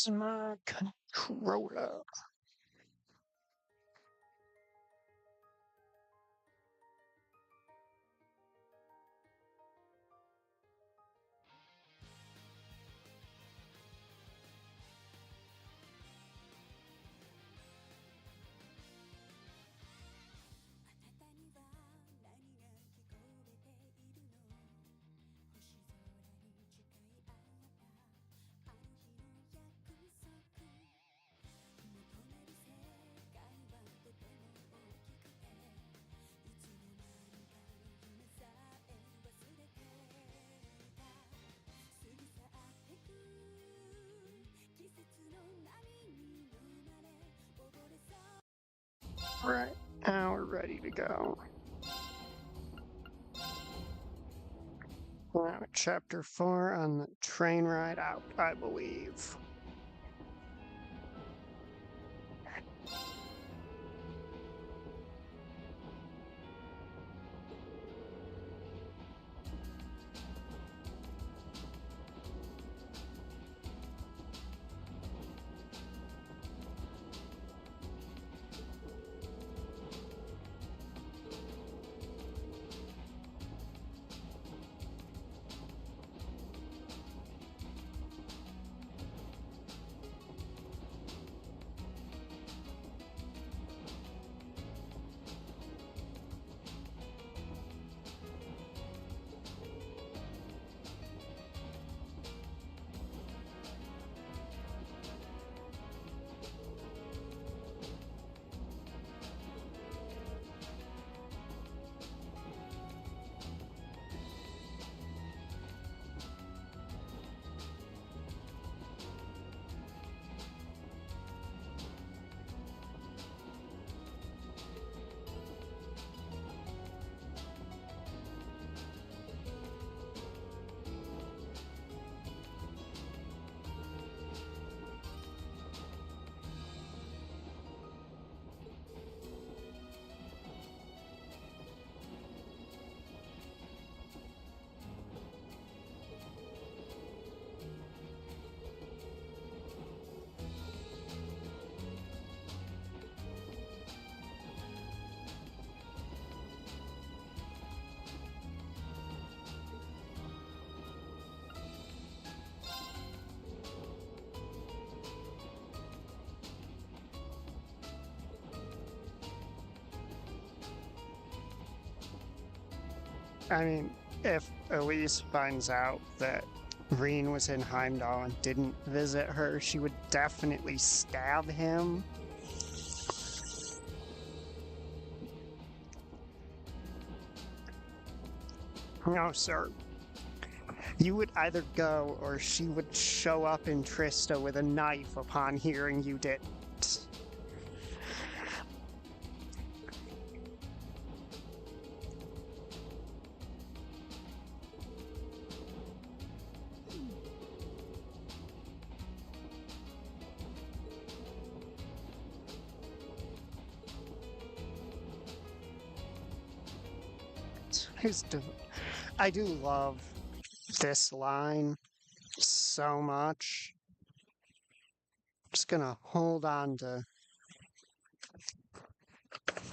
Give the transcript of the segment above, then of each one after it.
Where's my controller? Right, now we're ready to go. Now, chapter 4 on the train ride out, I believe. I mean, if Elise finds out that Reen was in Heimdall and didn't visit her, she would definitely stab him. No, sir. You would either go or she would show up in Trista with a knife upon hearing you didn't. I do love this line so much. Just gonna hold on to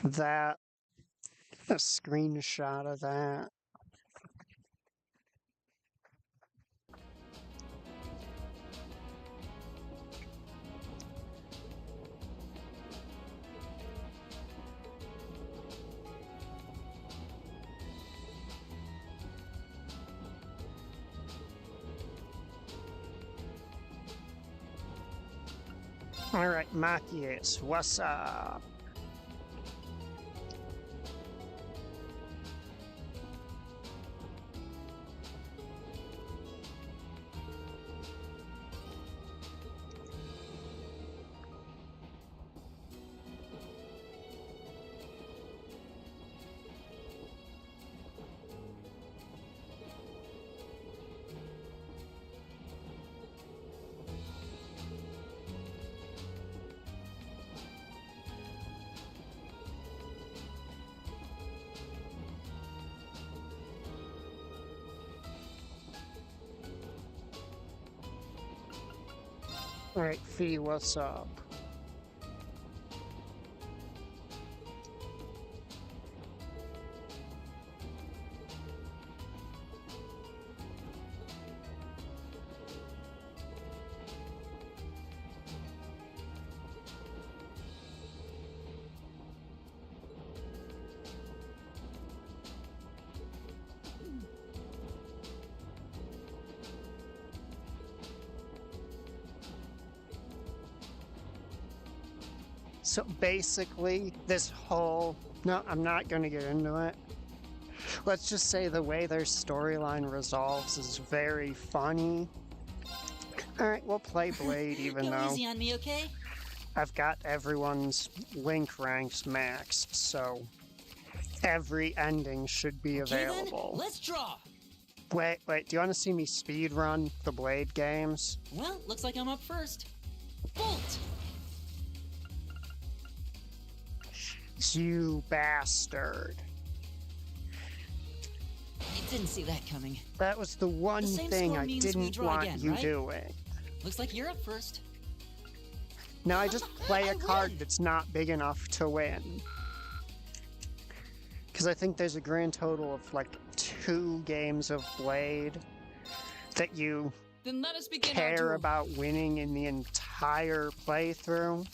that, a screenshot of that. Alright, Machias, what's up? Alright, Fee, what's up? So basically, this whole... No, I'm not going to get into it. Let's just say the way their storyline resolves is very funny. Alright, we'll play Blade even Go though easy on me, okay? I've got everyone's link ranks maxed, so every ending should be available. Then, let's draw. Wait, do you want to see me speedrun the Blade games? Well, looks like I'm up first. Bolt! You bastard. Didn't see that coming. That was the one thing I didn't want you doing. Looks like you're up first. Now I just play a card that's not big enough to win. Because I think there's a grand total of like 2 games of Blade that you Then let us begin care about winning in the entire playthrough.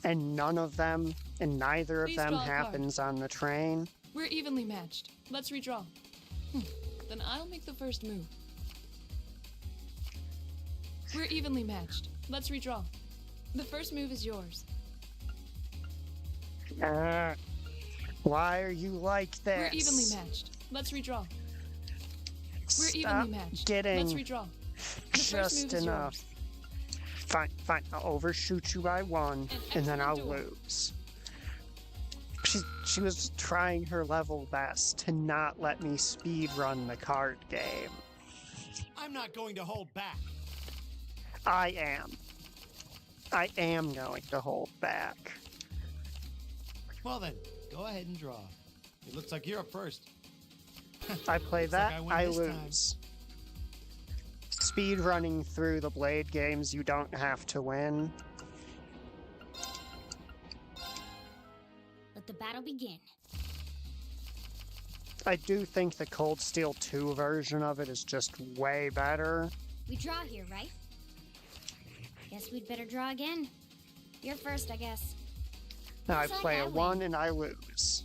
And none of them, and neither of Please them draw a card. happens on the train. We're evenly matched. Let's redraw. Then I'll make the first move. We're evenly matched. Let's redraw. The first move is yours. Why are you like this? We're evenly matched. Let's redraw. We're Stop evenly matched. getting Let's redraw. The first just move is enough. yours. Fine. I'll overshoot you by 1, and then I'll excellent duel. lose. She was trying her level best to not let me speedrun the card game. I'm not going to hold back. I am going to hold back. Well then, go ahead and draw. It looks like you're up first. I play Looks that, like I I win this time. lose. Speedrunning through the Blade games, you don't have to win. Let the battle begin. I do think the Cold Steel 2 version of it is just way better. We draw here, right? Guess we'd better draw again. You're first, I guess. Now I Looks like play I a win. 1 and I lose.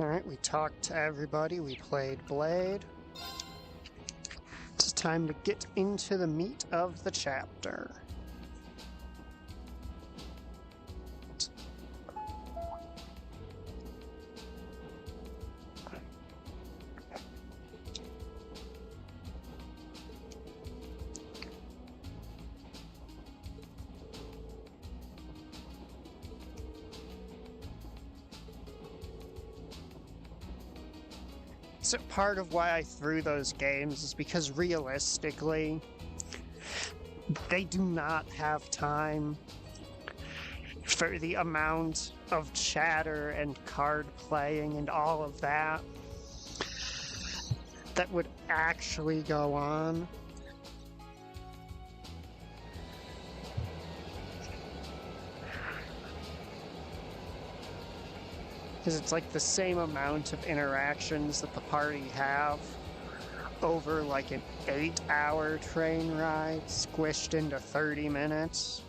Alright, we talked to everybody, we played Blade. It's time to get into the meat of the chapter. So part of why I threw those games is because realistically, they do not have time for the amount of chatter and card playing and all of that that would actually go on. Because it's like the same amount of interactions that the party have over like an 8-hour train ride squished into 30 minutes.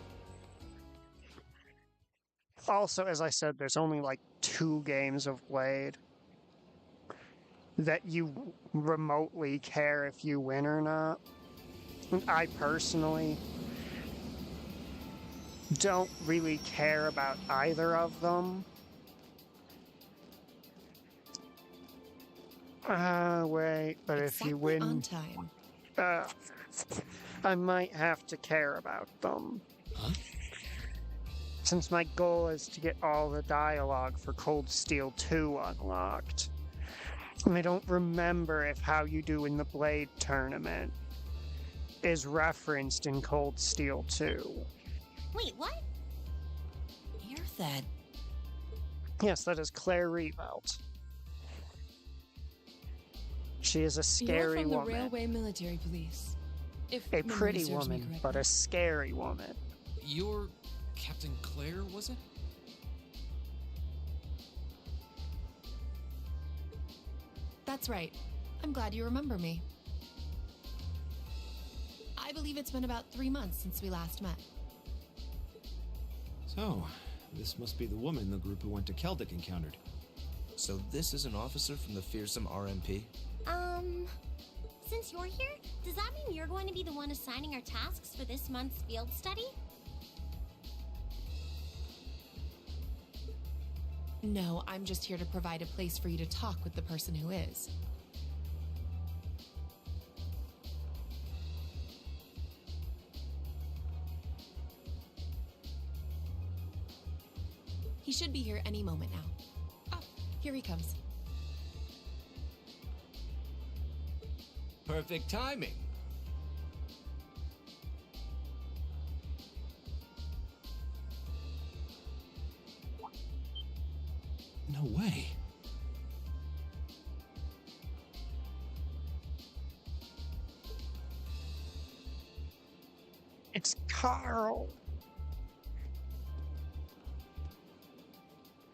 Also, as I said, there's only like 2 games of Blade that you remotely care if you win or not. And I personally don't really care about either of them. Wait, but if you win, on time. I might have to care about them. Huh? Since my goal is to get all the dialogue for Cold Steel 2 unlocked. And I don't remember if how you do in the Blade tournament is referenced in Cold Steel 2. Wait, what? Hear that? Yes, that is Claire Revelt. She is a You're scary from the woman. Railway Military Police. If A memory pretty serves me woman, correctly. but a scary woman. You're Captain Claire, was it? That's right. I'm glad you remember me. I believe it's been about 3 months since we last met. So, this must be the woman the group who went to Keldic encountered. So this is an officer from the fearsome RMP? Since you're here, does that mean you're going to be the one assigning our tasks for this month's field study? No, I'm just here to provide a place for you to talk with the person who is. He should be here any moment now. Oh, here he comes. Perfect timing. No way. It's Carl.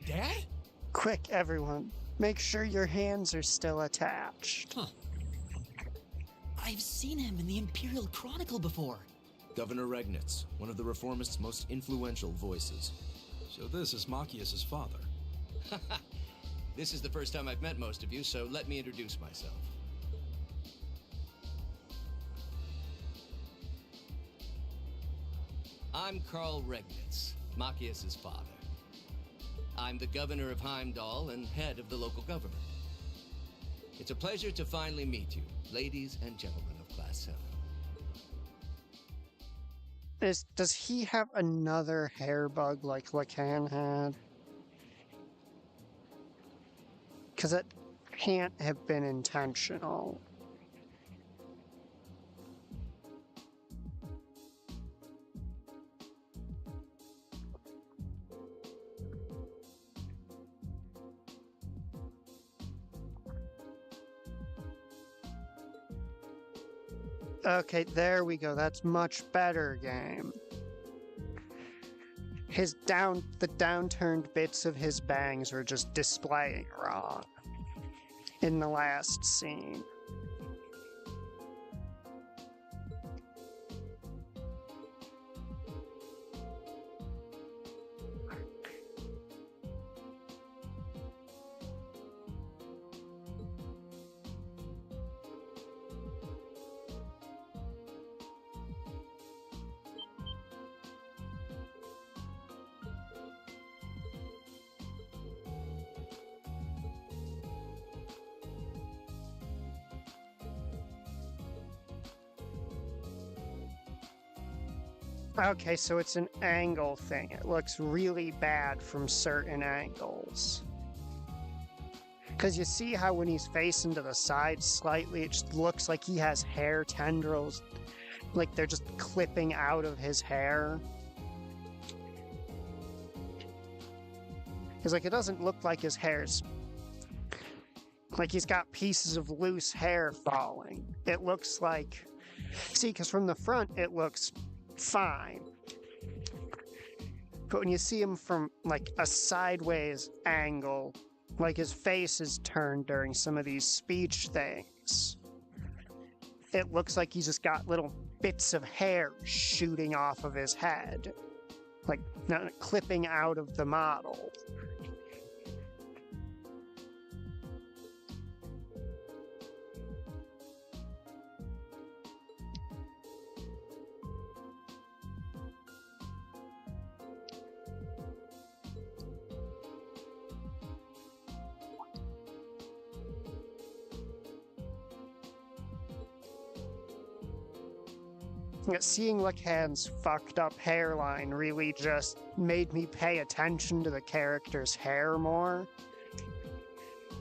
Dad? Quick, everyone. Make sure your hands are still attached. Huh. I've seen him in the Imperial Chronicle before. Governor Regnitz, one of the reformists' most influential voices. So this is Machias's father. This is the first time I've met most of you, so let me introduce myself. I'm Carl Regnitz, Machias's father. I'm the governor of Heimdall and head of the local government. It's a pleasure to finally meet you, ladies and gentlemen of Class 7. Does he have another hair bug like Lacan had? Because it can't have been intentional. Okay, there we go. That's much better, game. The downturned bits of his bangs are just displaying wrong in the last scene. Okay, so it's an angle thing. It looks really bad from certain angles. Because you see how when he's facing to the side slightly, it just looks like he has hair tendrils, like they're just clipping out of his hair. Because, like, it doesn't look like his hair's... like he's got pieces of loose hair falling. It looks like... See, because from the front, it looks fine. But when you see him from, like, a sideways angle, like his face is turned during some of these speech things, it looks like he's just got little bits of hair shooting off of his head. Like, not clipping out of the model. Seeing Lacan's fucked up hairline really just made me pay attention to the character's hair more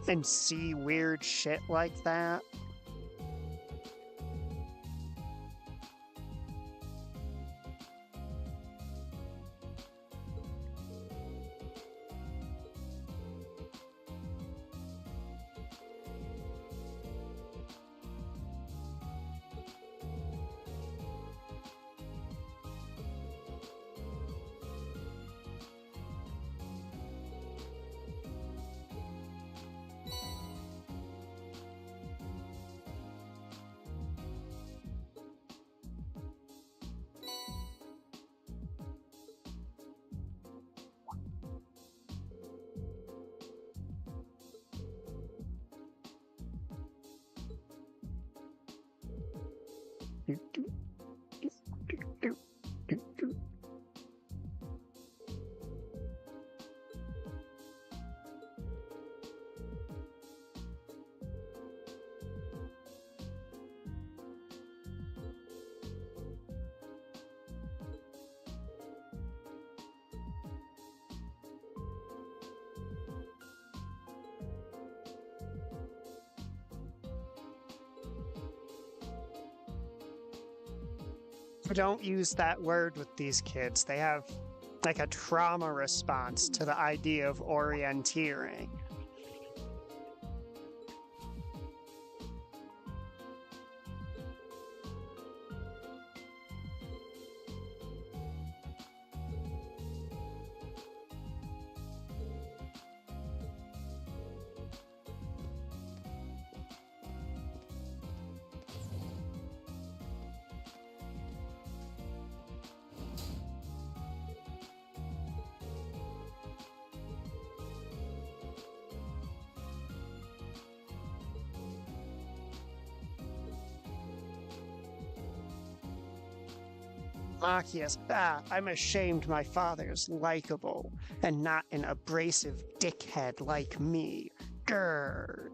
and see weird shit like that. Don't use that word with these kids. They have like a trauma response to the idea of orienteering. Machias, I'm ashamed my father's likable and not an abrasive dickhead like me. Grr.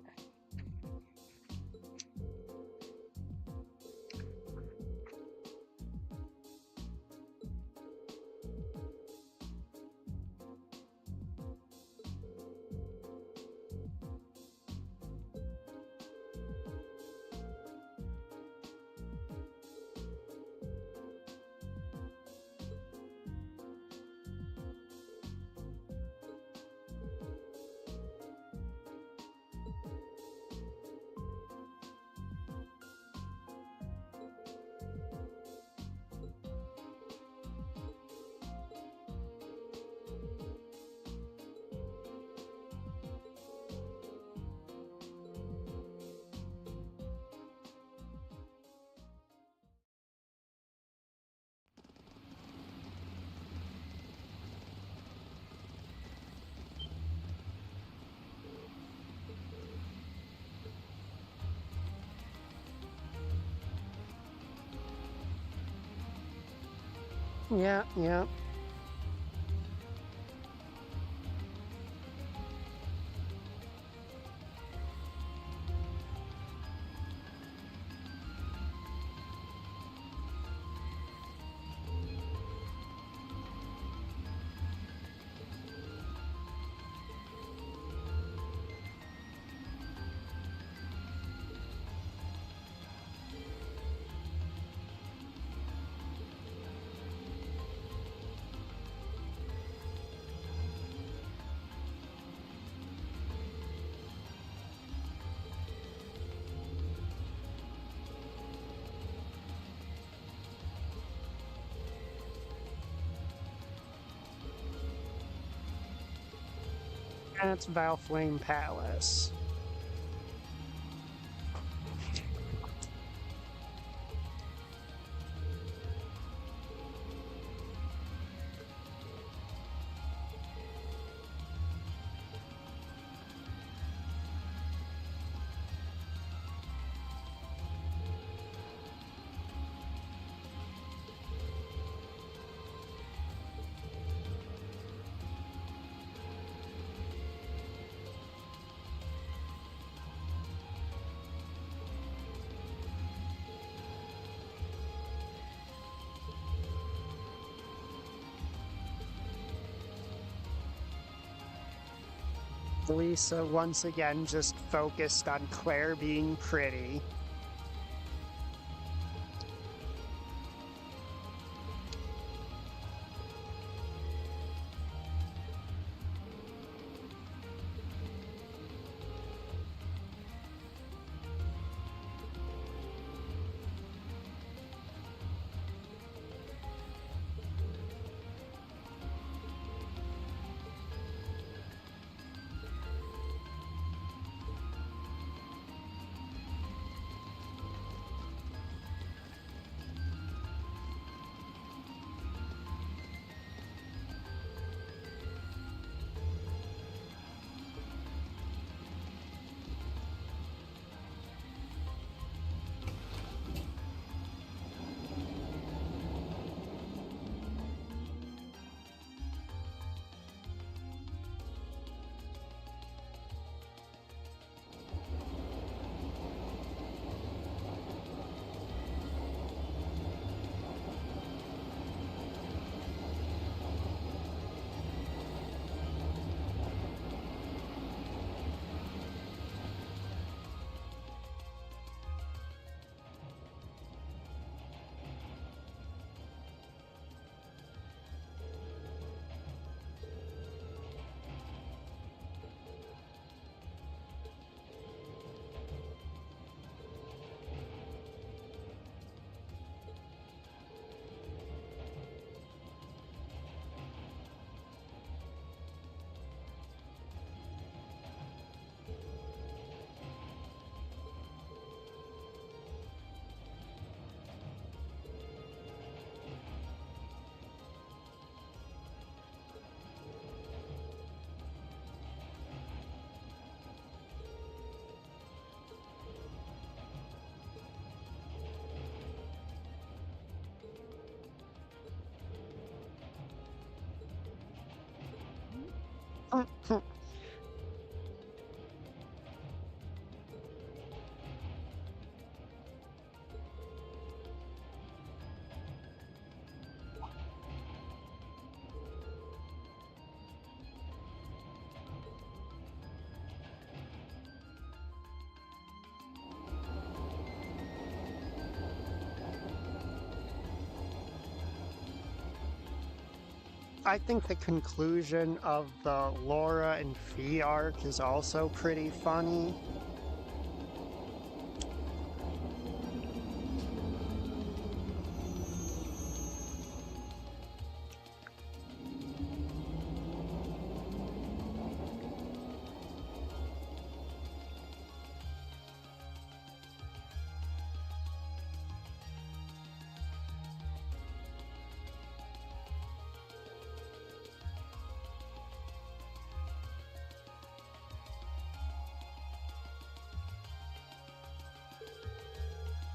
Yeah. That's Valflame Palace. Lisa once again just focused on Claire being pretty. I think the conclusion of the Laura and Fee arc is also pretty funny.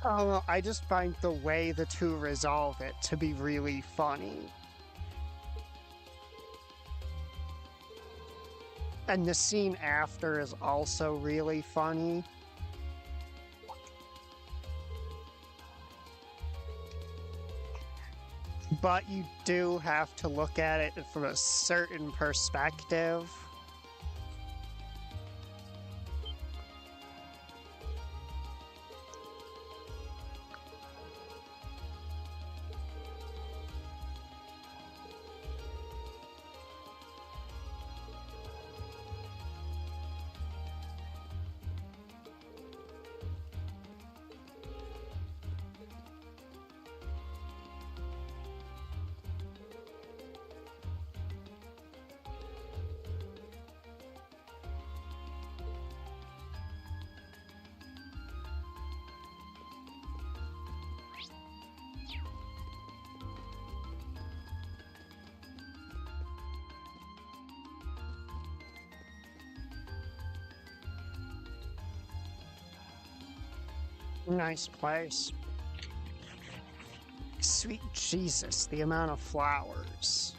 Oh, I just find the way the two resolve it to be really funny. And the scene after is also really funny. But you do have to look at it from a certain perspective. Nice place. Sweet Jesus, the amount of flowers.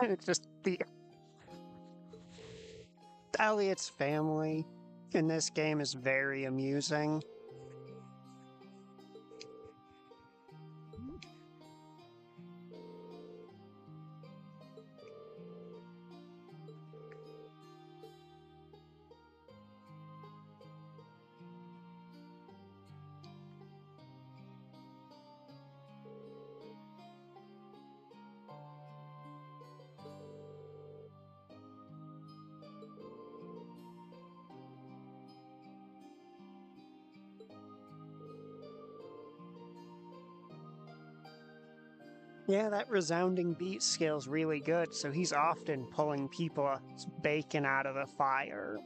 It's just the Elliot's family in this game is very amusing. Yeah, that resounding beat scale's really good, so he's often pulling people's bacon out of the fire.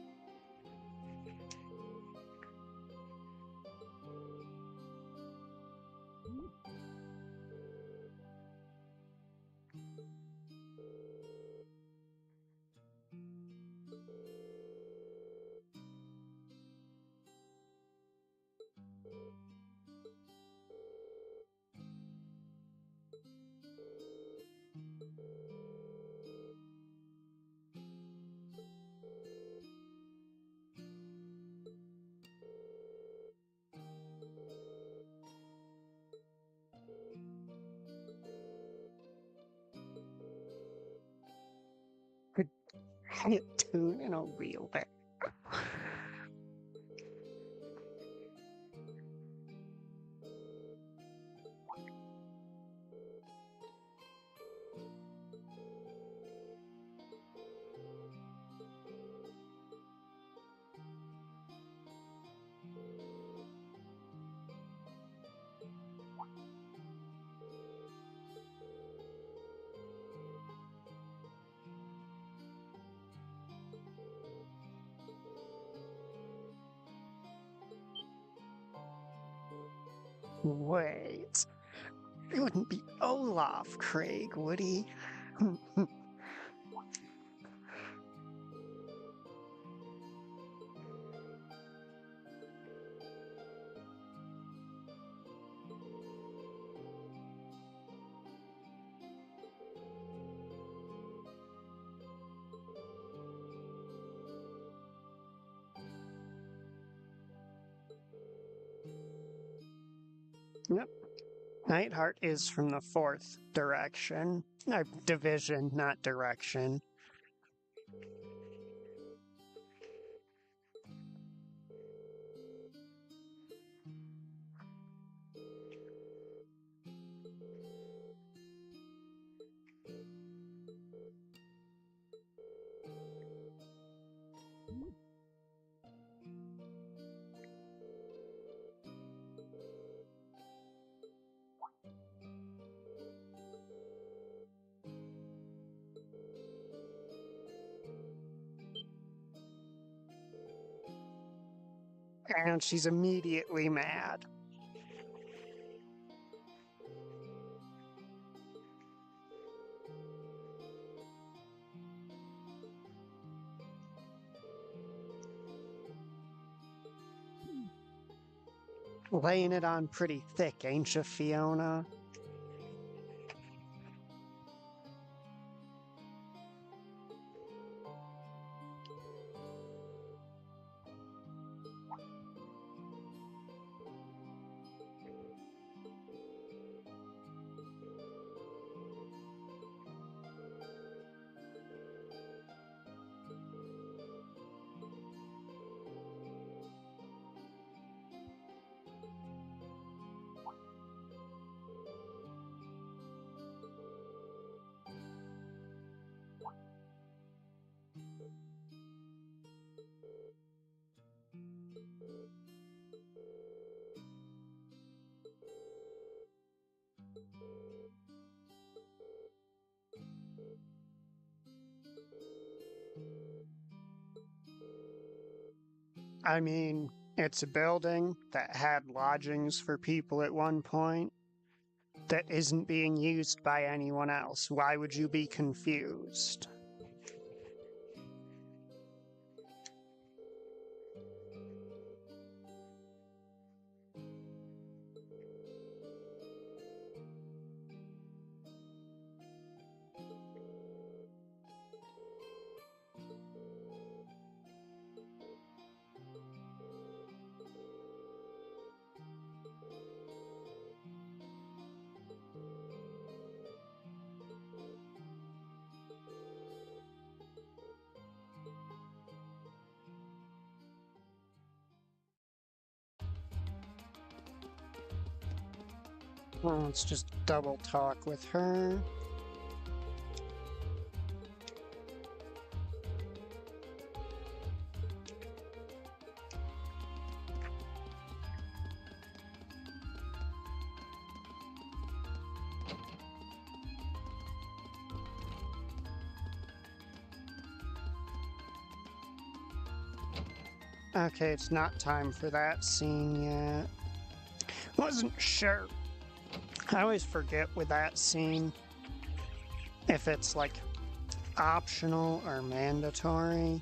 Tune in a wheelbarrow. Wait. It wouldn't be Olaf Craig, would he? Yep. Nightheart is from the fourth direction. Division, not direction. And she's immediately mad. Laying it on pretty thick, ain't you, Fiona? I mean, it's a building that had lodgings for people at one point that isn't being used by anyone else. Why would you be confused? Well, let's just double talk with her. Okay, it's not time for that scene yet. Wasn't sure. I always forget with that scene if it's like optional or mandatory.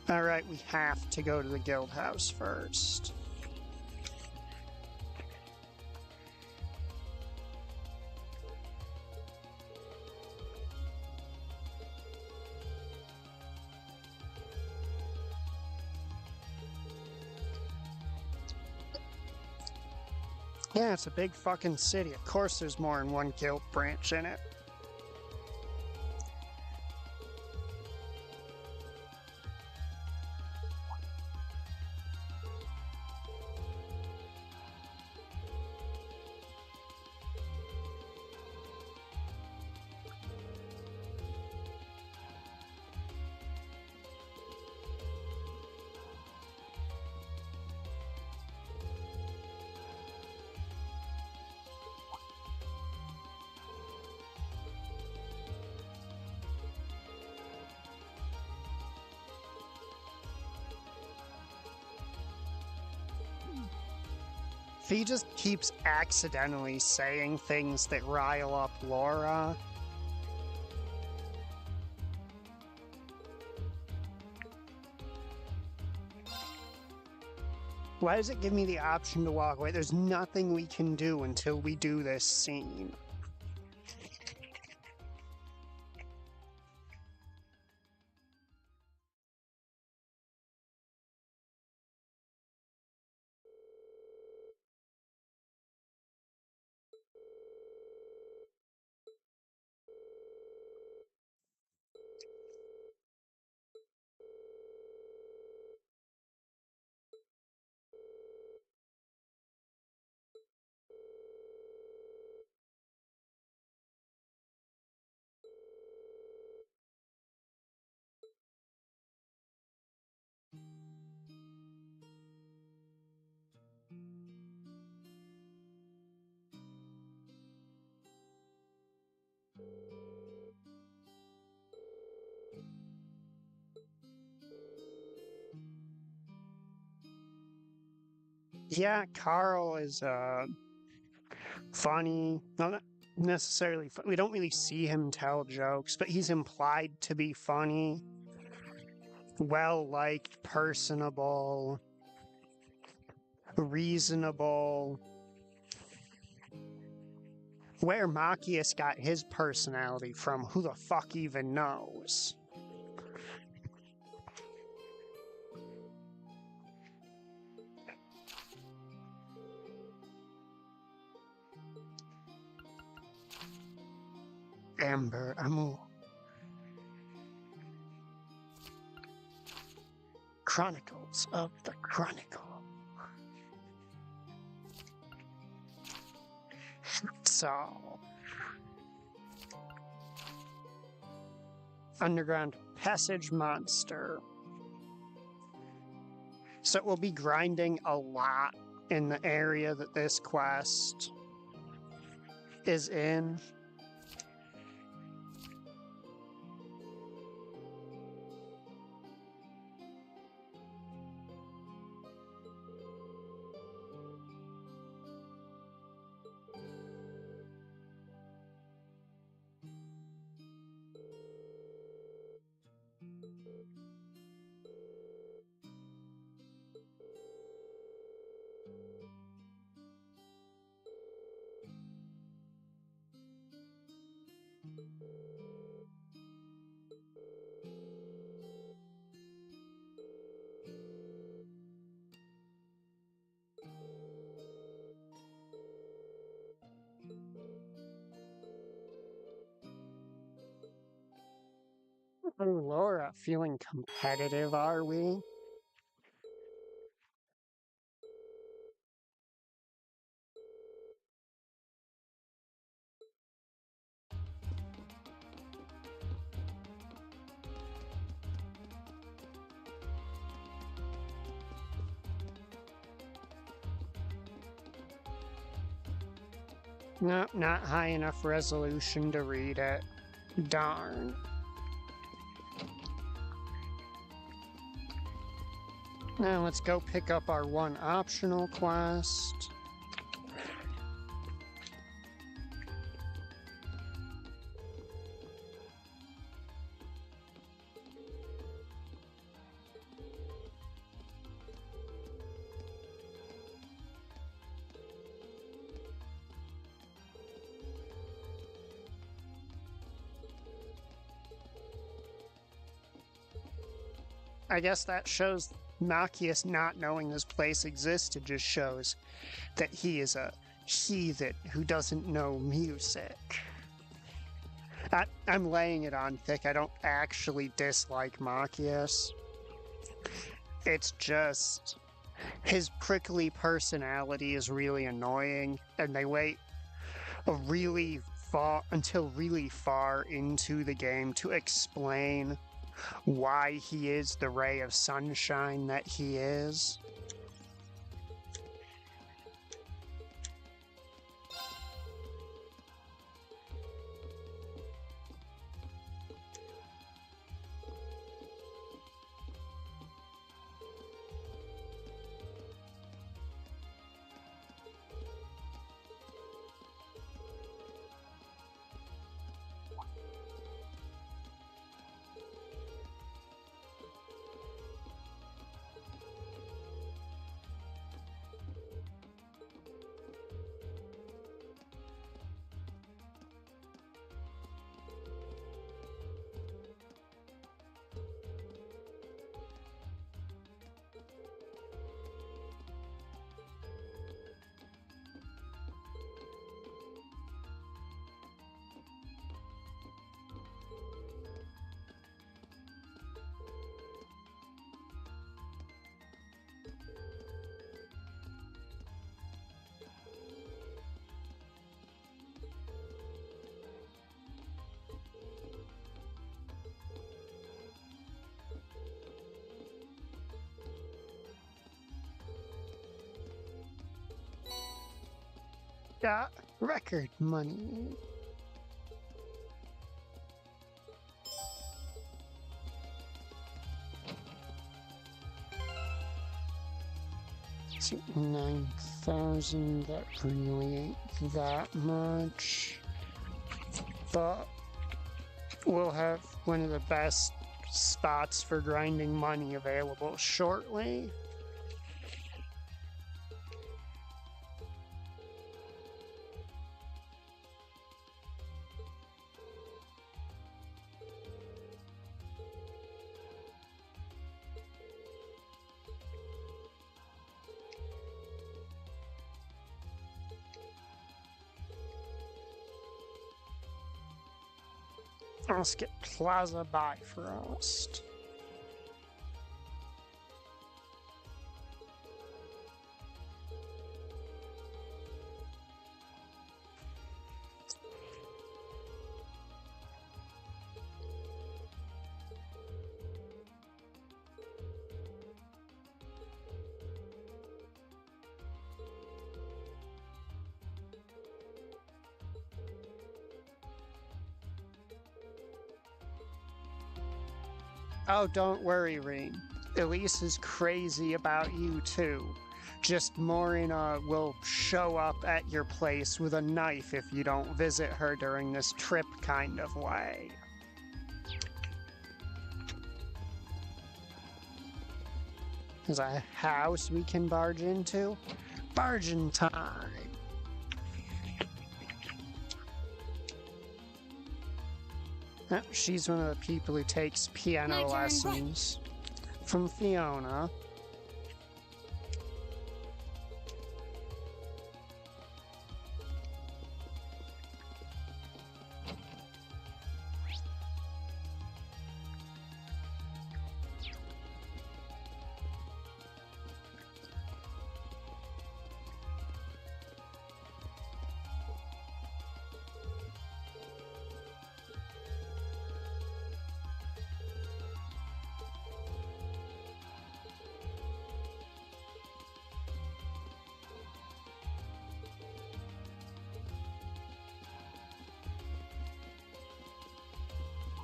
Alright, we have to go to the guild house first. Yeah, it's a big fucking city. Of course there's more than one guild branch in it. He just keeps accidentally saying things that rile up Laura. Why does it give me the option to walk away? There's nothing we can do until we do this scene. Yeah, Carl is funny. Well, not necessarily we don't really see him tell jokes, but he's implied to be funny. Well-liked, personable, reasonable. Where Machias got his personality from, who the fuck even knows? Amber Amour. Chronicles of the Chronicle. So, underground passage monster. So we'll be grinding a lot in the area that this quest is in. Oh, Laura, feeling competitive, are we? No, not high enough resolution to read it. Darn. Now let's go pick up our one optional quest. I guess that shows Machias not knowing this place exists. It just shows that he is a heathen who doesn't know music. I'm laying it on thick. I don't actually dislike Machias. It's just his prickly personality is really annoying, and they wait until really far into the game to explain why he is the ray of sunshine that he is. got record money. So 9,000, that really ain't that much. But we'll have one of the best spots for grinding money available shortly. Let's get Plaza Bifrost. Oh, don't worry, Reem. Elise is crazy about you too. Just Morina will show up at your place with a knife if you don't visit her during this trip kind of way. There's a house we can barge into. Bargain time! She's one of the people who takes piano lessons from Fiona.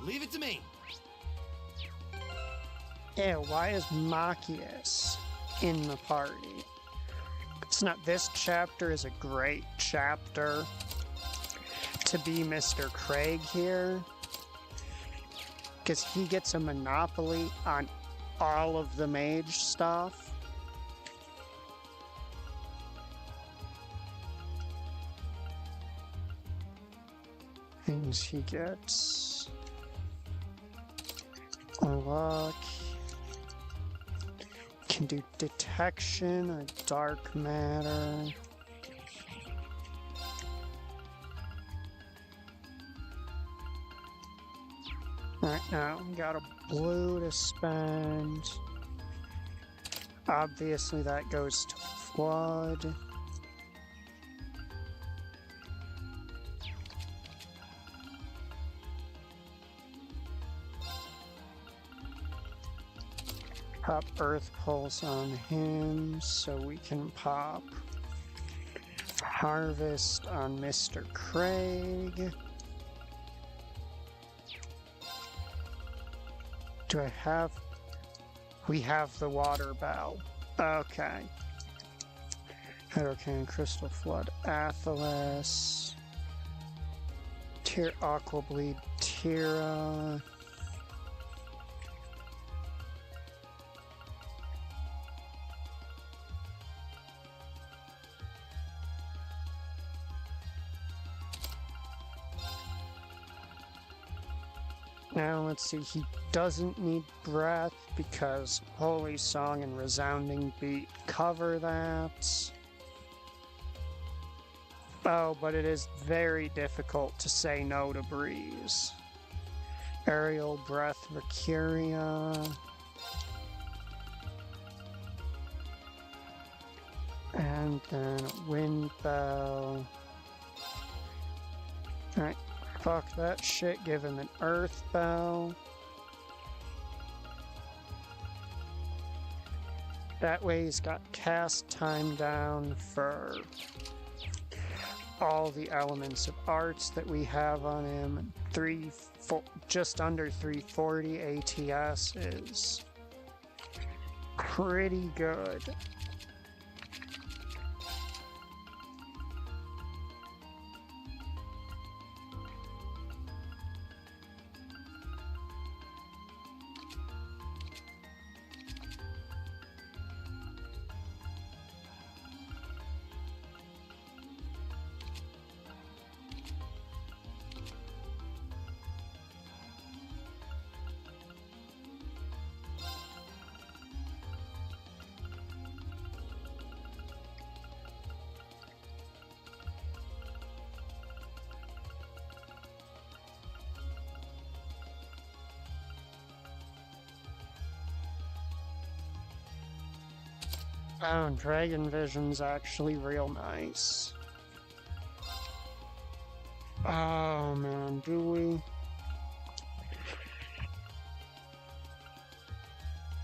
Leave it to me. Ew, why is Machias in the party? It's not. This chapter is a great chapter to be Mr. Craig here, because he gets a monopoly on all of the mage stuff. Things he gets. Unlock. Can do detection or dark matter. Alright, now we got a blue to spend. Obviously that goes to flood. Pop Earth Pulse on him so we can pop Harvest on Mr. Craig. Do I have... We have the Water Bell. Okay. Hydrocan, Crystal Flood, Athelas, Aqua Bleed, Tira. Now let's see, he doesn't need breath because Holy Song and Resounding Beat cover that. Oh, but it is very difficult to say no to Breeze. Aerial Breath, Mercuria. And then Wind Bell. Alright. Fuck that shit, give him an Earth Bell. That way he's got cast time down for all the elements of arts that we have on him. Just under 340 ATS is pretty good. Oh, Dragon Vision's actually real nice. Oh man, do we?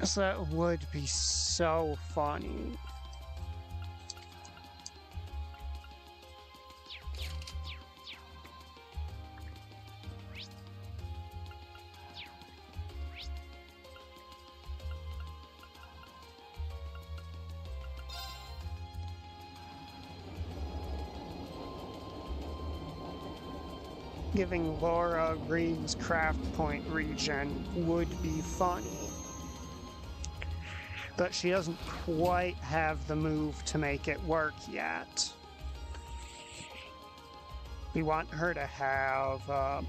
'Cause that would be so funny. Giving Laura Green's craft point regen would be funny. But she doesn't quite have the move to make it work yet. We want her to have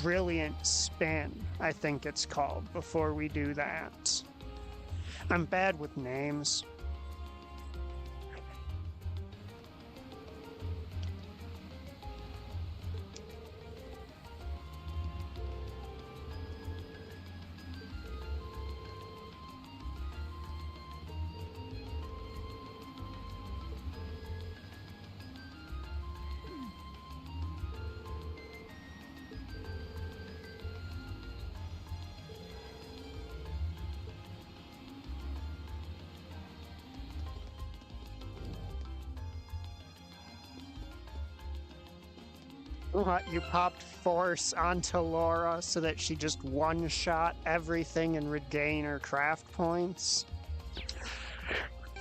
Brilliant Spin, I think it's called, before we do that. I'm bad with names. What, you popped Force onto Laura so that she just one-shot everything and regain her craft points?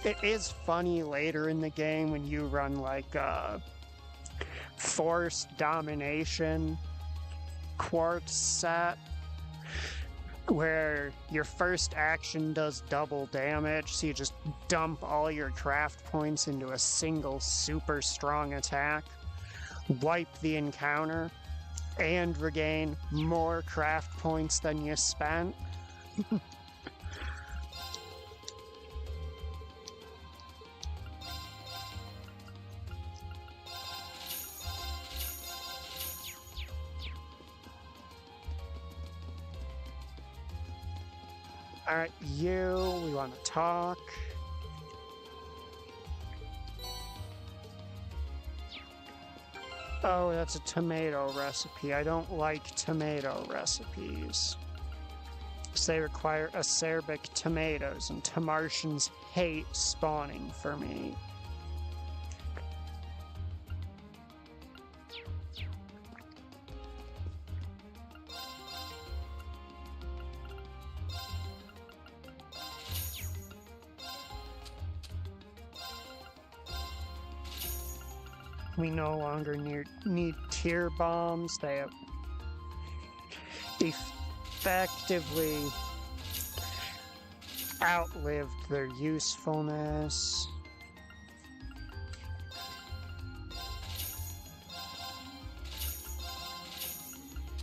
It is funny later in the game when you run like Force Domination Quartz set, where your first action does double damage, so you just dump all your craft points into a single super strong attack, wipe the encounter, and regain more craft points than you spent. Alright, we want to talk. Oh, that's a tomato recipe. I don't like tomato recipes, because they require acerbic tomatoes, and Tamartians hate spawning for me. We no longer need tier bombs. They have effectively outlived their usefulness.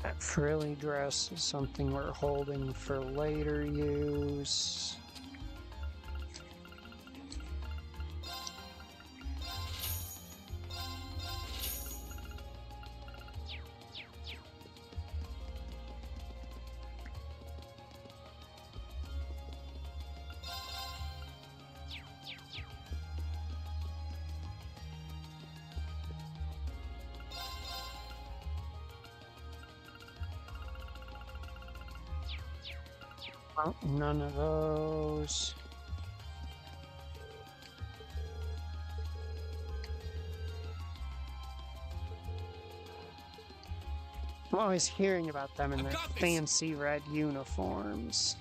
That frilly dress is something we're holding for later use. Oh, none of those. I'm always hearing about them in I've their got this. fancy red uniforms.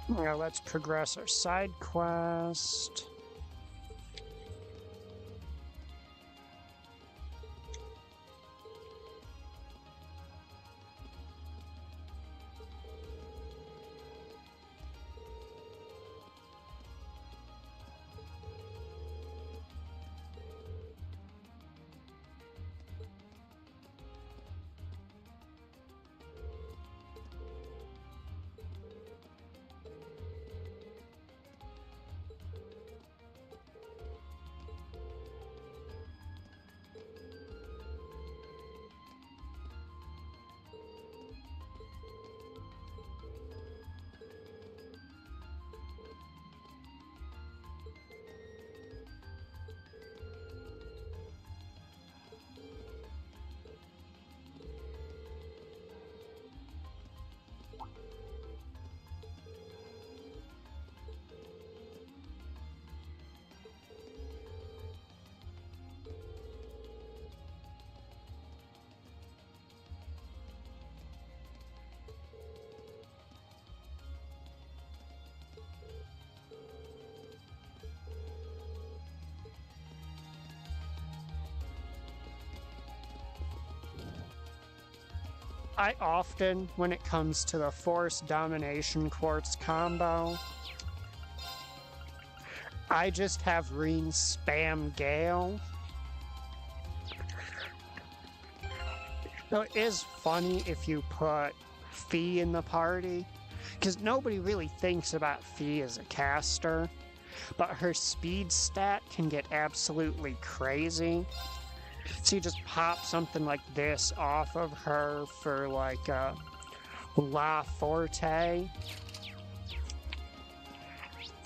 Now let's progress our side quest. I often, when it comes to the Force Domination Quartz combo, I just have Reen spam Gale. Though it is funny if you put Fee in the party, because nobody really thinks about Fee as a caster, but her speed stat can get absolutely crazy. So you just pop something like this off of her for like a La Forte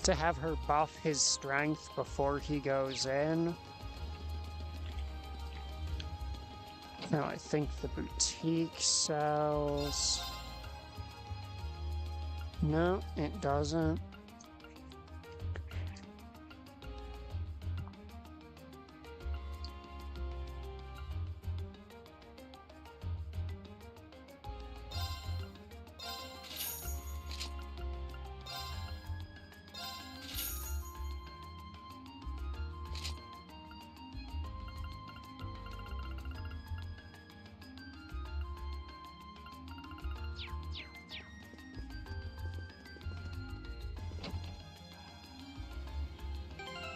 to have her buff his strength before he goes in. Now I think the boutique sells. No, it doesn't.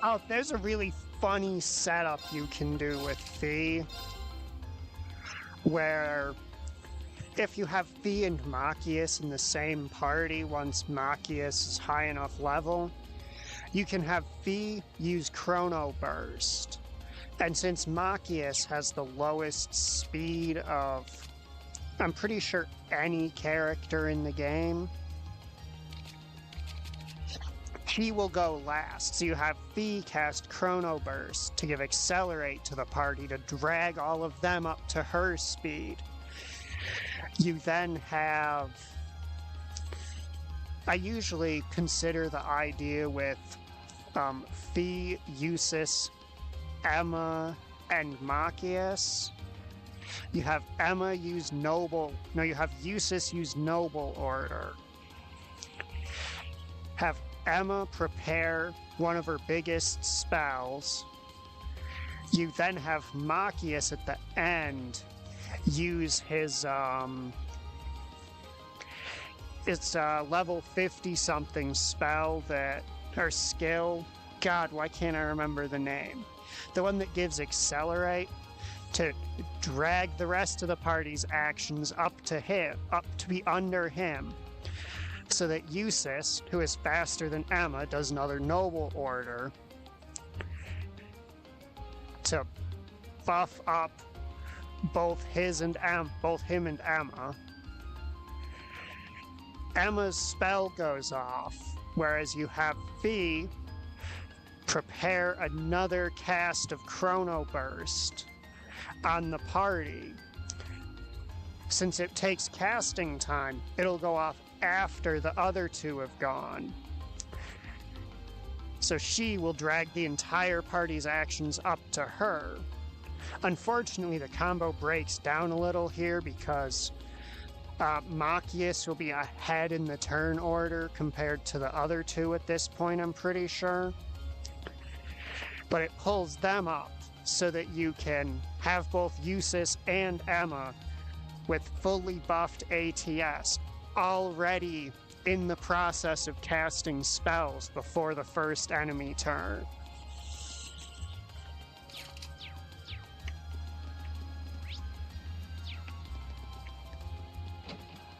Oh, there's a really funny setup you can do with Fee, where if you have Fee and Machias in the same party, once Machias is high enough level, you can have Fee use Chrono Burst. And since Machias has the lowest speed of, I'm pretty sure, any character in the game, he will go last. So you have Fee cast Chrono Burst to give Accelerate to the party to drag all of them up to her speed. You then have... I usually consider the idea with Fee, Eusis, Emma, and Machias. You have Emma use Noble... No, you have Eusis use Noble Order. Have Emma prepare one of her biggest spells. You then have Machias at the end use his it's a level 50 something spell that, or skill, god, why can't I remember the name, the one that gives Accelerate, to drag the rest of the party's actions up to him, up to be under him, so that Eusis, who is faster than Emma, does another Noble Order to buff up both him and Emma. Emma's spell goes off, whereas you have Fee prepare another cast of Chrono Burst on the party. Since it takes casting time, it'll go off after the other two have gone. So she will drag the entire party's actions up to her. Unfortunately, the combo breaks down a little here because Machias will be ahead in the turn order compared to the other two at this point, I'm pretty sure. But it pulls them up so that you can have both Eustace and Emma with fully buffed ATS already in the process of casting spells before the first enemy turn.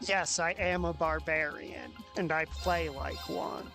Yes, I am a barbarian, and I play like one.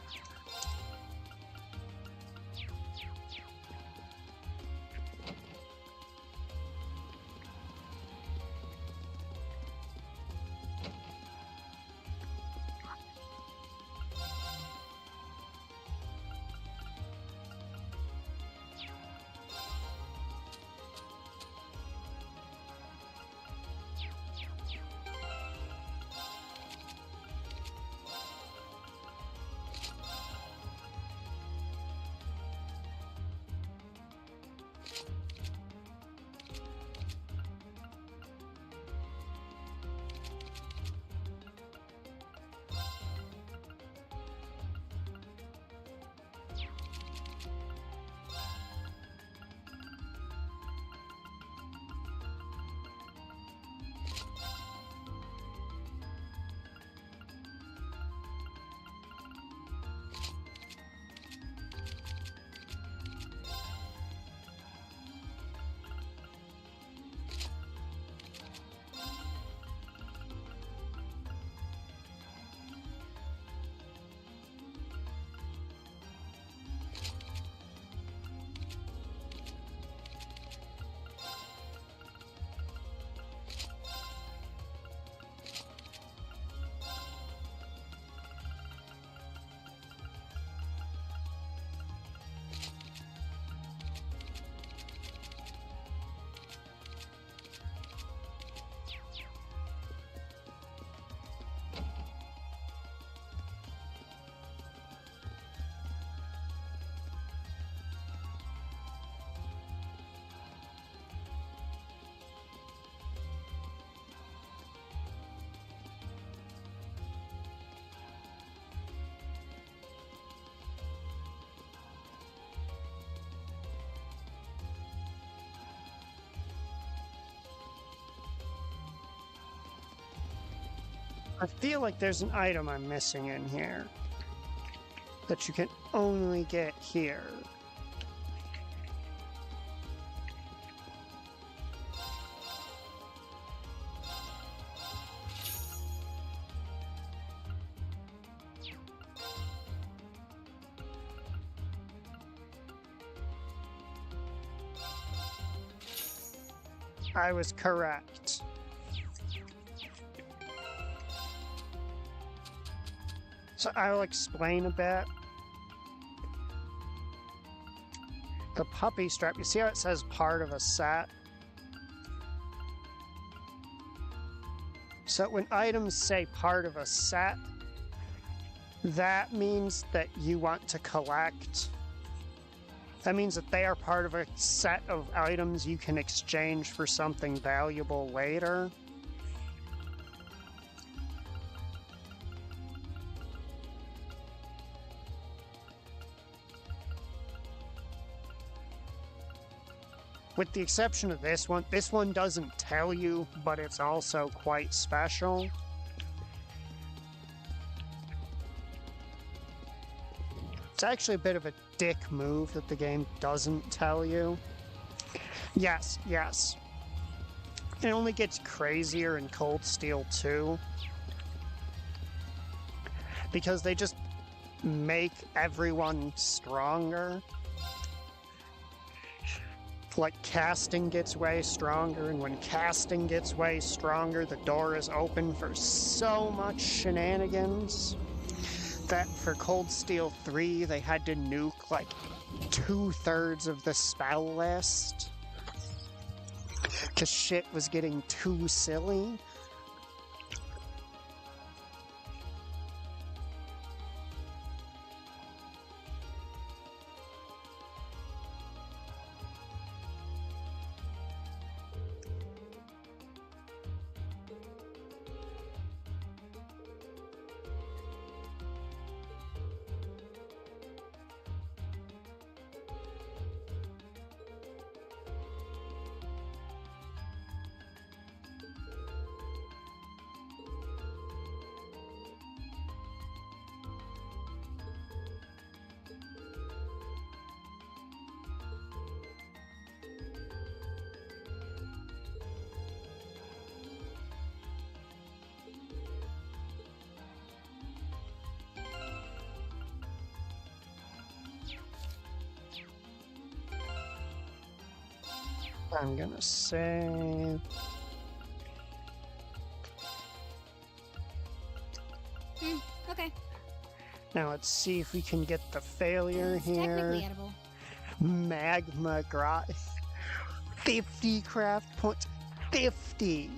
I feel like there's an item I'm missing in here that you can only get here. I was correct. So I'll explain a bit. The puppy strap, you see how it says part of a set? So when items say part of a set, that means that you want to collect. That means that they are part of a set of items you can exchange for something valuable later. With the exception of this one doesn't tell you, but it's also quite special. It's actually a bit of a dick move that the game doesn't tell you. Yes, yes. It only gets crazier in Cold Steel 2. Because they just make everyone stronger. Like, casting gets way stronger, and when casting gets way stronger, the door is open for so much shenanigans that for Cold Steel 3, they had to nuke, like, 2/3 of the spell list. Because shit was getting too silly. I'm gonna save. Okay. Now let's see if we can get the failure It's here. technically edible. Magma Grot. 50 craft points. 50!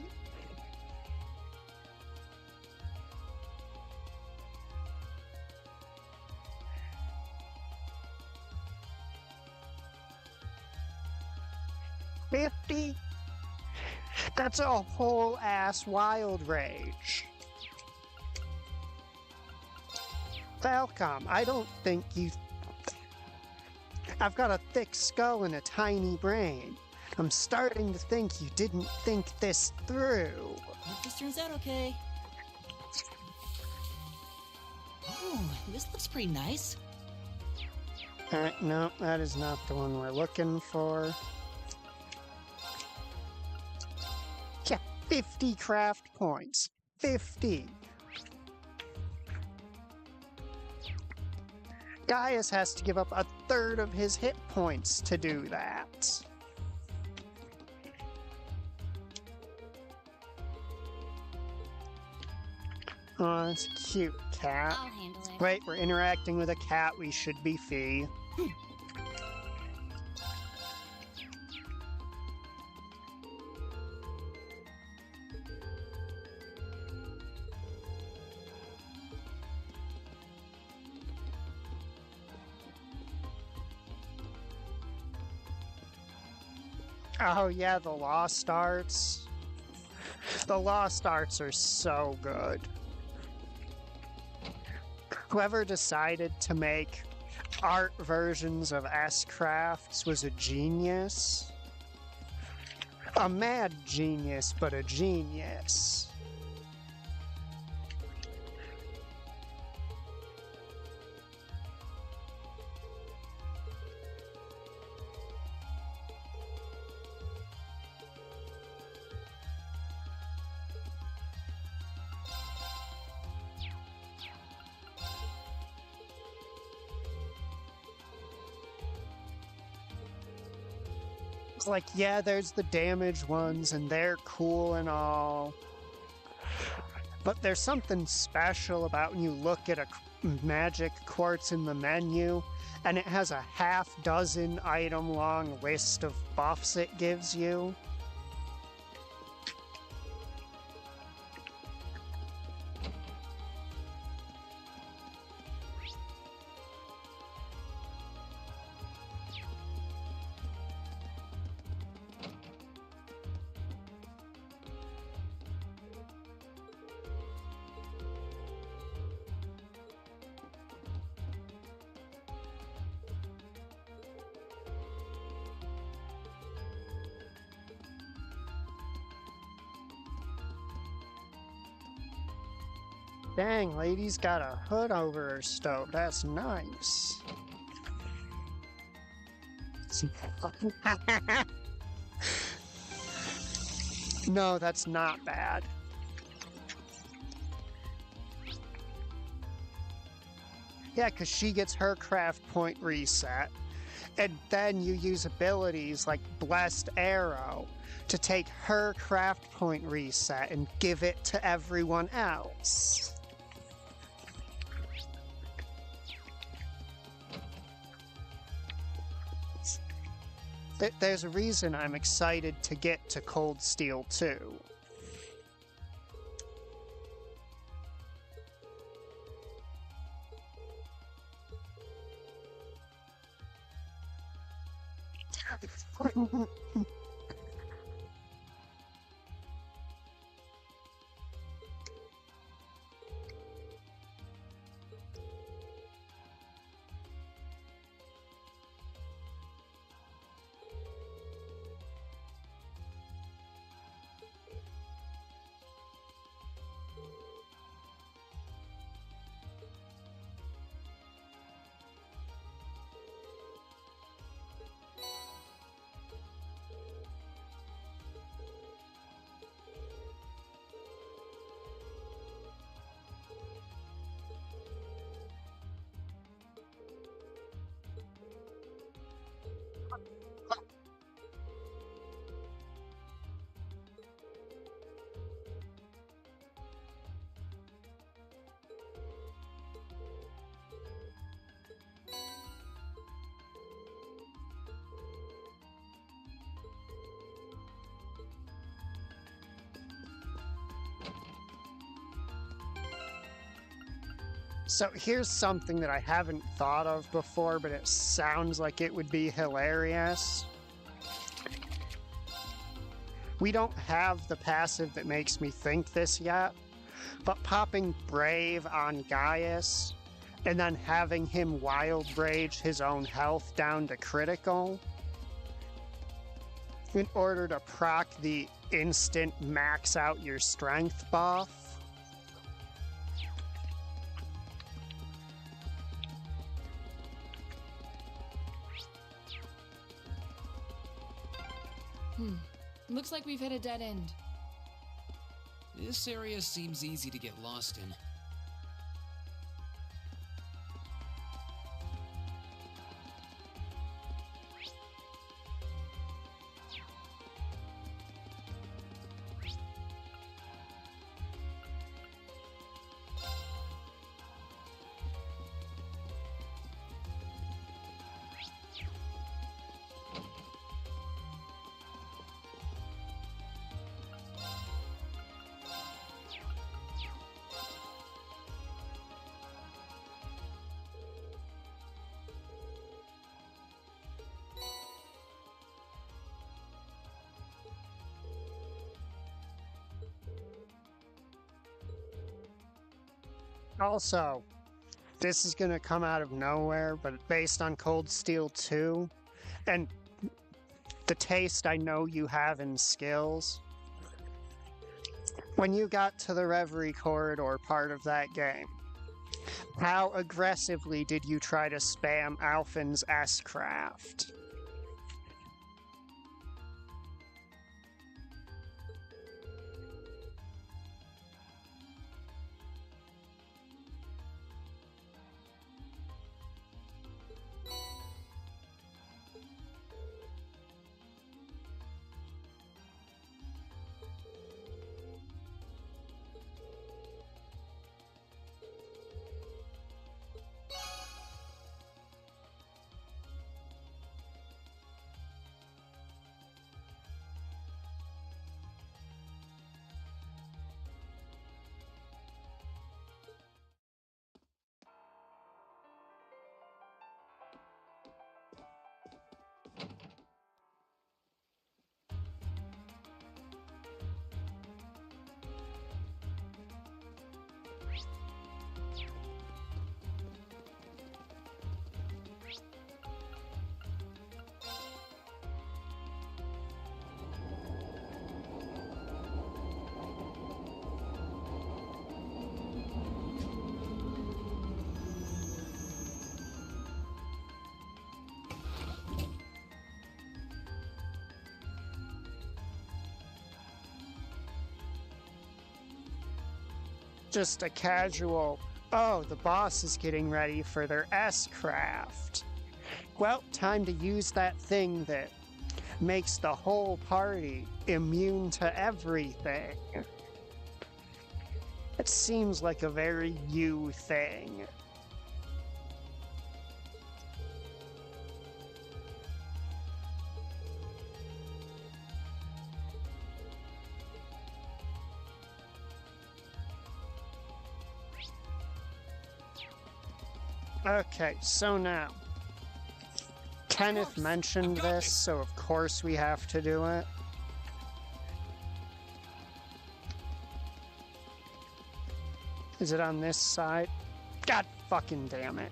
$50? That's a whole ass wild rage. Falcom, I don't think you... I've got a thick skull and a tiny brain. I'm starting to think you didn't think this through. Hope this turns out okay. Oh, this looks pretty nice. No, that is not the one we're looking for. Yeah, 50 craft points. 50. Gaius has to give up a third of his hit points to do that. Oh, that's a cute cat. I'll handle it. Wait, we're interacting with a cat. We should be Fee. Oh yeah, the Lost Arts. The Lost Arts are so good. Whoever decided to make art versions of S-Crafts was a genius. A mad genius, but a genius. It's like, yeah, there's the damaged ones, and they're cool and all. But there's something special about when you look at a magic quartz in the menu, and it has a half-dozen item-long list of buffs it gives you. Dang, lady's got a hood over her stove. That's nice. No, that's not bad. Yeah, because she gets her craft point reset. And then you use abilities like Blessed Arrow to take her craft point reset and give it to everyone else. There's a reason I'm excited to get to Cold Steel 2. So here's something that I haven't thought of before, but it sounds like it would be hilarious. We don't have the passive that makes me think this yet, but popping Brave on Gaius, and then having him Wild Rage his own health down to critical, in order to proc the instant max out your strength buff. Looks like we've hit a dead end. This area seems easy to get lost in. Also, this is gonna come out of nowhere, but based on Cold Steel 2, and the taste I know you have in skills, when you got to the Reverie Corridor part of that game, how aggressively did you try to spam Alphen's S-Craft? Just a casual, oh, the boss is getting ready for their S-Craft. Well, time to use that thing that makes the whole party immune to everything. It seems like a very you thing. Okay, so now, Kenneth mentioned this, so of course we have to do it. Is it on this side? God fucking damn it.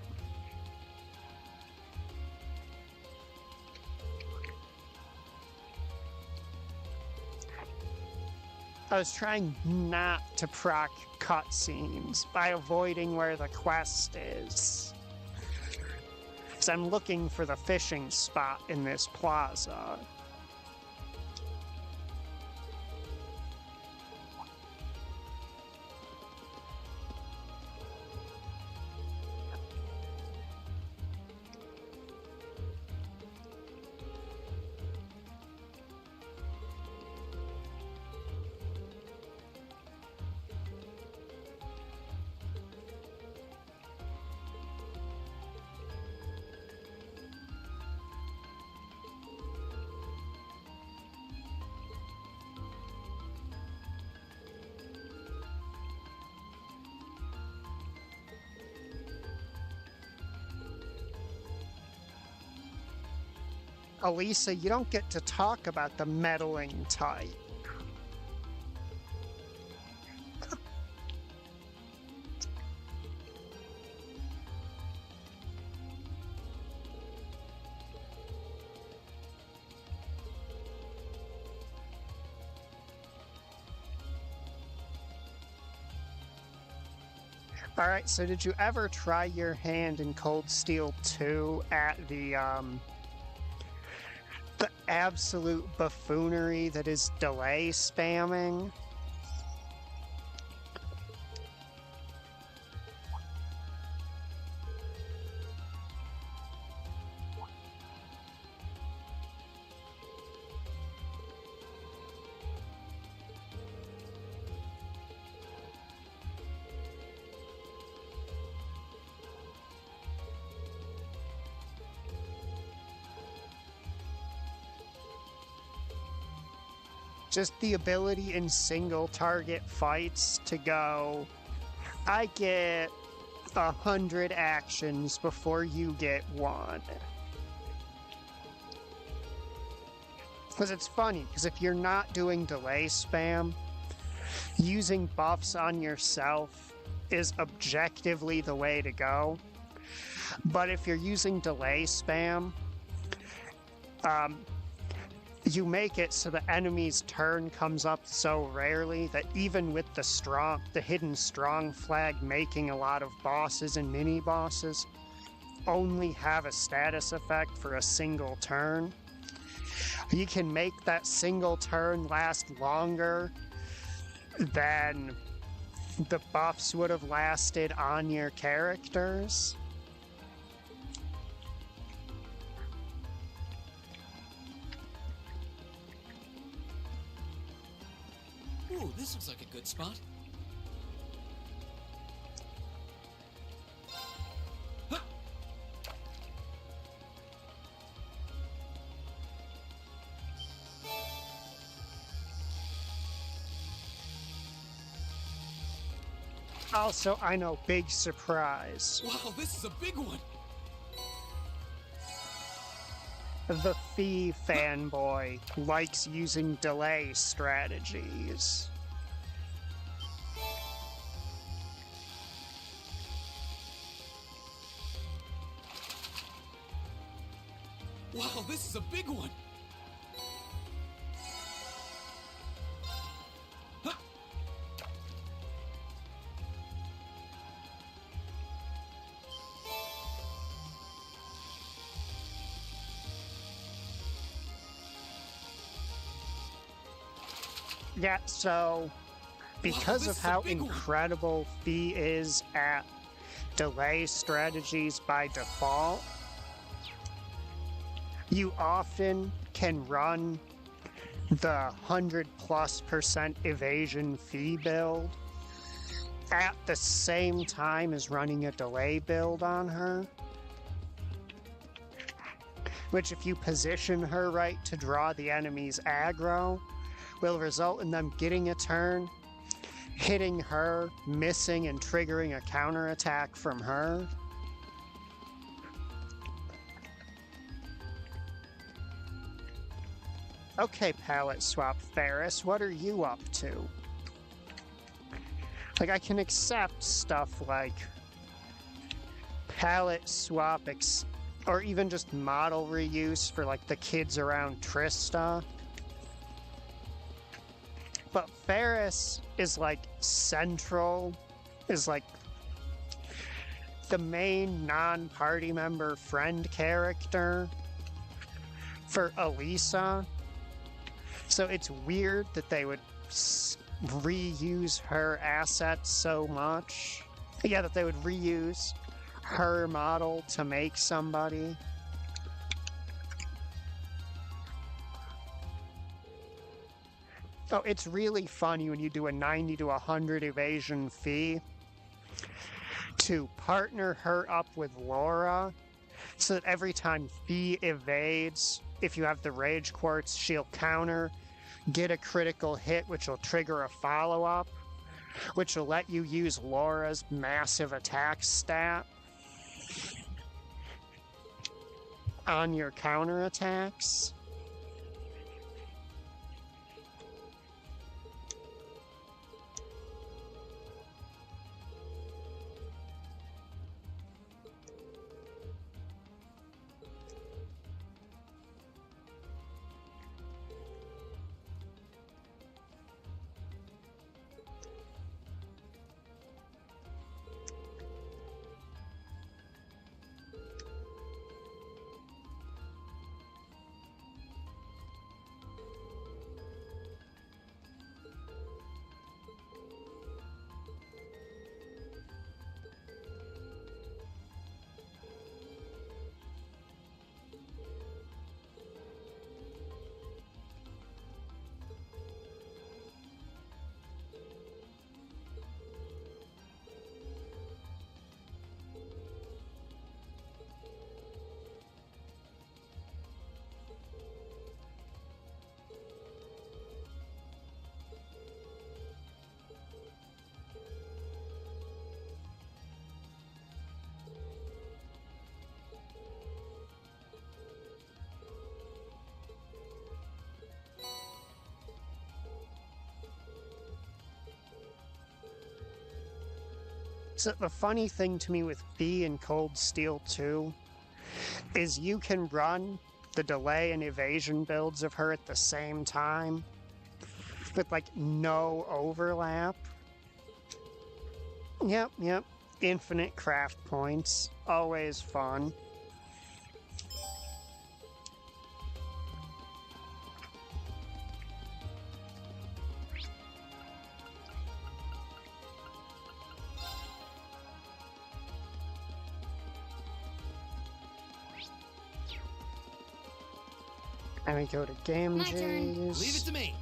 I was trying not to proc cutscenes by avoiding where the quest is. Because I'm looking for the fishing spot in this plaza. Elisa, you don't get to talk about the meddling type. Alright, so did you ever try your hand in Cold Steel 2 at the absolute buffoonery that is delay spamming? Just the ability in single target fights to go, I get 100 actions before you get one. Because it's funny, because if you're not doing delay spam, using buffs on yourself is objectively the way to go. But if you're using delay spam, you make it so the enemy's turn comes up so rarely that even with the hidden strong flag making a lot of bosses and mini bosses only have a status effect for a single turn, you can make that single turn last longer than the buffs would have lasted on your characters. Ooh, this looks like a good spot. Huh. Also, I know, big surprise. Wow, this is a big one. The Fee fanboy likes using delay strategies. Wow, this is a big one. Huh. Yeah, so because this of is a how big one. incredible Fee is at delay strategies by default, you often can run the 100+% evasion Fee build at the same time as running a delay build on her. Which, if you position her right to draw the enemy's aggro, will result in them getting a turn, hitting her, missing, and triggering a counterattack from her. Okay, palette swap Ferris, what are you up to? Like, I can accept stuff like palette swap or even just model reuse for like the kids around Trista. But Ferris is like central, is like the main non-party member friend character for Elisa. So it's weird that they would reuse her assets so much. Yeah, that they would reuse her model to make somebody. Oh, it's really funny when you do a 90 to 100 evasion Fee to partner her up with Laura so that every time Fee evades, if you have the Rage Quartz, she'll counter, get a critical hit, which will trigger a follow-up, which will let you use Laura's massive attack stat. on your counterattacks. So the funny thing to me with B and Cold Steel 2 is you can run the delay and evasion builds of her at the same time with like no overlap. Yep. Infinite craft points. Always fun. And we go to Game My turn. J's. Leave it to me.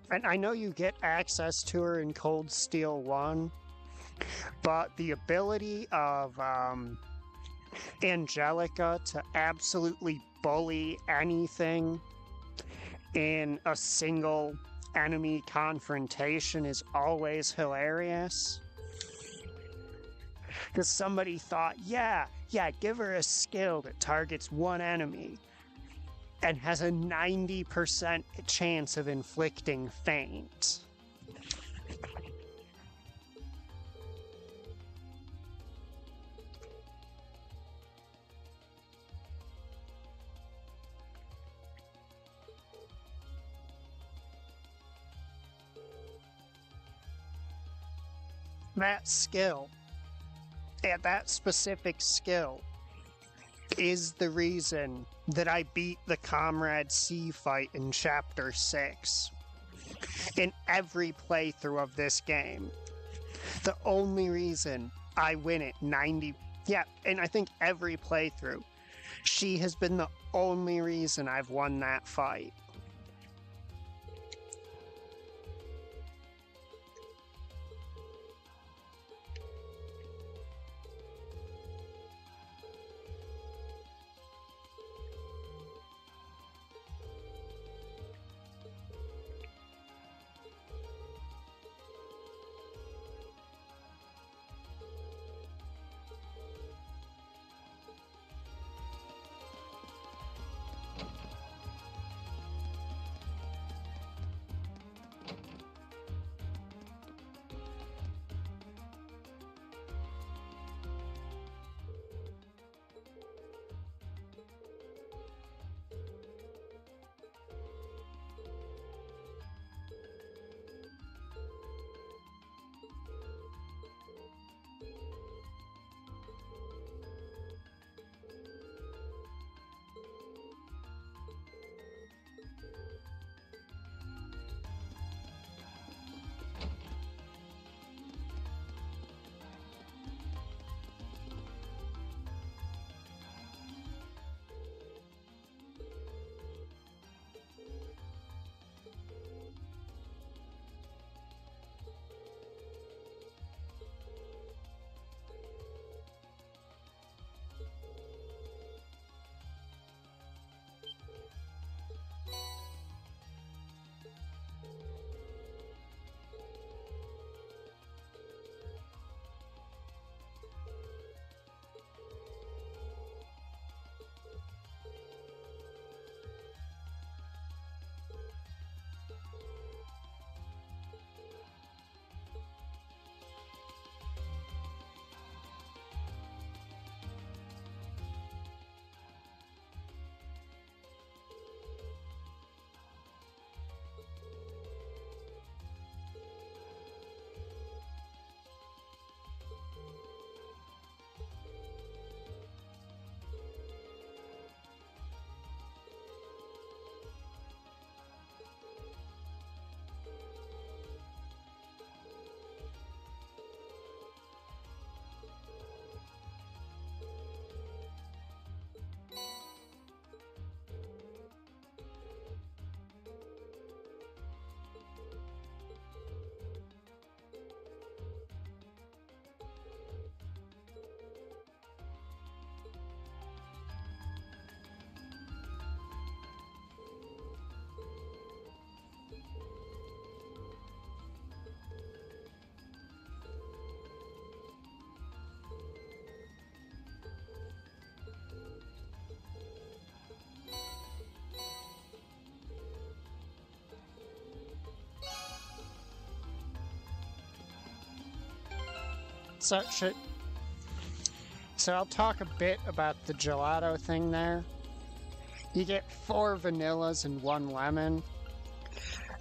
And I know you get access to her in Cold Steel 1, but the ability of Angelica to absolutely bully anything in a single enemy confrontation is always hilarious. Because somebody thought, yeah, give her a skill that targets one enemy and has a 90% chance of inflicting faint. That skill, that specific skill, is the reason that I beat the Comrade C fight in Chapter 6. In every playthrough of this game. The only reason I win it 90... Yeah, and I think every playthrough, she has been the only reason I've won that fight. So I'll talk a bit about the gelato thing there. You get 4 vanillas and 1 lemon.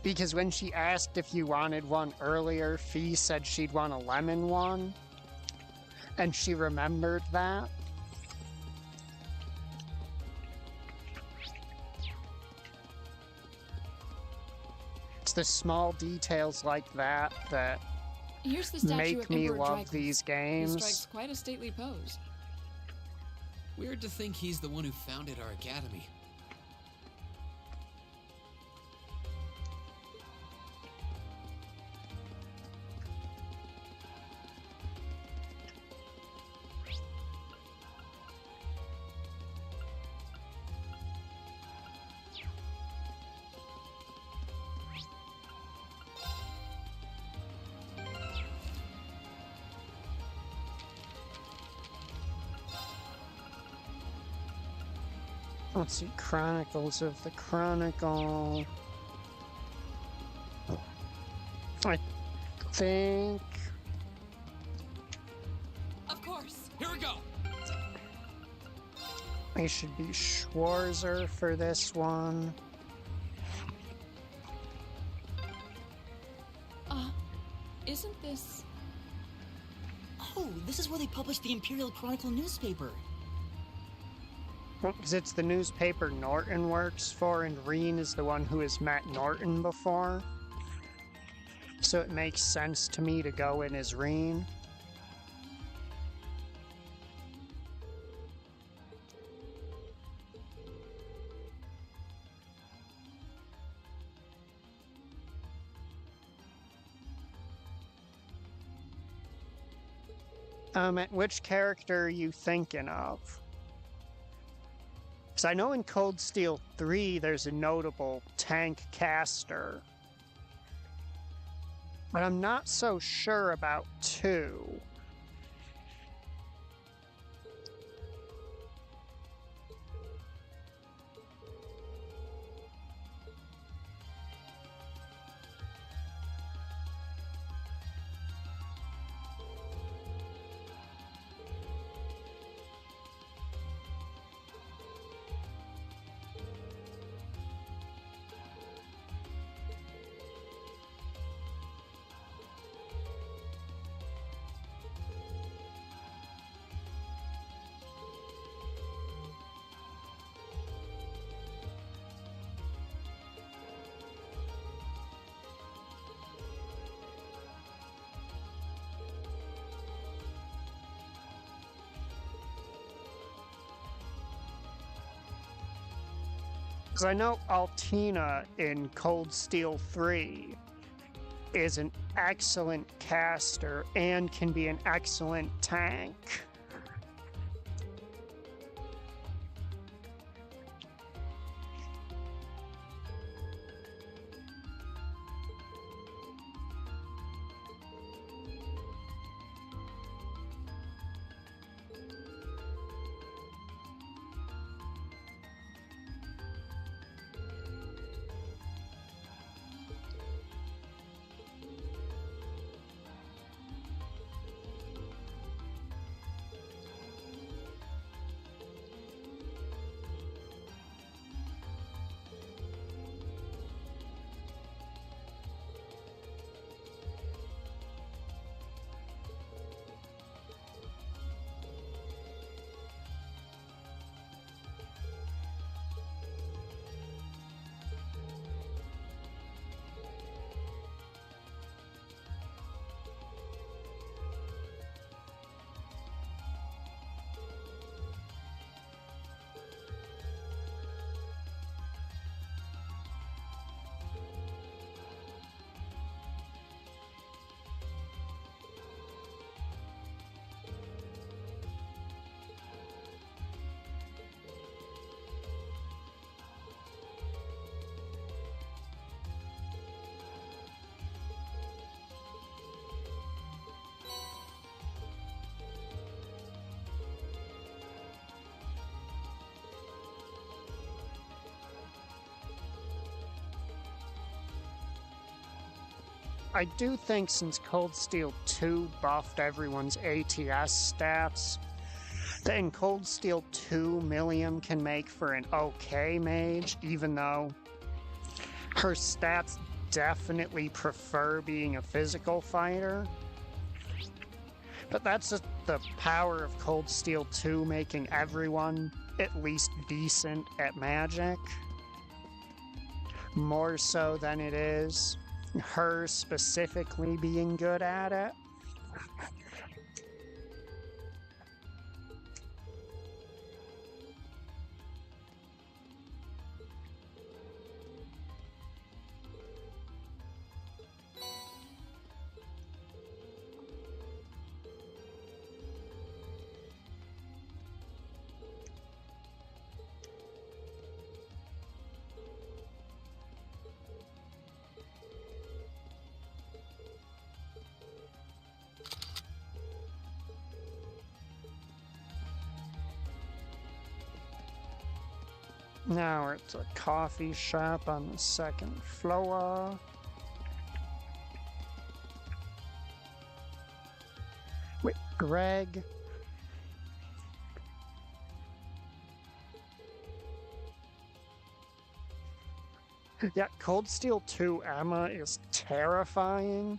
Because when she asked if you wanted one earlier, Fee said she'd want a lemon one. And she remembered that. It's the small details like that that Here's the statue make of me Emperor love Dracula. these He games. strikes quite a stately pose. Weird to think he's the one who founded our academy. Let's see, Chronicles of the Chronicle. I think... Of course. Here we go. I should be Schwarzer for this one. Isn't this... Oh, this is where they published the Imperial Chronicle newspaper. Because it's the newspaper Norton works for, and Reen is the one who has met Norton before. So it makes sense to me to go in as Reen. Which character are you thinking of? Because I know in Cold Steel 3 there's a notable tank caster. But I'm not so sure about 2. Because I know Altina in Cold Steel 3 is an excellent caster and can be an excellent tank. I do think since Cold Steel 2 buffed everyone's ATS stats, that in Cold Steel 2, Milliam can make for an okay mage, even though her stats definitely prefer being a physical fighter. But that's just the power of Cold Steel 2 making everyone at least decent at magic. More so than it is her specifically being good at it. Now we're at a coffee shop on the second floor. Wait, Greg? Yeah, Cold Steel 2 Emma is terrifying.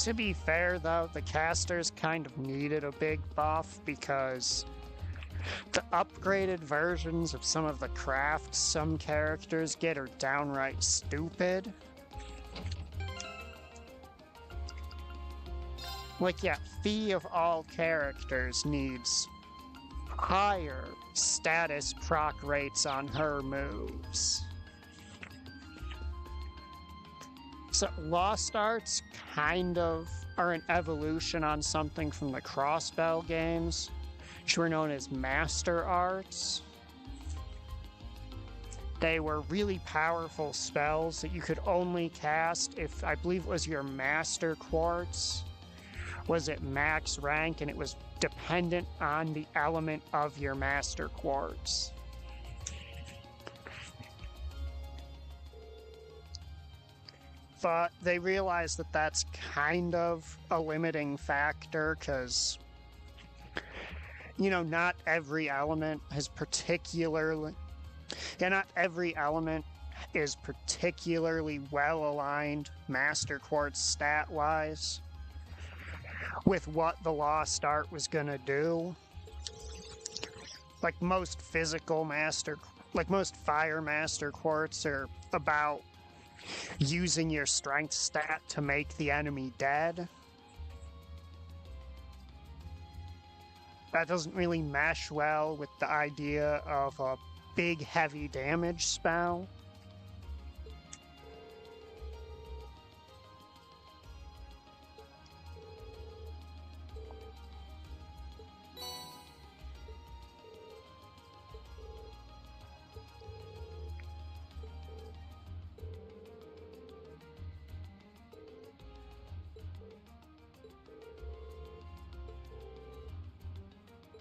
To be fair, though, the casters kind of needed a big buff because the upgraded versions of some of the crafts some characters get are downright stupid. Like, yeah, Fee of all characters needs higher status proc rates on her moves. So Lost Arts kind of are an evolution on something from the Crossbell games, which were known as Master Arts. They were really powerful spells that you could only cast if, I believe it was your Master Quartz was at max rank, and it was dependent on the element of your Master Quartz. But they realize that that's kind of a limiting factor because, you know, not every element is particularly well aligned Master Quartz stat-wise with what the Lost Art was gonna do. Like most Fire Master Quartz are about using your strength stat to make the enemy dead. That doesn't really mesh well with the idea of a big heavy damage spell.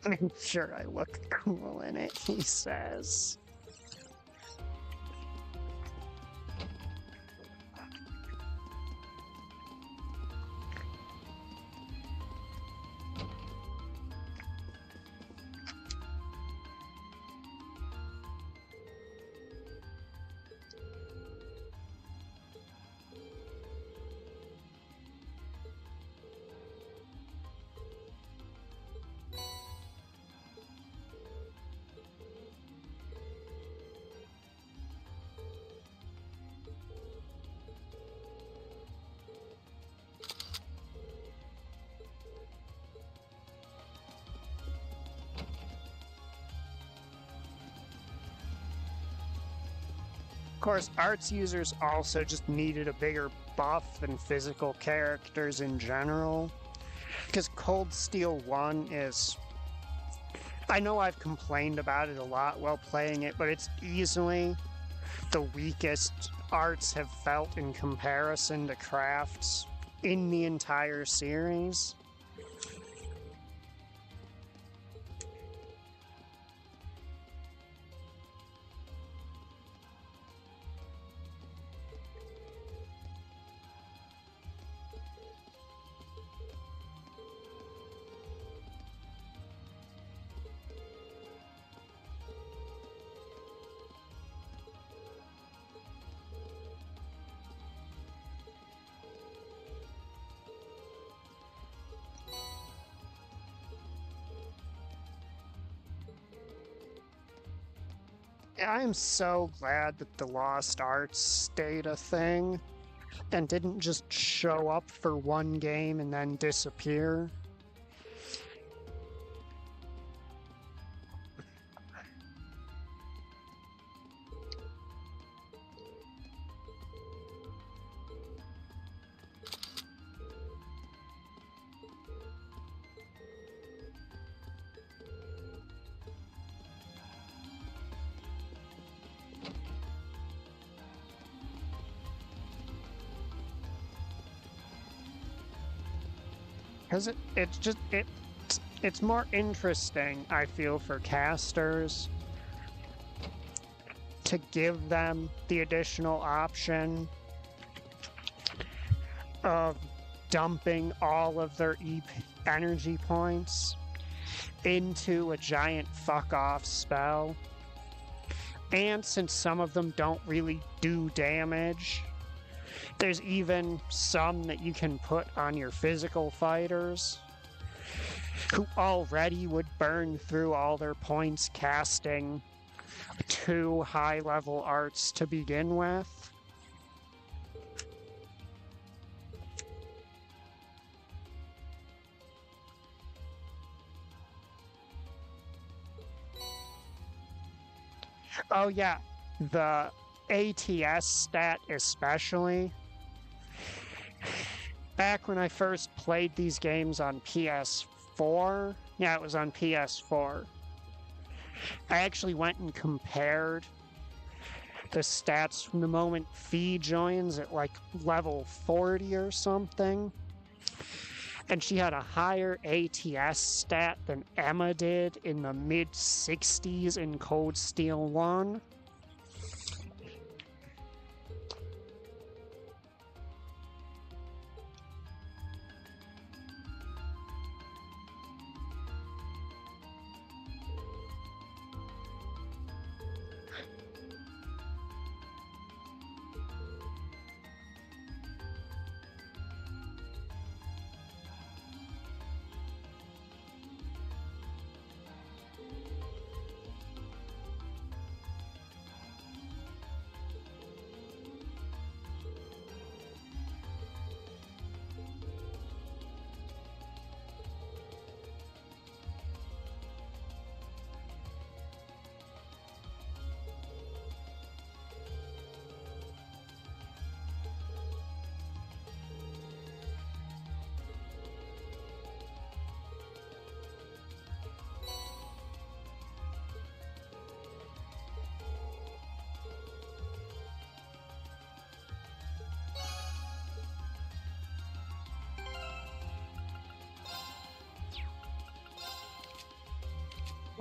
I'm sure I look cool in it, he says. Of course, arts users also just needed a bigger buff than physical characters in general. Because Cold Steel 1 is... I know I've complained about it a lot while playing it, but it's easily the weakest arts have felt in comparison to crafts in the entire series. I'm so glad that the Lost Arts stayed a thing and didn't just show up for one game and then disappear. Because it's more interesting, I feel, for casters to give them the additional option of dumping all of their energy points into a giant fuck-off spell. And since some of them don't really do damage, there's even some that you can put on your physical fighters who already would burn through all their points casting 2 high-level arts to begin with. Oh yeah, the ATS stat especially. Back when I first played these games on PS4, yeah, it was on PS4, I actually went and compared the stats from the moment Fee joins at like level 40 or something, and she had a higher ATS stat than Emma did in the mid-60s in Cold Steel 1.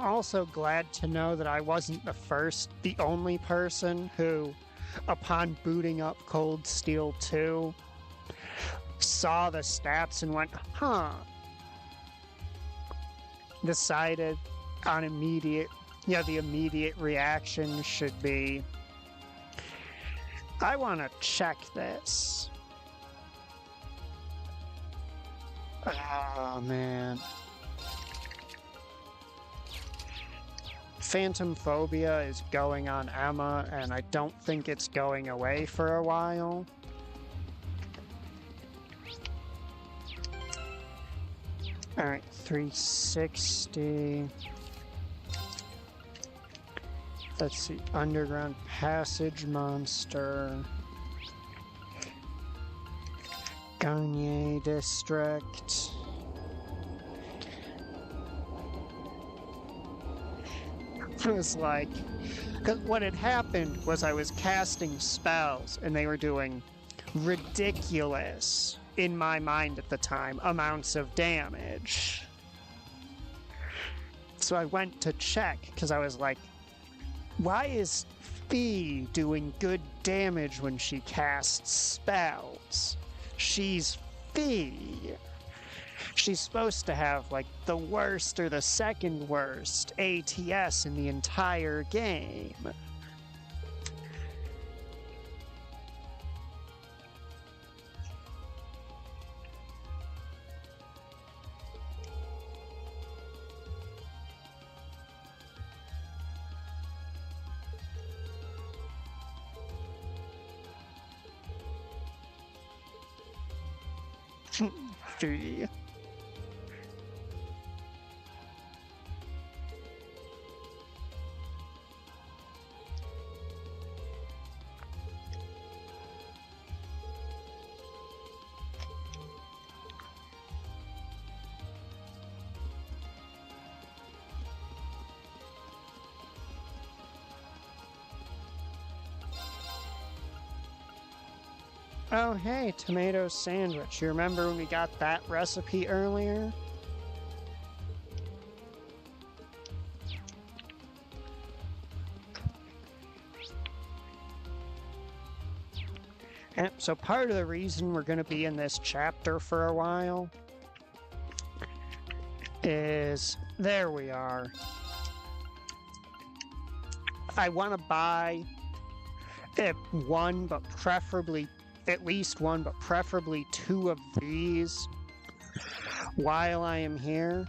Also glad to know that I wasn't the only person who, upon booting up Cold Steel 2, saw the stats and went, huh. Decided on the immediate reaction should be, I want to check this. Oh, man. Phantom phobia is going on Emma, and I don't think it's going away for a while. Alright, 360. Let's see, underground passage monster. Garnier district. It was like, because what had happened was I was casting spells and they were doing ridiculous, in my mind at the time, amounts of damage. So I went to check because I was like, why is Fee doing good damage when she casts spells? She's Fee. She's supposed to have like the worst or the second worst ATS in the entire game. Fee. Oh, hey, tomato sandwich. You remember when we got that recipe earlier? And so part of the reason we're going to be in this chapter for a while is, there we are. I want to buy one, but preferably at least one, but preferably two of these while I am here.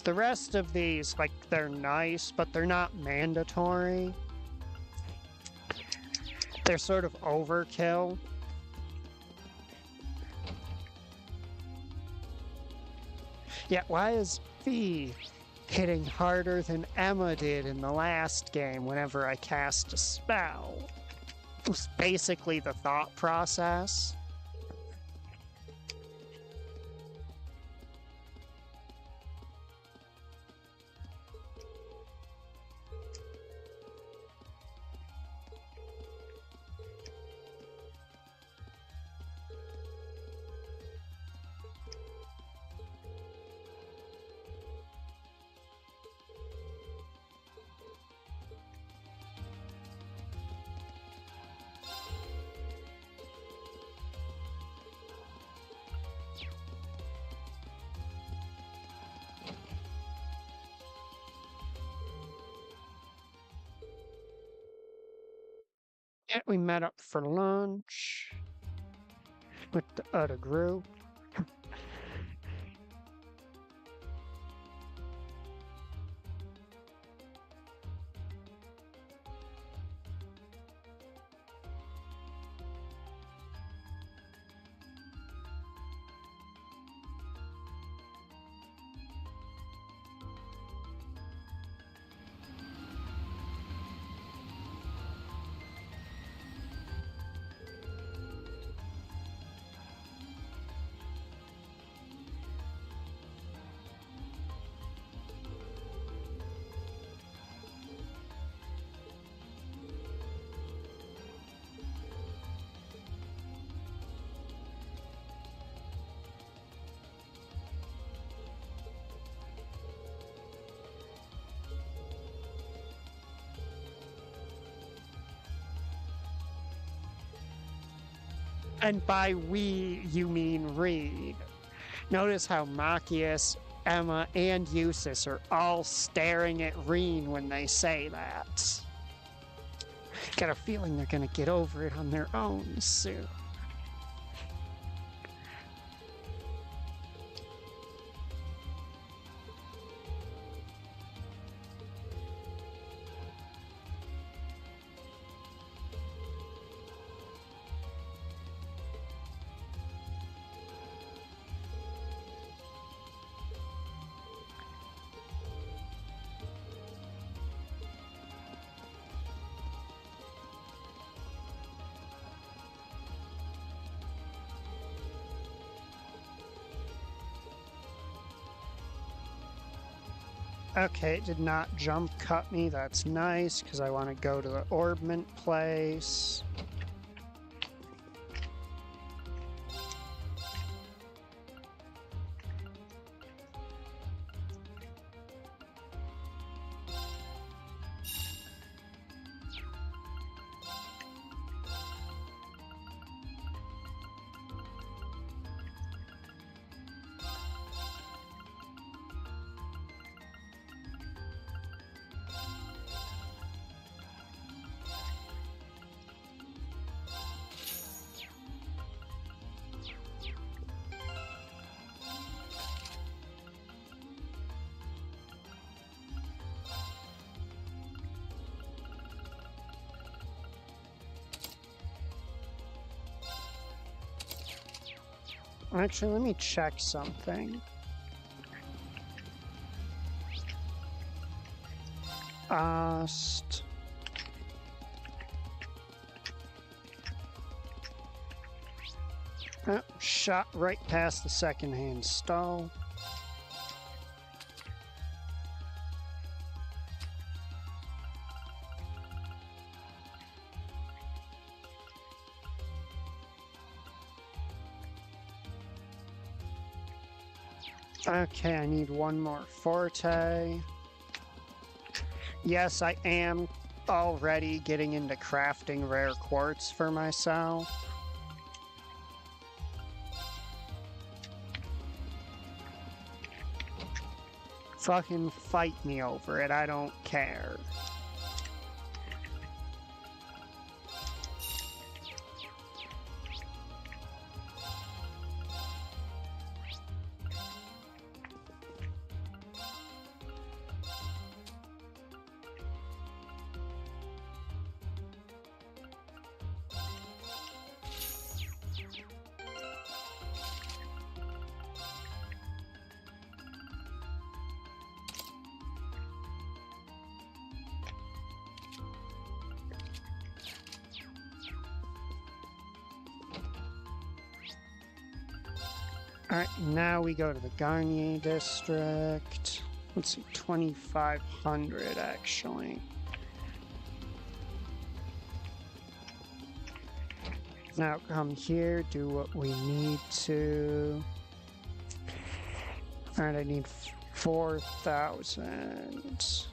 The rest of these, like, they're nice, but they're not mandatory. They're sort of overkill. Yeah, why is Fee hitting harder than Emma did in the last game whenever I cast a spell? It was basically the thought process. Yeah, we met up for lunch with the other group. And by we, you mean Reed. Notice how Machias, Emma, and Eustace are all staring at Reen when they say that. Got a feeling they're gonna get over it on their own soon. Okay, it did not jump cut me. That's nice, because I want to go to the orbment place. Actually, let me check something. Shot right past the secondhand stall. Okay, I need one more forte. Yes, I am already getting into crafting rare quartz for myself. Fucking fight me over it, I don't care. Alright, now we go to the Garnier district. Let's see, 2,500 actually. Now come here, do what we need to. Alright, I need 4,000.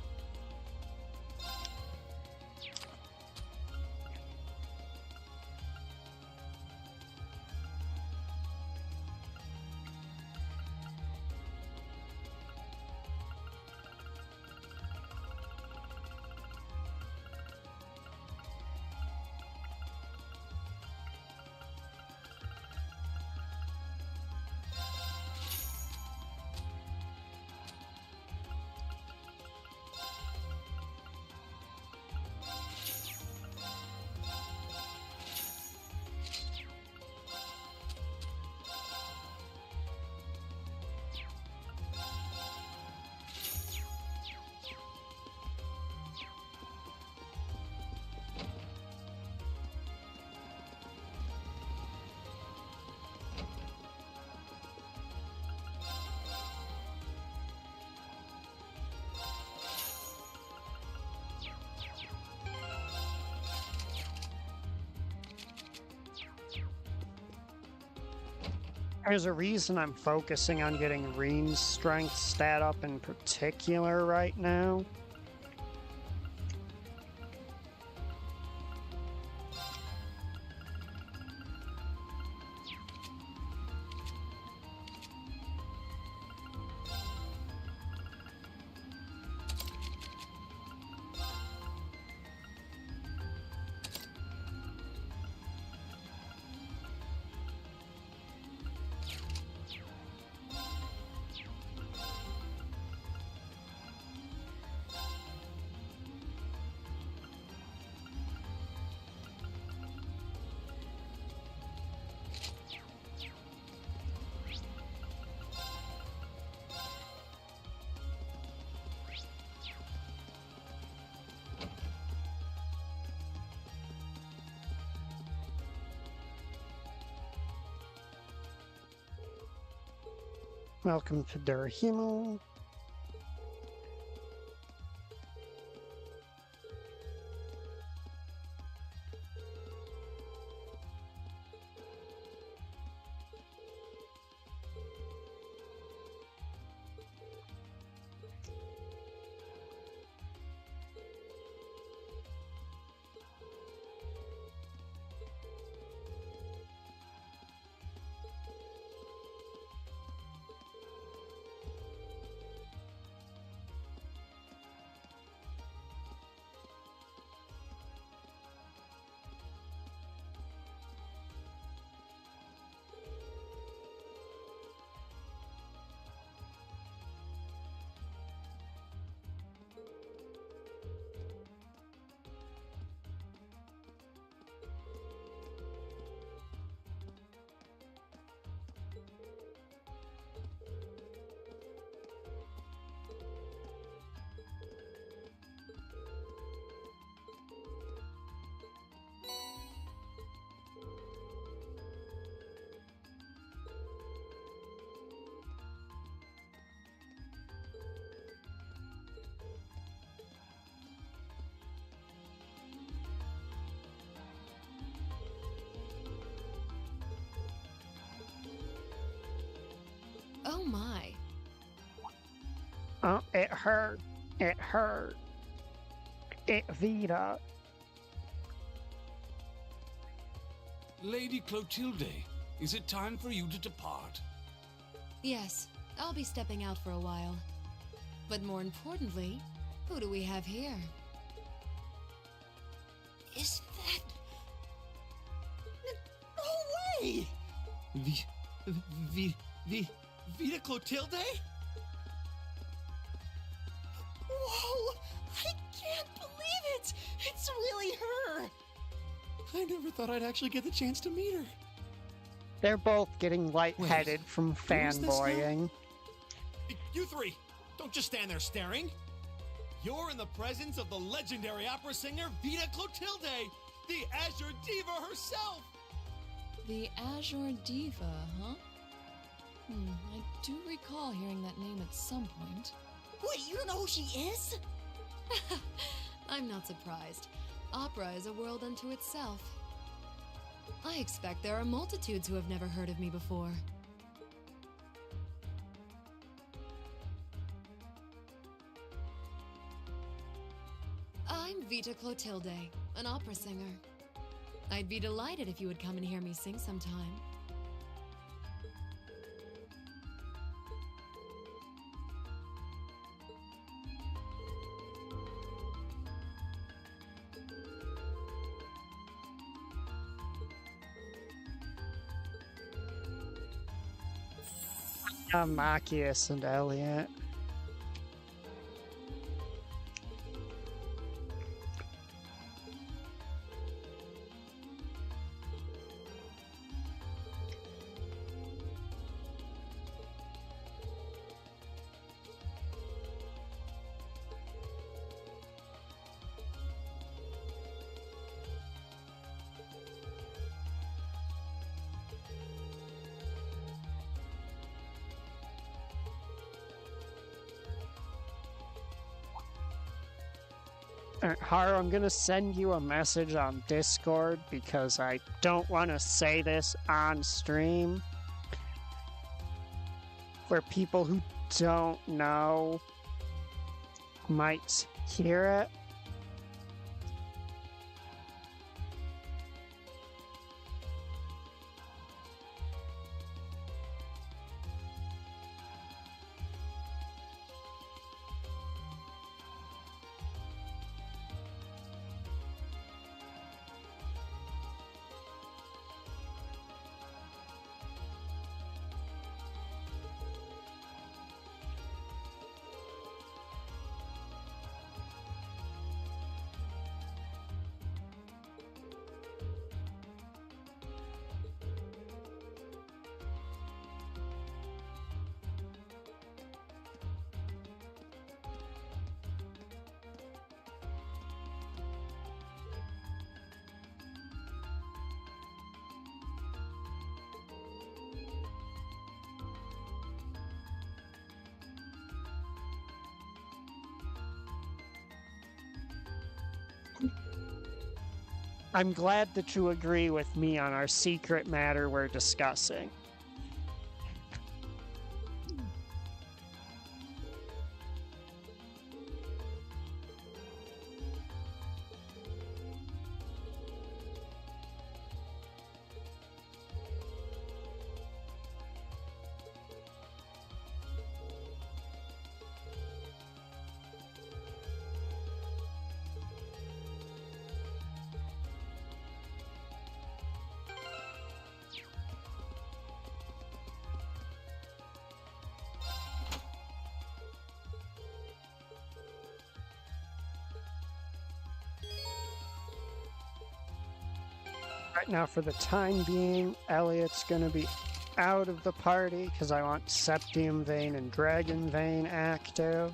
There's a reason I'm focusing on getting Reen's strength stat up in particular right now. Welcome to Durhimo. Oh, it hurt. It hurt. It Vita. Lady Clotilde, is it time for you to depart? Yes, I'll be stepping out for a while. But more importantly, who do we have here? Is that... No way! Vita Clotilde? Whoa! I can't believe it! It's really her! I never thought I'd actually get the chance to meet her. They're both getting lightheaded from who is this now? fanboying. You three, don't just stand there staring. You're in the presence of the legendary opera singer Vita Clotilde, the Azure Diva herself. The Azure Diva, huh? I do recall hearing that name at some point. Wait, you don't know who she is? I'm not surprised. Opera is a world unto itself. I expect there are multitudes who have never heard of me before. I'm Vita Clotilde, an opera singer. I'd be delighted if you would come and hear me sing sometime. Machias and Elliot. Haru, I'm gonna send you a message on Discord because I don't want to say this on stream where people who don't know might hear it. I'm glad that you agree with me on our secret matter we're discussing. Right now, for the time being, Elliot's gonna be out of the party because I want Septium Vein and Dragon Vein active.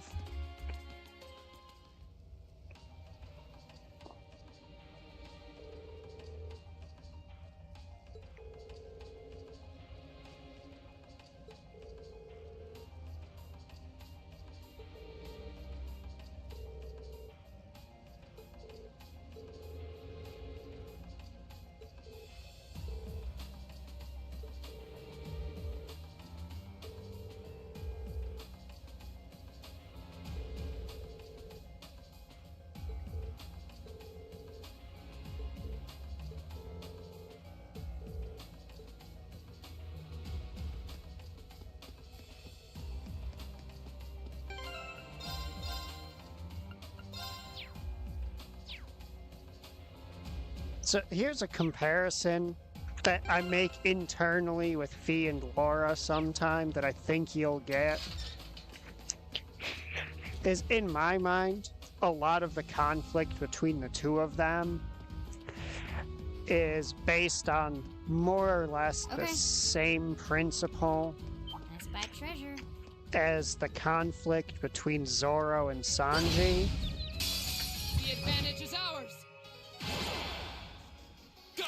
So here's a comparison that I make internally with Fee and Laura sometime that I think you'll get. Is in my mind, a lot of the conflict between the two of them is based on more or less the same principle Let's buy treasure. as the conflict between Zoro and Sanji. The advantage is ours. Go!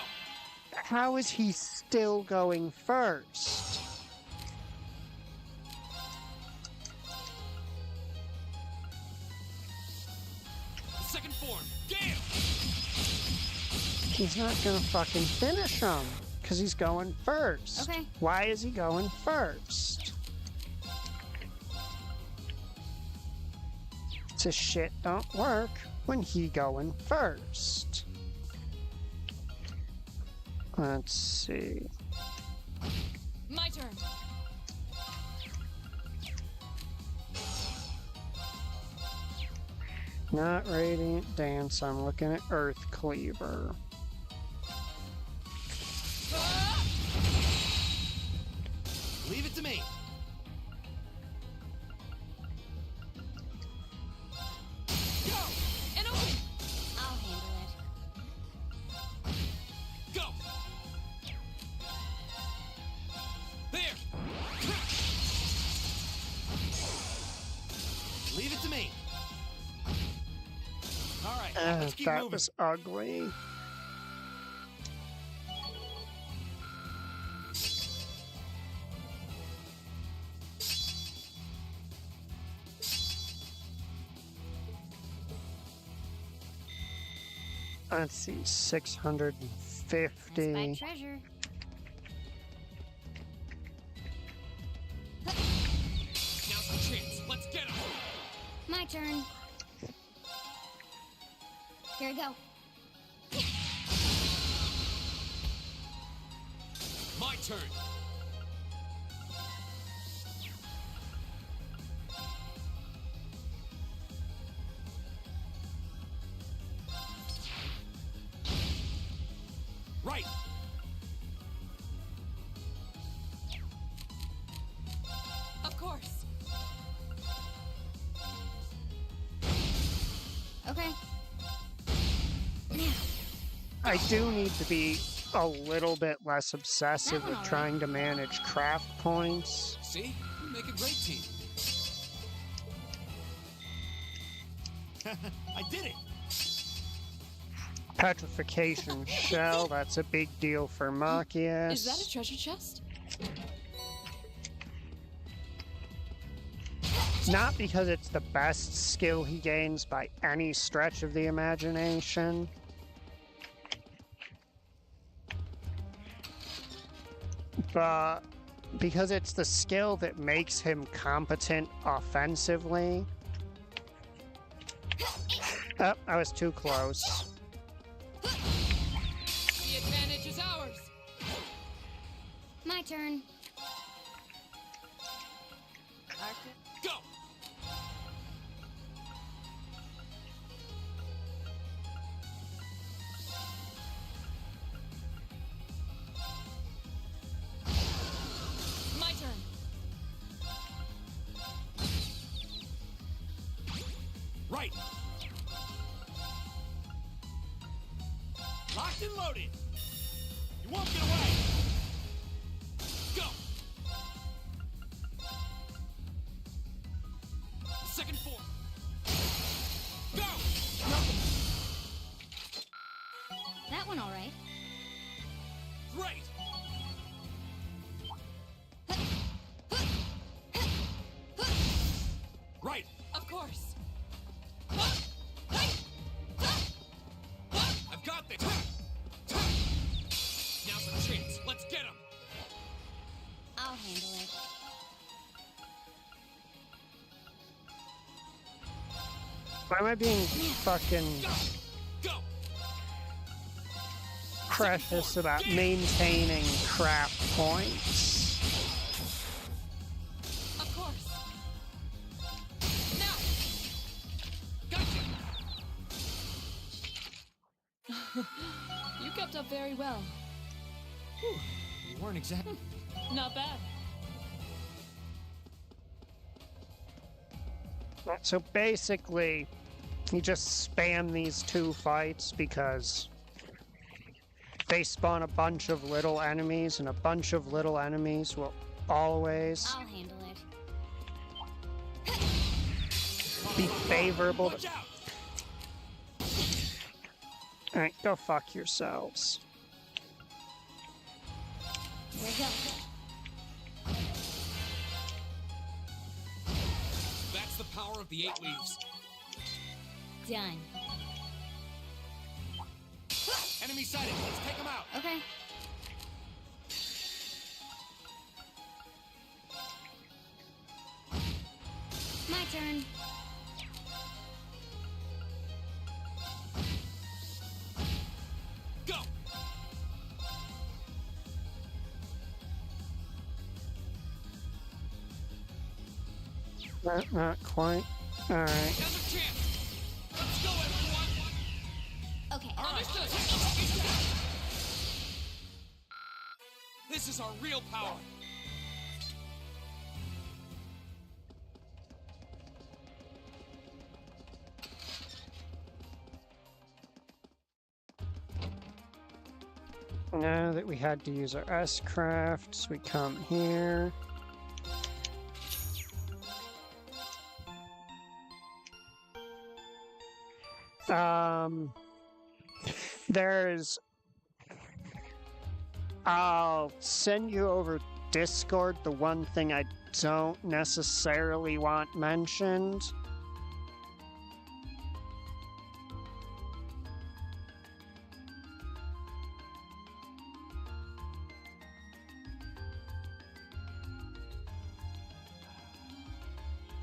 How is he still going first? Second form, Gale! He's not gonna fucking finish him, because he's going first. Okay. Why is he going first? This shit don't work when he going first. Let's see. My turn. Not Radiant Dance, I'm looking at Earth Cleaver. Leave it to me. Go! And open! I'll handle it. Go! There! Leave it to me. All right, let's keep That moving. was ugly. Let's see, Let's 650. buy treasure. Now's the chance. Let's get him. My turn. Here we go. My turn. Right. Of course. Okay. I do need to be a little bit less obsessive with trying to manage craft points. See? We make a great team. I did it. Petrification shell, that's a big deal for Machias. Is that a treasure chest? Not because it's the best skill he gains by any stretch of the imagination. But because it's the skill that makes him competent offensively. Oh, I was too close. The advantage is ours. My turn. Go. My turn. Right. Locked and loaded. You won't get away. Go. Second form. Go. That one all right. Great. Right. Of course. I've got this. Now's the chance. Let's get him. I'll handle it. Why am I being fucking Go. precious about maintaining crap points? Of course. Now. You kept up very well. Whew, you weren't exactly. Not bad. So basically, you just spam these two fights because they spawn a bunch of little enemies, and a bunch of little enemies will always I'll handle it. be favorable. Watch out! Alright, go fuck yourselves. Here we go. That's the power of the 8 leaves. Done. Enemy sighted. Let's take them out. Okay. My turn. Go! Not quite. Alright. Now's our chance. Let's go, everyone. Okay. Understood. This is our real power. Now that we had to use our S-crafts, we come here. There's... I'll send you over Discord the one thing I don't necessarily want mentioned.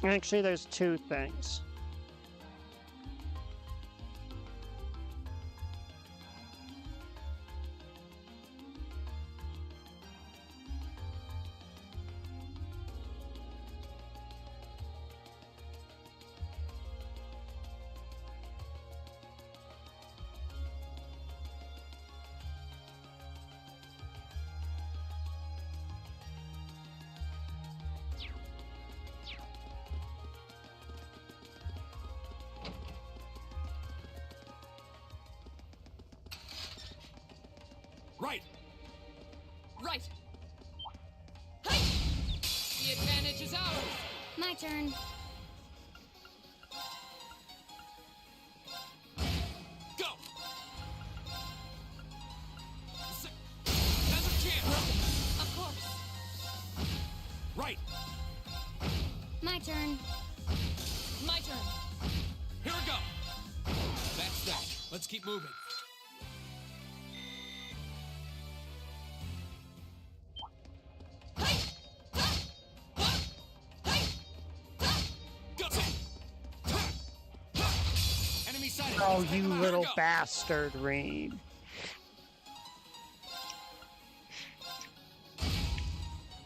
Actually, there's two things. Right! Right. Hey! The advantage is ours. My turn. Go! Now's our chance. Of course. Right! My turn. My turn. Here we go! That's that. Let's keep moving. Go! Enemy sighted. Oh, Let's take you them out. little Here we go. bastard, Reed.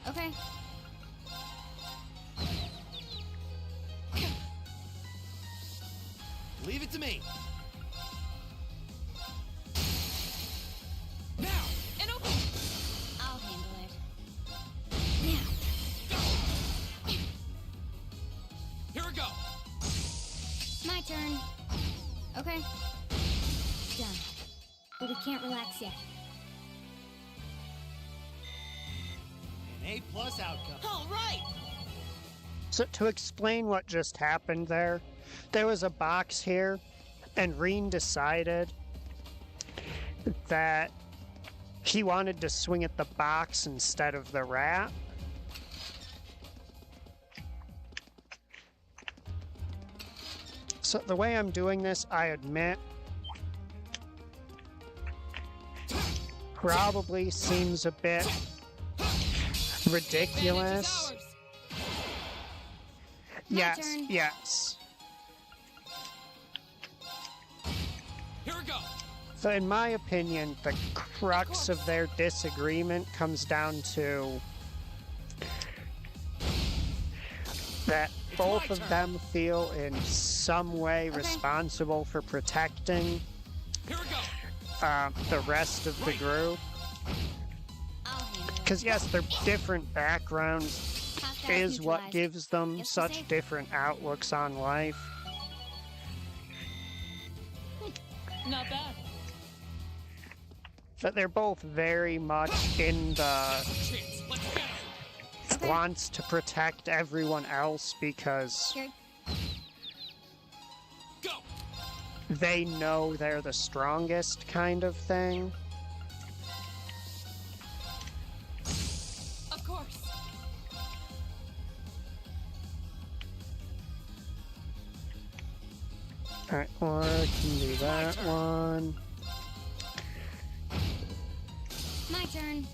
Okay. Leave it to me. Now! And open. I'll handle it. Now. Here we go! My turn. Okay. Done. But we can't relax yet. An A+ outcome. All right. So to explain what just happened there was a box here, and Reen decided that he wanted to swing at the box instead of the rat. So the way I'm doing this, I admit, probably seems a bit ridiculous. Advantage is ours. My Yes, turn. yes. Here we go! So in my opinion, the crux of their disagreement comes down to that both my of turn. them feel in some way Okay. responsible for protecting Here we go! the rest of the group. I'll handle it. Because yes, their different backgrounds Hostiles is what neutralized. gives them Yes, such safe. different outlooks on life. Not bad. But they're both very much in the Chance. Let's get him. wants to protect everyone else because Here. Go. they know they're the strongest kind of thing. Of course. Alright, well, I can do that one. My turn.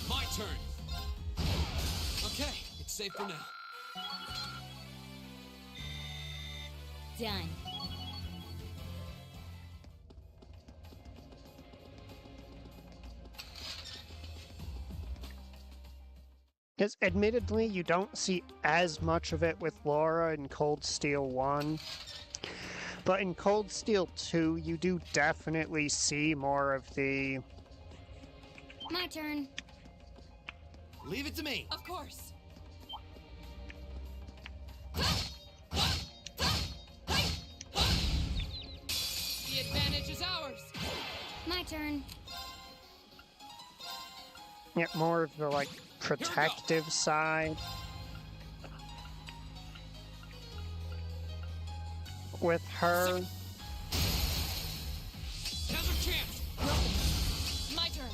My turn. Okay, it's safe for now. Done. Because admittedly, you don't see as much of it with Laura in Cold Steel 1. But in Cold Steel 2, you do definitely see more of the... My turn. Leave it to me. Of course. The advantage is ours. My turn. Yeah, more of the, like, protective side. With her. Now's our chance. My turn.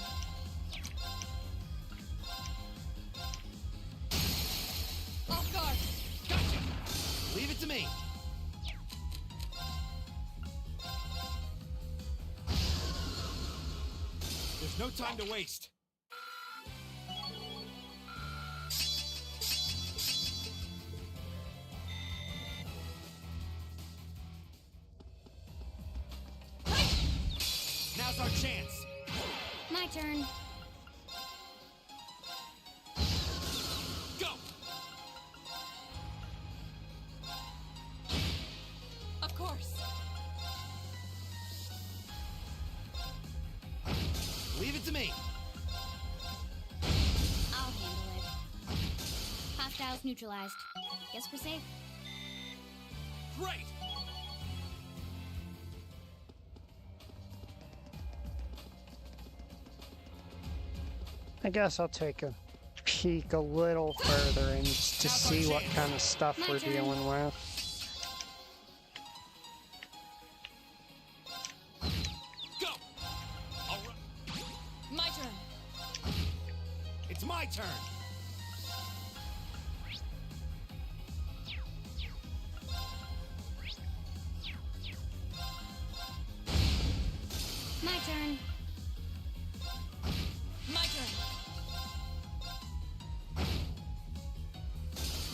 Off guard. Gotcha. Leave it to me. There's no time to waste. Now's our chance. My turn. Go. Of course. Leave it to me. I'll handle it. Hostiles neutralized. Guess we're safe. Great. I guess I'll take a peek a little further in just to see what kind of stuff My we're turn. dealing with. Go. All right. My turn. It's my turn. My turn. My turn.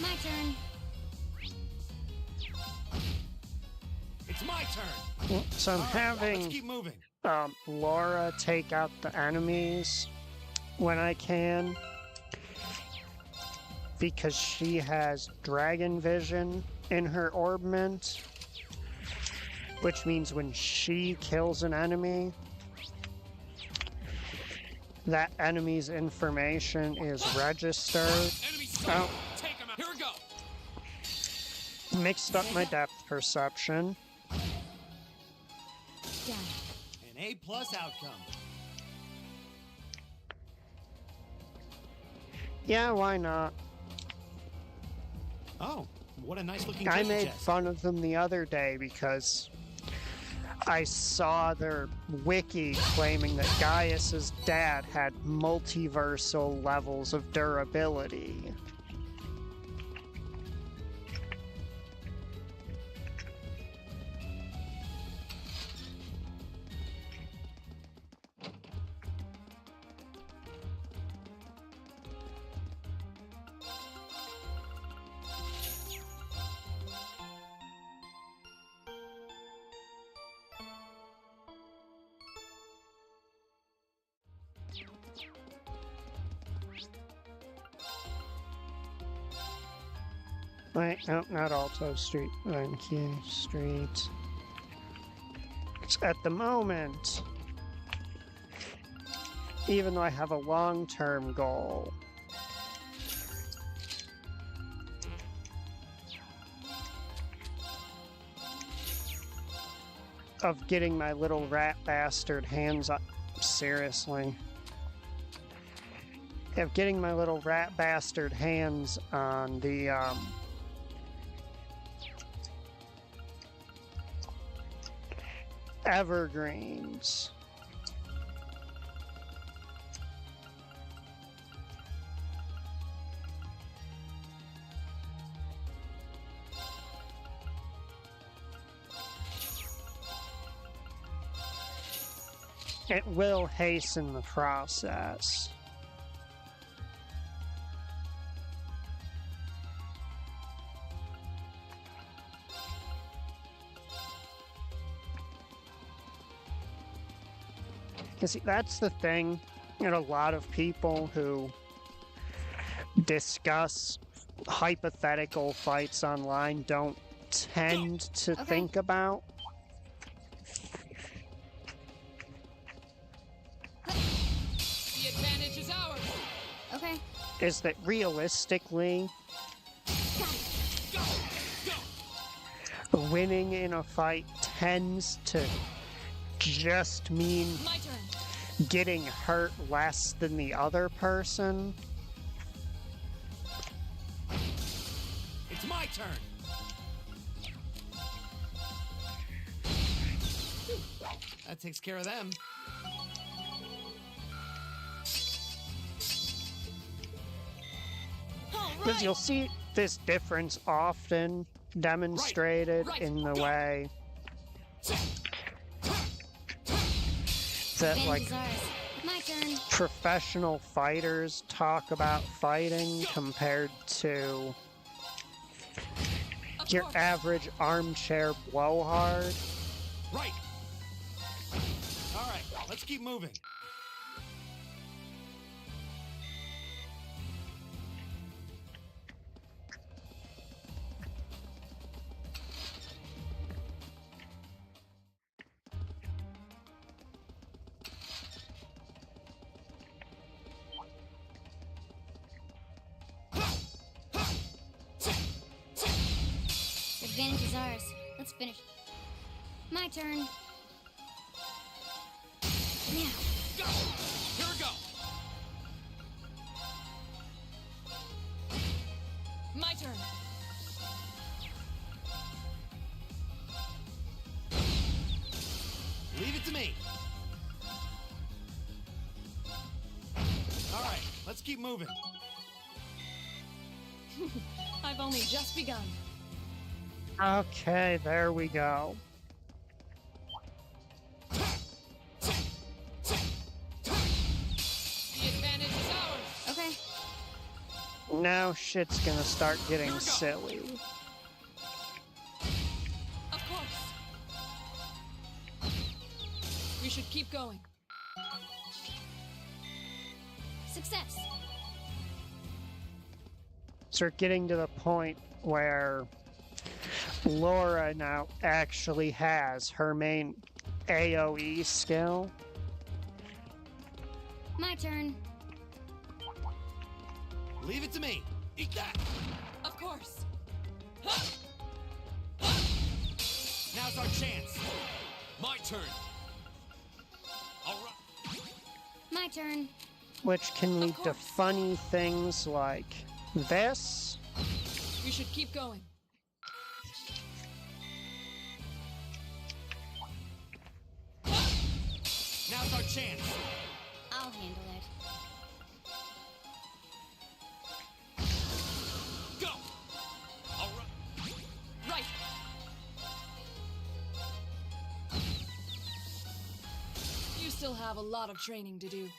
My turn. It's my turn. Well, so I'm All right, let's having keep moving. Laura take out the enemies when I can. Because she has dragon vision in her orbment. Which means when she kills an enemy, that enemy's information is registered. Enemy sight. Oh, Take him out. Here we go. mixed up my depth perception. Done. An A+ outcome. Yeah, why not? Oh, what a nice looking I treasure made chest. fun of them the other day because I saw their wiki claiming that Gaius's dad had multiversal levels of durability. Wait, no, not Alto Street. Key Street. at the moment, even though I have a long-term goal, of getting my little rat bastard hands on... Seriously. Of getting my little rat bastard hands on the, evergreens. It will hasten the process. See, that's the thing, a lot of people who discuss hypothetical fights online don't tend to think about. The advantage is ours. Okay. Is that realistically, winning in a fight tends to just mean My turn. getting hurt less than the other person. It's my turn. That takes care of them. Because you'll see this difference often demonstrated in the way that, like, Advantage is ours. My turn. professional fighters talk about fighting compared to your average armchair blowhard. Right. All right, let's keep moving. Advantage is ours. Let's finish. My turn. Now. Go! Here we go! My turn. Leave it to me. All right, let's keep moving. I've only just begun. Okay, there we go. The advantage is ours. Okay. Now shit's gonna start getting silly. Of course. We should keep going. Success. So we're getting to the point where Laura now actually has her main AoE skill. My turn. Leave it to me. Eat that. Of course. Now's our chance. My turn. All right. My turn. Which can lead to funny things like this. We should keep going. Now's our chance. I'll handle it. Go. All right. Right. You still have a lot of training to do.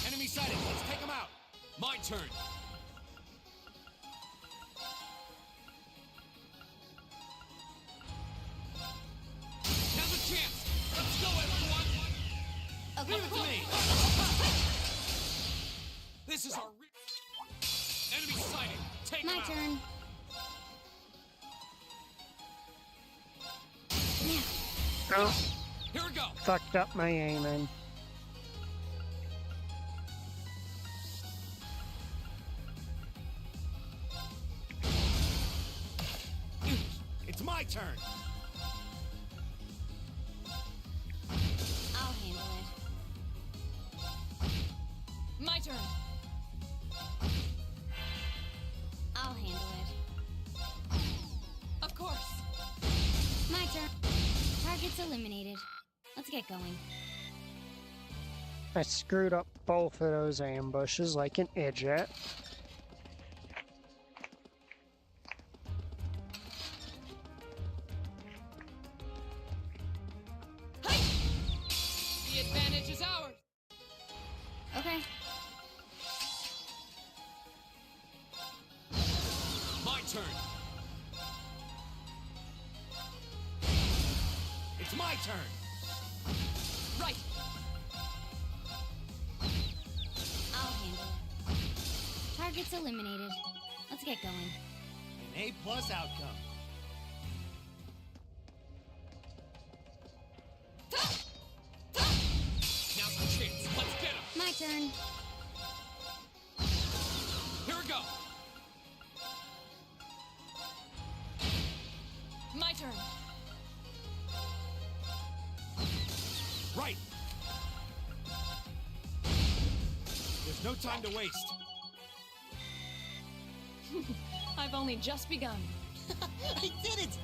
Enemy sighted. Let's take them out. My turn. Leave it to me! This is our enemy sighting! Take My him out! turn. Oh, Here we go! fucked up my aiming. It's my turn! I'll handle it. My turn. I'll handle it. Of course. My turn. Target's eliminated. Let's get going. I screwed up both of those ambushes like an idiot. The advantage is ours. Okay. My turn! It's my turn! Right. I'll handle it. Target's eliminated. Let's get going. An A-plus outcome. Now's the chance. Let's get him! My turn. Here we go! My turn. Right! There's no time to waste. I've only just begun. I did it!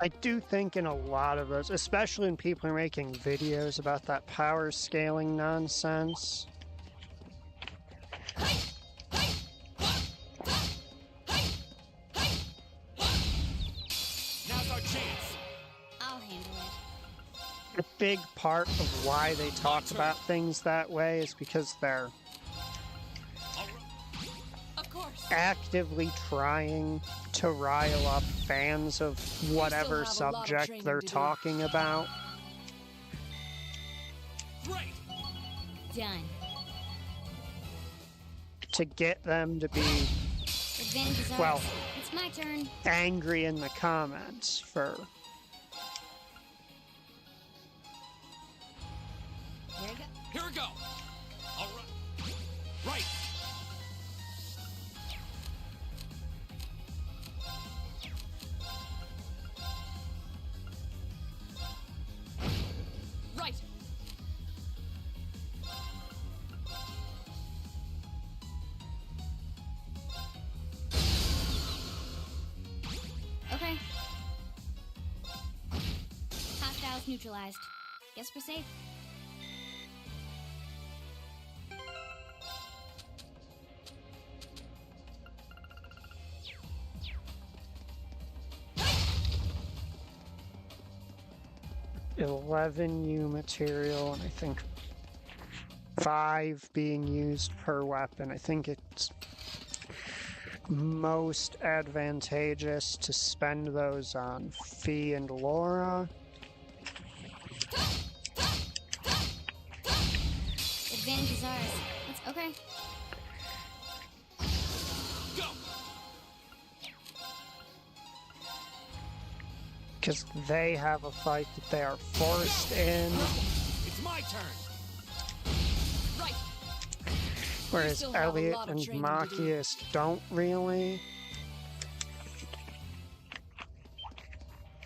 I do think in a lot of those, especially when people are making videos about that power scaling nonsense, Now's our chance. I'll handle it. a big part of why they talk about things that way is because they're Of course. actively trying to rile up fans of whatever have a lot of subject training they're to do. talking about. Great! Done. To get them to be Advantage is ours. Well- It's my turn. angry in the comments for Here we go. Here we go! All right. Right! Right. Okay. Hostiles neutralized. Guess we're safe. U material, and I think 5 being used per weapon. I think it's most advantageous to spend those on Fee and Laura. Advantage is ours. Let's okay. Go! Because they have a fight that they are forced in, It's my turn! Right. whereas still have a Elliot lot of and training to do. Machias don't really.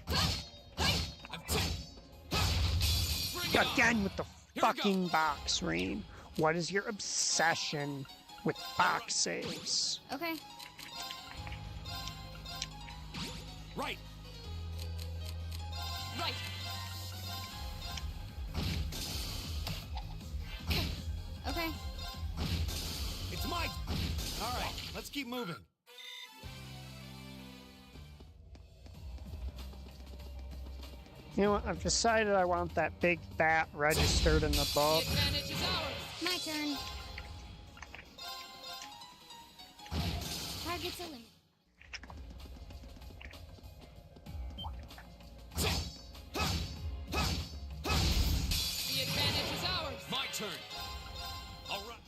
I've t- Bring it on! Again with the we go. fucking box, Reen. What is your obsession with boxes? Okay. Right! Right. Okay. It's my All right, let's keep moving. You know what? I've decided I want that big bat registered in the book. The advantage is ours. My turn. Target's eliminated. The advantage is ours. My turn. All right.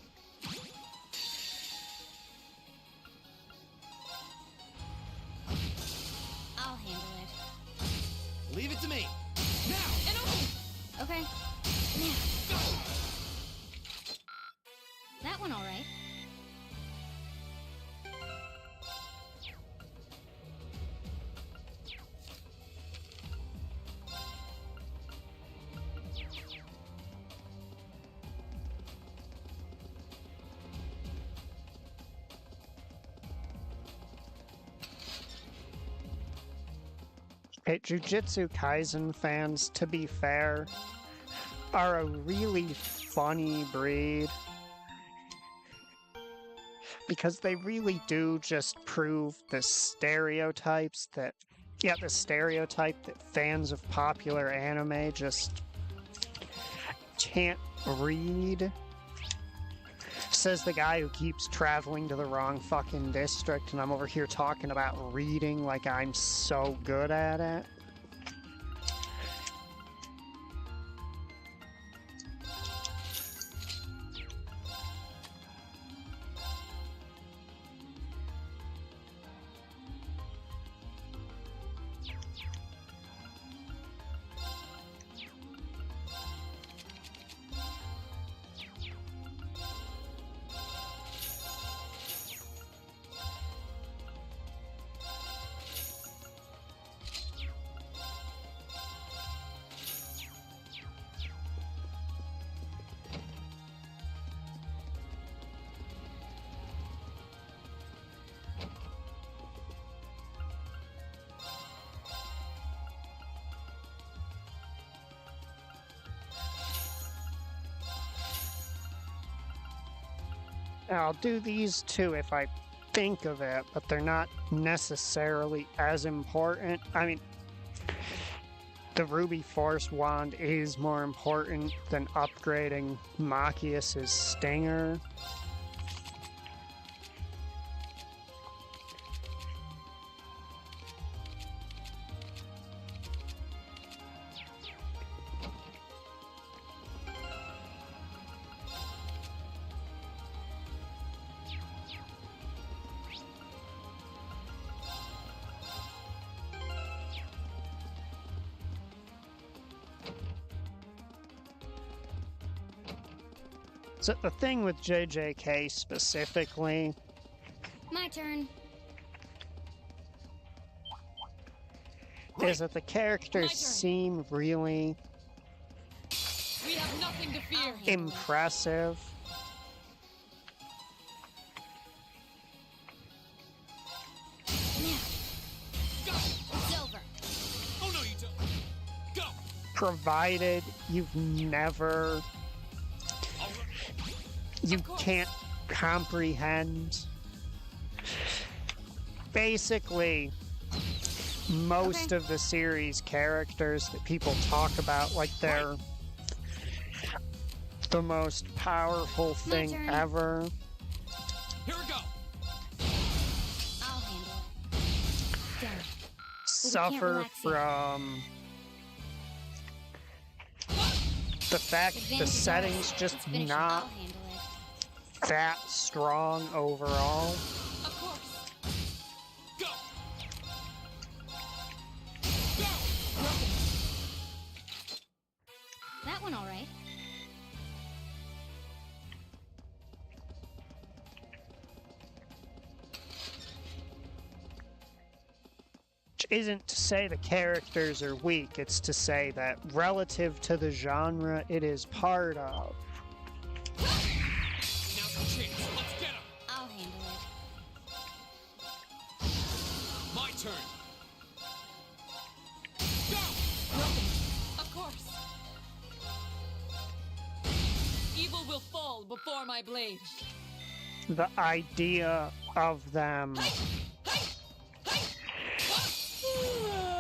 I'll handle it. Leave it to me. Now. And open. Okay. Now. That one all right. Hey, Jujutsu Kaisen fans, to be fair, are a really funny breed. Because they really do just prove the stereotypes that, the stereotype that fans of popular anime just can't read. Says the guy who keeps traveling to the wrong fucking district, and I'm over here talking about reading like I'm so good at it. I'll do these too if I think of it, but they're not necessarily as important. I mean, the Ruby Force Wand is more important than upgrading Machias's Stinger. So the thing with JJK specifically My turn. is that the characters seem really We have nothing to fear. impressive. It's over. Oh no, you don't. Go. Provided you've never, All right. you can't comprehend. Basically, most of the series characters that people talk about like they're the most powerful thing turn. ever. Here we go. I'll handle it. Done. Suffer relax yet. from the fact Advantage the is settings ours. just Let's finish it. not I'll handle it. that strong overall. Of course. Go. Go. That one all right. Which isn't to say the characters are weak, it's to say that relative to the genre it is part of. Now's the chance. Let's get him. I'll handle it. My turn. Of course. Evil will fall before my blade. the idea of them Here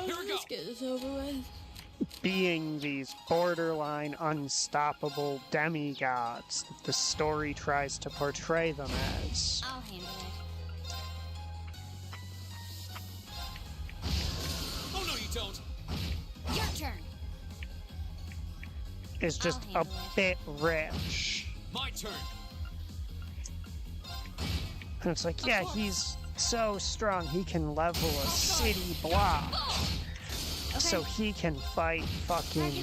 we go. Let's get this over with. being these borderline unstoppable demigods that the story tries to portray them as. I'll handle it. Oh, no, you don't. Your turn. Is just I'll a handle it. bit rich. My turn. And it's like, yeah, he's so strong he can level a city block. So he can fight fucking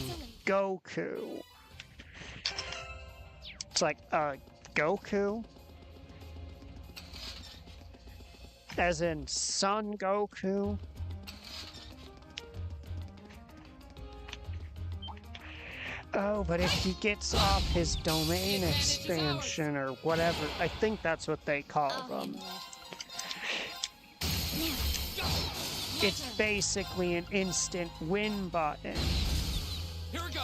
Goku. It's like, Goku? As in Son Goku? Oh, but if he gets off his domain expansion or whatever, I think that's what they call I'll them. handle it. It's basically an instant win button. Here we go.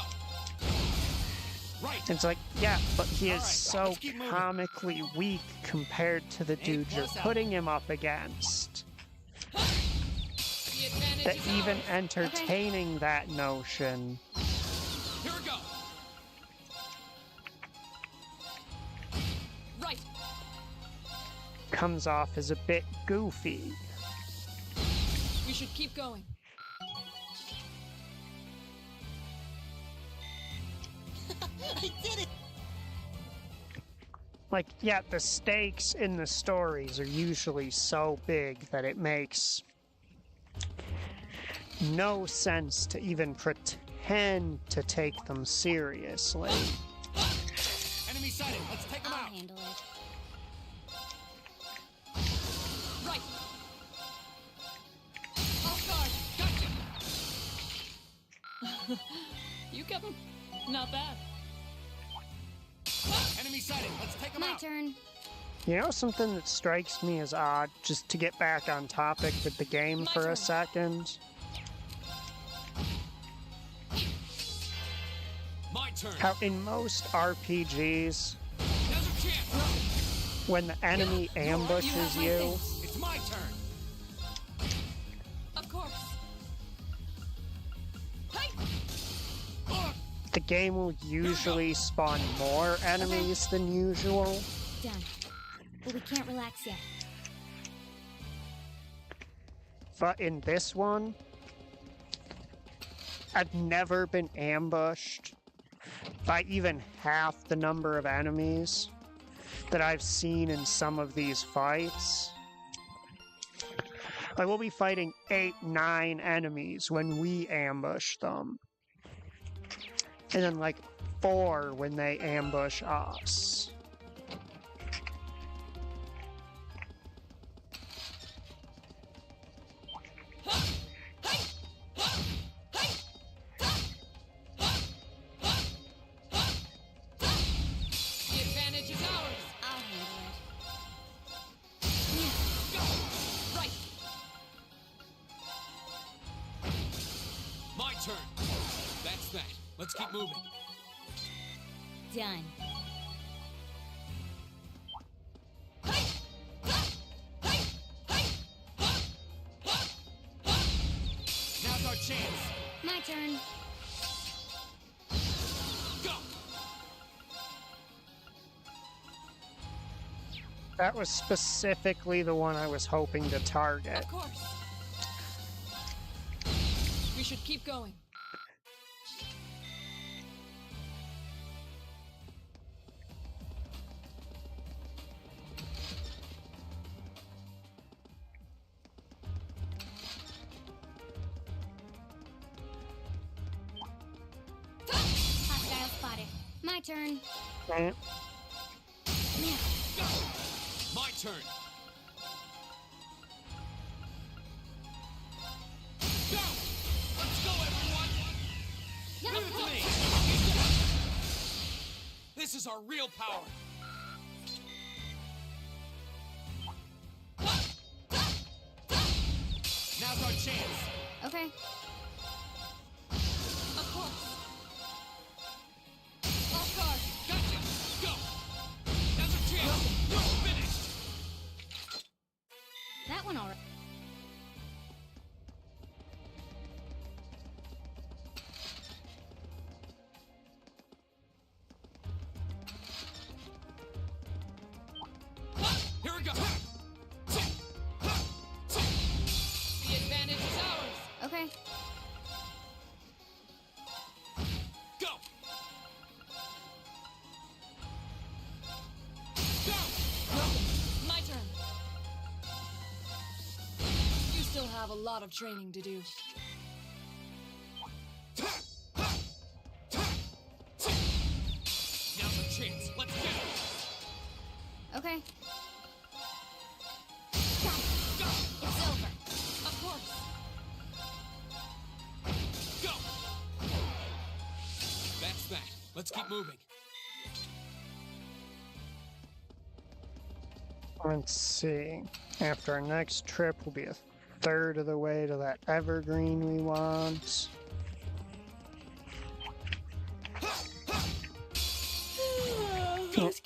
Right. It's like, yeah, but he is Alright, so let's keep moving. comically weak compared to the dude you're plus out. putting him up against. The advantage That is even ours. entertaining that notion Here we go. Right. comes off as a bit goofy. We should keep going. I did it! Like, yeah, the stakes in the stories are usually so big that it makes no sense to even pretend to take them seriously. Enemy sighted. Let's take him I'll out. handle it. Right. Off guard. Gotcha. You kept him. Not bad. Enemy sighted. Let's take him My out. turn. You know something that strikes me as odd, just to get back on topic with the game My for turn. a second? My turn. How in most RPGs, Now's your chance. when the enemy ambushes my you, things. It's my turn. Of course. Hey. the game will usually spawn more enemies than usual. Done. But we can't relax yet. But in this one, I've never been ambushed by even half the number of enemies that I've seen in some of these fights. Like, we'll be fighting 8, 9 enemies when we ambush them. And then, like, 4 when they ambush us. The advantage is ours. I'll handle Go. Right. My turn. That's that. Let's keep moving. it. Done. Now's our chance. My turn. Go. That was specifically the one I was hoping to target. Of course. We should keep going. Hostile spotted. My turn. Eh, Go. My turn. Go. Let's go, everyone. Give it to me. This is our real power. Now's our chance. Okay. Of course. Off guard. Gotcha. Go. Now's our chance. Go. Finish. That one alright. Here we go! The advantage is ours. Okay. Go! Go! My turn. You still have a lot of training to do. Now's our chance. Let's get it! Okay. Go! It's over. Of course. Go! That's that. Let's keep moving. Let's see. After our next trip, we'll be a third of the way to that evergreen we want.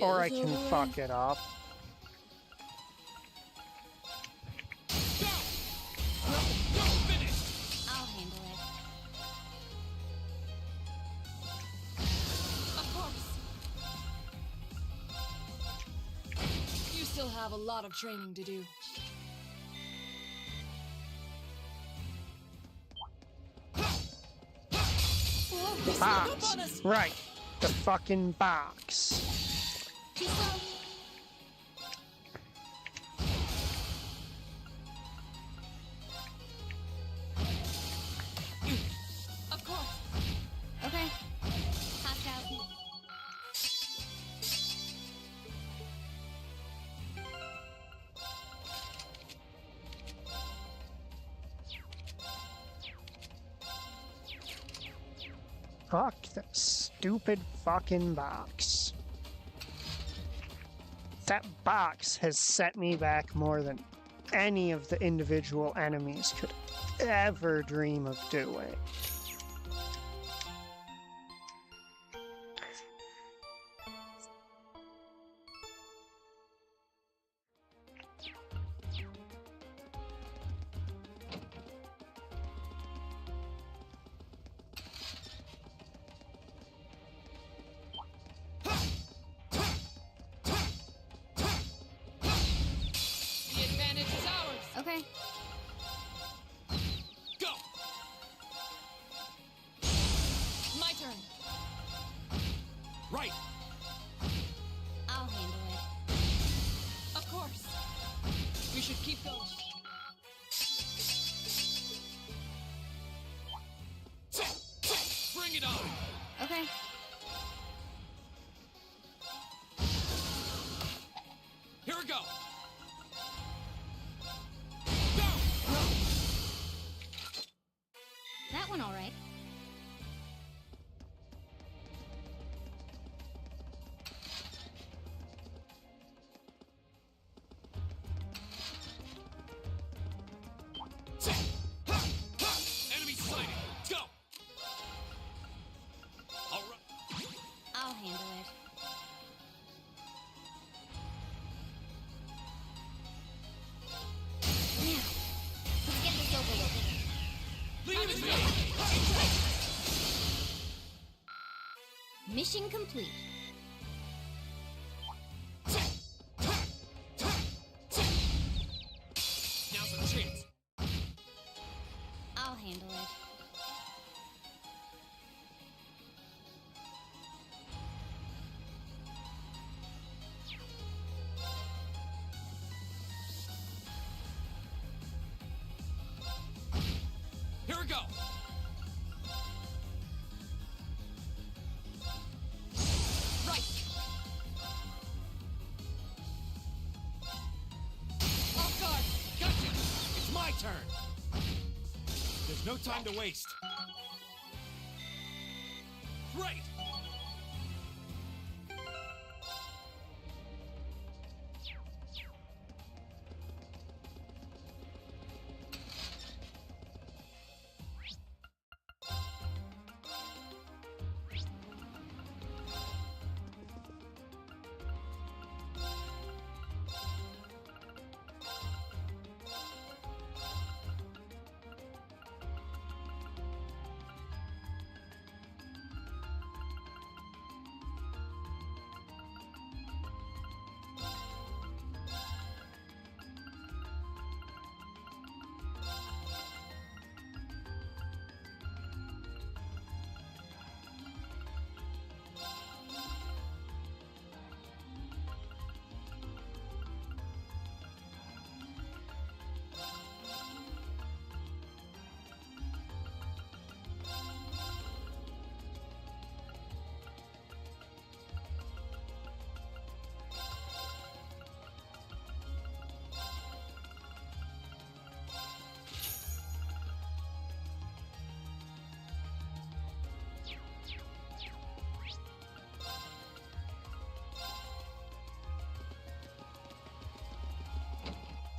Or I can fuck it up. Go! Go! Finish! I'll handle it. Of course. You still have a lot of training to do. Box! Right. The fucking box. Too slow. Of course. Okay. Passed out. Fuck the stupid fucking box. That box has set me back more than any of the individual enemies could ever dream of doing. The advantage is ours. Okay. Go! My turn. Right! I'll handle it. Of course. We should keep going. Bring it on! Okay. Here we go! Go! That one alright. Enemy sighted! Go! All right. I'll handle it. Now, let's get this over with. Leave it to me! Mission complete. Now's our chance. I'll handle it. Here we go! Right. Off guard. Gotcha! It's my turn! There's no time to waste. Right!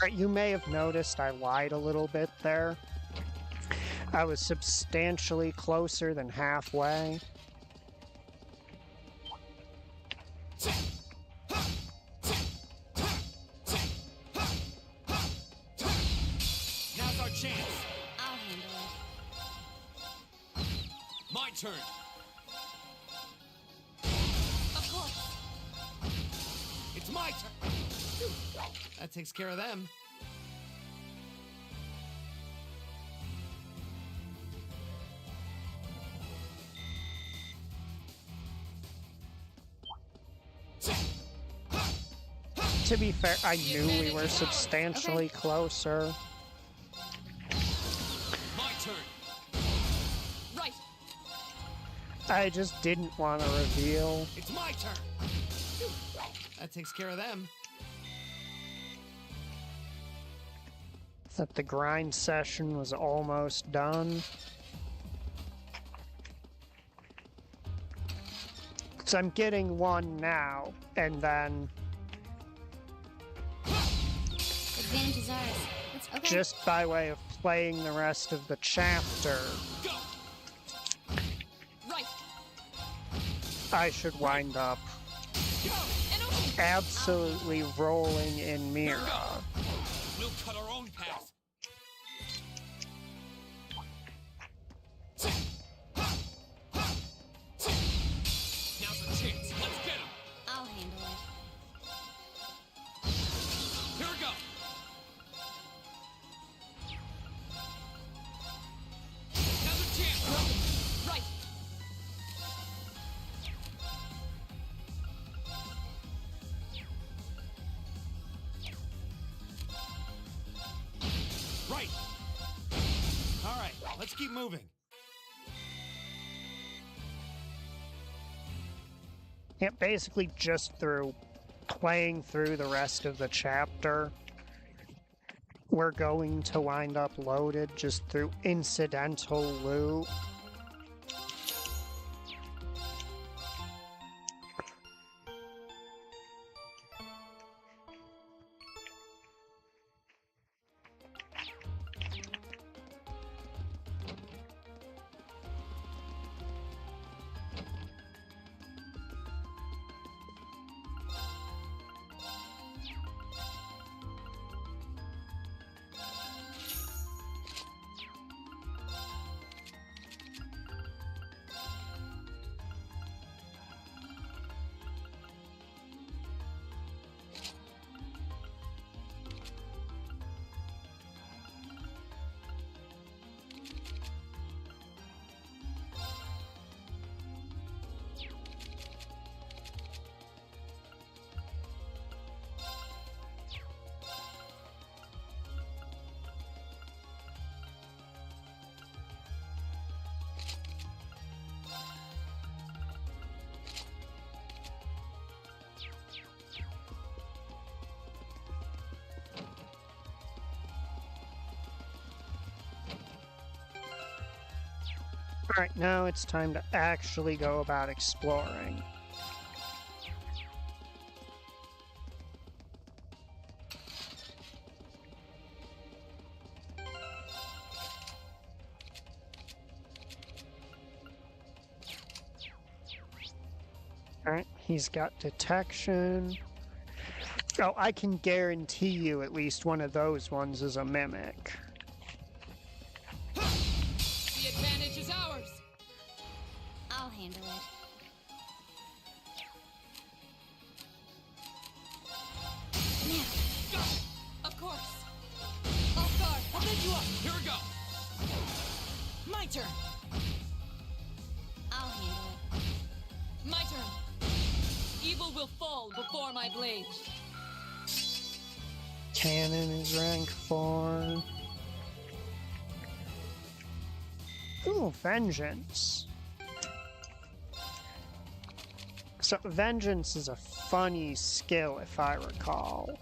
Alright, you may have noticed I lied a little bit there. I was substantially closer than halfway. Now's our chance. I'll handle it. My turn. Of course. It's my turn. That takes care of them. To be fair, I knew we were substantially closer. My turn. Right. I just didn't want to reveal. It's my turn. That takes care of them. That the grind session was almost done. So I'm getting one now, and then Advantage is ours. It's okay. just by way of playing the rest of the chapter, Go. Right. I should wind up Go. And okay. absolutely rolling in Mira. We'll cut our own path. Now's our chance. Let's get him. I'll handle it. Here we go. Now's our chance. Right. Right. All right. Let's keep moving. Yeah, basically just through playing through the rest of the chapter, we're going to wind up loaded just through incidental loot. Alright, now it's time to actually go about exploring. Alright, he's got detection. Oh, I can guarantee you at least one of those ones is a mimic. The advantage is ours. I'll handle it. Now, Of course. Off guard. I'll make you up. Here we go. My turn. I'll handle it. My turn. Evil will fall before my blade. Cannon is rank 4. Ooh, Vengeance. So, Vengeance is a funny skill, if I recall.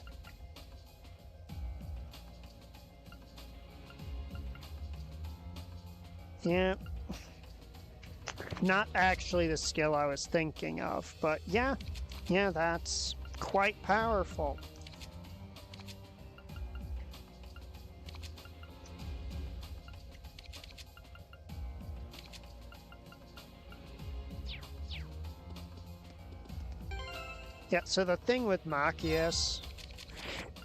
Yeah. Not actually the skill I was thinking of, but yeah. Yeah, that's quite powerful. Yeah, so the thing with Machias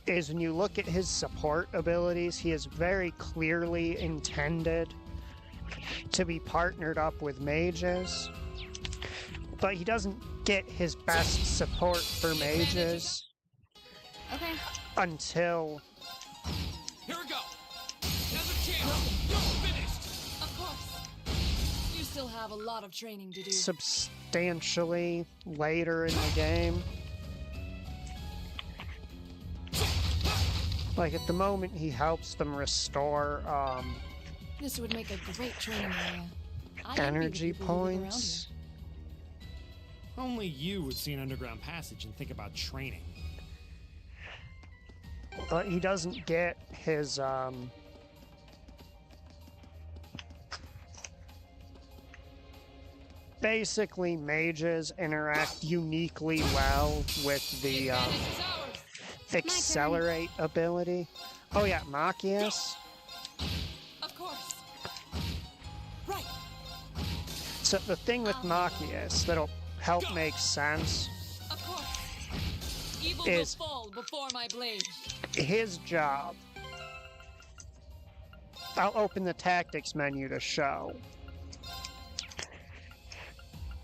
is when you look at his support abilities, he is very clearly intended to be partnered up with mages, but he doesn't get his best support for mages Okay. until Here we go. Now's a chance. You're finished. Of course. You still have a lot of training to do. substantially later in the game. Like at the moment he helps them restore This would make a great training area. I envy the energy people who live around points. Only you would see an underground passage and think about training. But he doesn't get his basically mages interact uniquely well with the accelerate ability. Oh yeah, Machias. Of course. Right. So the thing with Machias that'll help make sense, Of course. Evil is- will fall before my blade. his job. I'll open the tactics menu to show.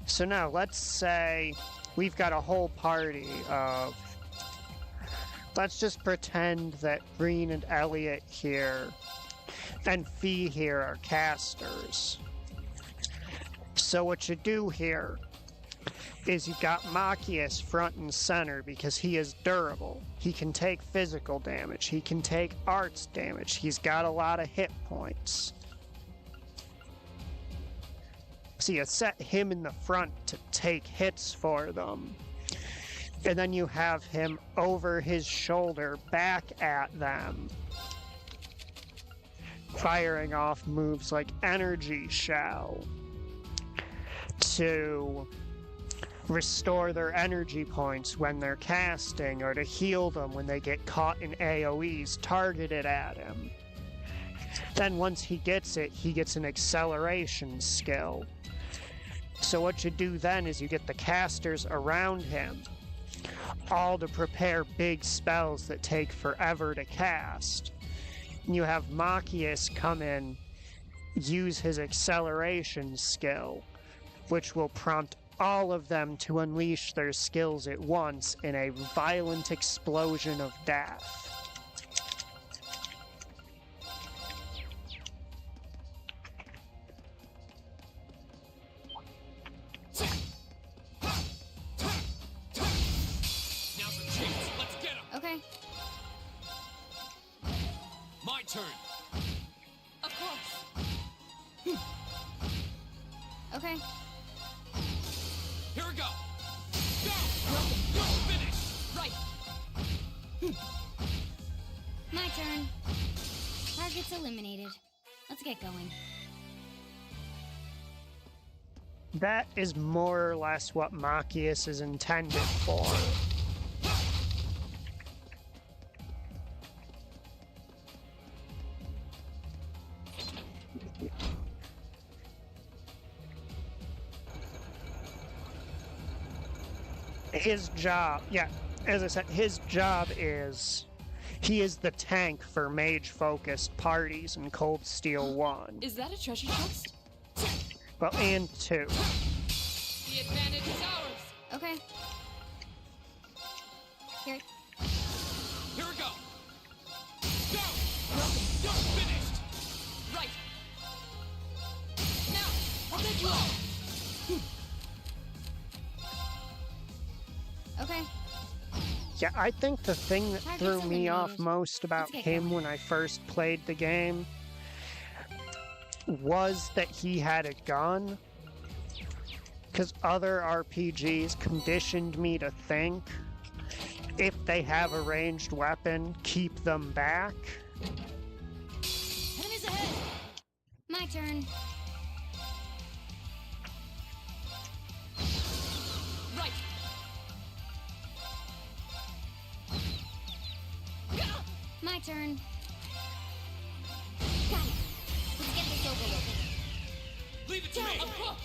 So now let's say we've got a whole party of, let's just pretend that Green and Elliot here and Fee here are casters. So what you do here is you've got Machias front and center because he is durable. He can take physical damage. He can take arts damage. He's got a lot of hit points. So you set him in the front to take hits for them. And then you have him over his shoulder back at them, firing off moves like Energy Shell to restore their energy points when they're casting, or to heal them when they get caught in AoEs targeted at him. Then once he gets it, he gets an acceleration skill. So what you do then is you get the casters around him, all to prepare big spells that take forever to cast. And you have Machias come in, use his acceleration skill, which will prompt all of them to unleash their skills at once in a violent explosion of death. Now's a chance. Let's get him. Okay. My turn. Of course. Okay. Here we go. Go. Go. Finish. Right. My turn. Target's eliminated. Let's get going. That is more or less what Machias is intended for. His job, yeah, as I said, his job is, he is the tank for mage-focused parties in Cold Steel 1. Is that a treasure chest? Well, and 2. The advantage is ours. Okay. Here. Here we go. Go. Go. Finished. Right. Now, I'll take you out. Okay. Yeah, I think the thing that Target's threw me off eliminated. most about Let's get him going. when I first played the game was that he had a gun. Because other RPGs conditioned me to think if they have a ranged weapon, keep them back. Enemies ahead. My turn. Right. My turn. Got it. Let's get this over with. Leave it to me. Of course.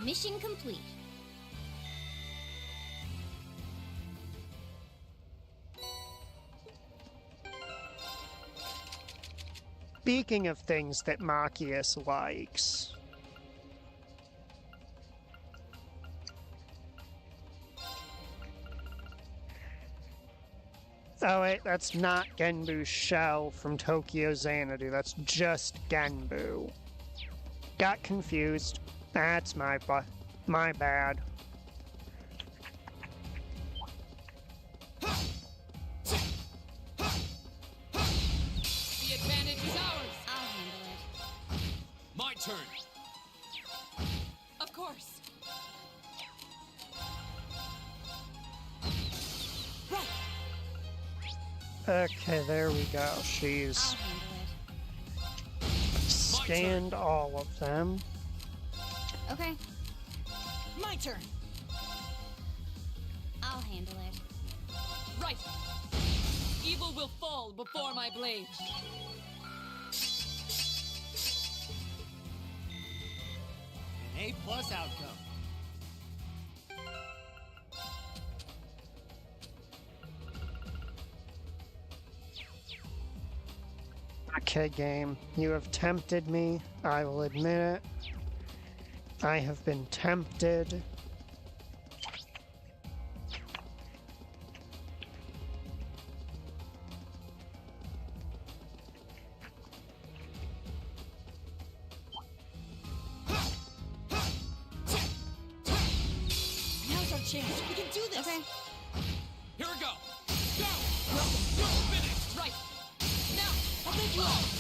Mission complete. Speaking of things that Machias likes. Oh wait, that's not Genbu's shell from Tokyo Xanadu, that's just Genbu. Got confused. That's my bad. The advantage is ours. I'll handle it. My turn. Of course. Okay, there we go. She's I'll handle scanned all of them. it. Okay, My turn. I'll handle it. Right. Evil will fall before my blade. An A+ outcome. Okay, game. You have tempted me. I will admit it. I have been tempted. Now's our chance. We can do this. Okay, Here we go. Go! Go! Finish! Right. Now. I'll take you off.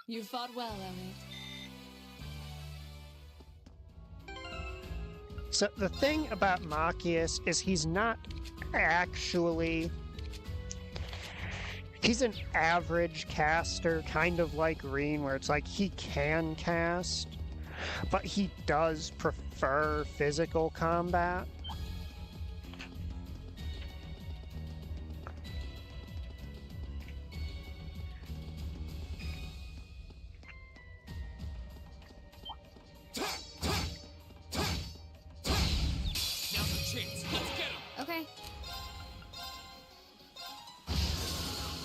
You fought well, Ellie. So the thing about Machias is he's not actually... He's an average caster, kind of like Reen, where it's like he can cast, but he does prefer physical combat. Now's our chance. Let's get him. okay.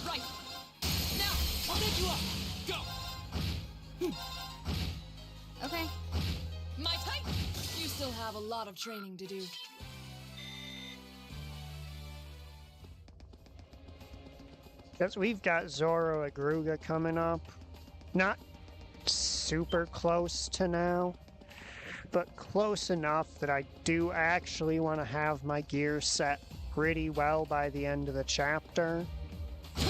Right. Now. I'll take you off. Go! Okay, My type. You still have a lot of training to do. Because we've got Zoro Agruga coming up. Not super close to now, but close enough that I do actually want to have my gear set pretty well by the end of the chapter. The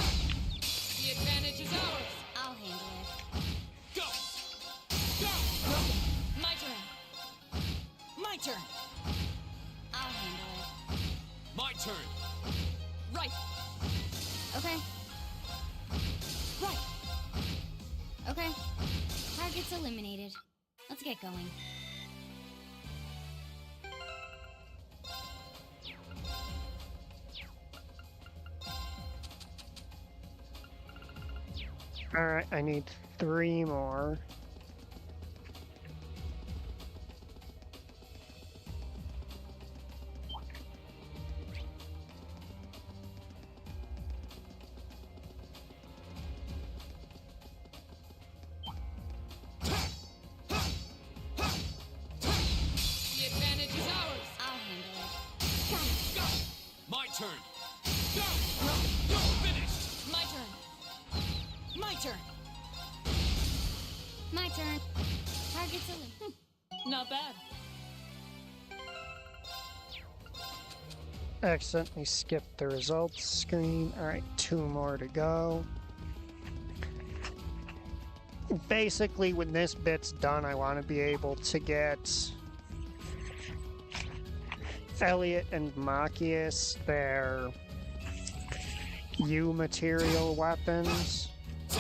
advantage is ours. I'll handle it. Go! Go! My turn. My turn. I'll handle it. My turn. Right. Okay, Right. okay. Target's eliminated. Let's get going. Alright, I need 3 more. The advantage is ours. I'll handle it. Go! My turn. Go! Go! Finish! My turn. My turn. My turn. Target's eliminated. Not bad. Accidentally skipped the results screen. Alright, 2 more to go. Basically, when this bit's done, I want to be able to get Elliot and Machias their U material weapons. The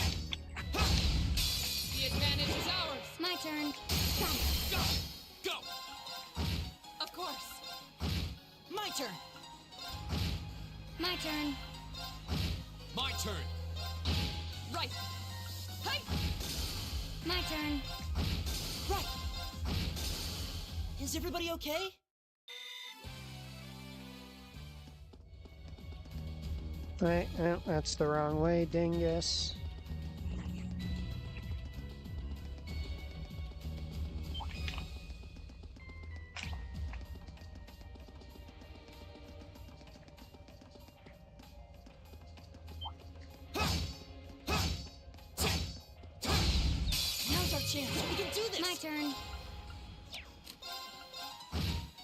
advantage is ours. My turn. Go! Go! Of course. My turn. My turn. My turn. Right. turn. Right. Is everybody okay? Right, well, that's the wrong way, dingus. Now's our chance. We can do this. My turn.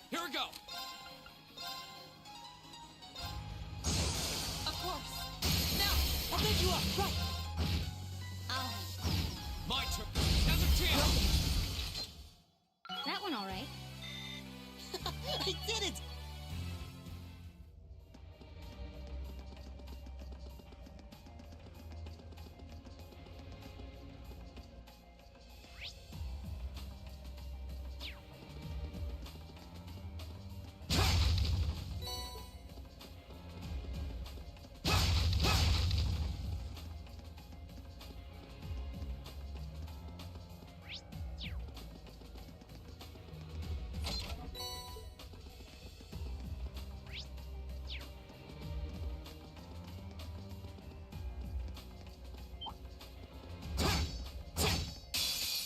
Here we go. Of course. Now, I'll pick you up. Right. I'll My turn. Now's our chance. That one all right. I did it.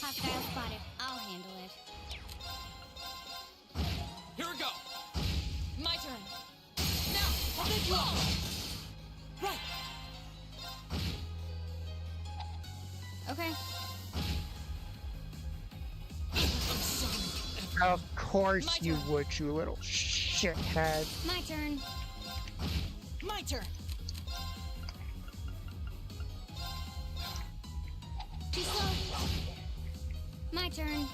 Hostile spotted. I'll handle it. Here we go. My turn. Now, I'll pick you up. Right. Okay. I'm sorry. Of course you would, you little shithead. My turn. My turn. Too slow. My turn.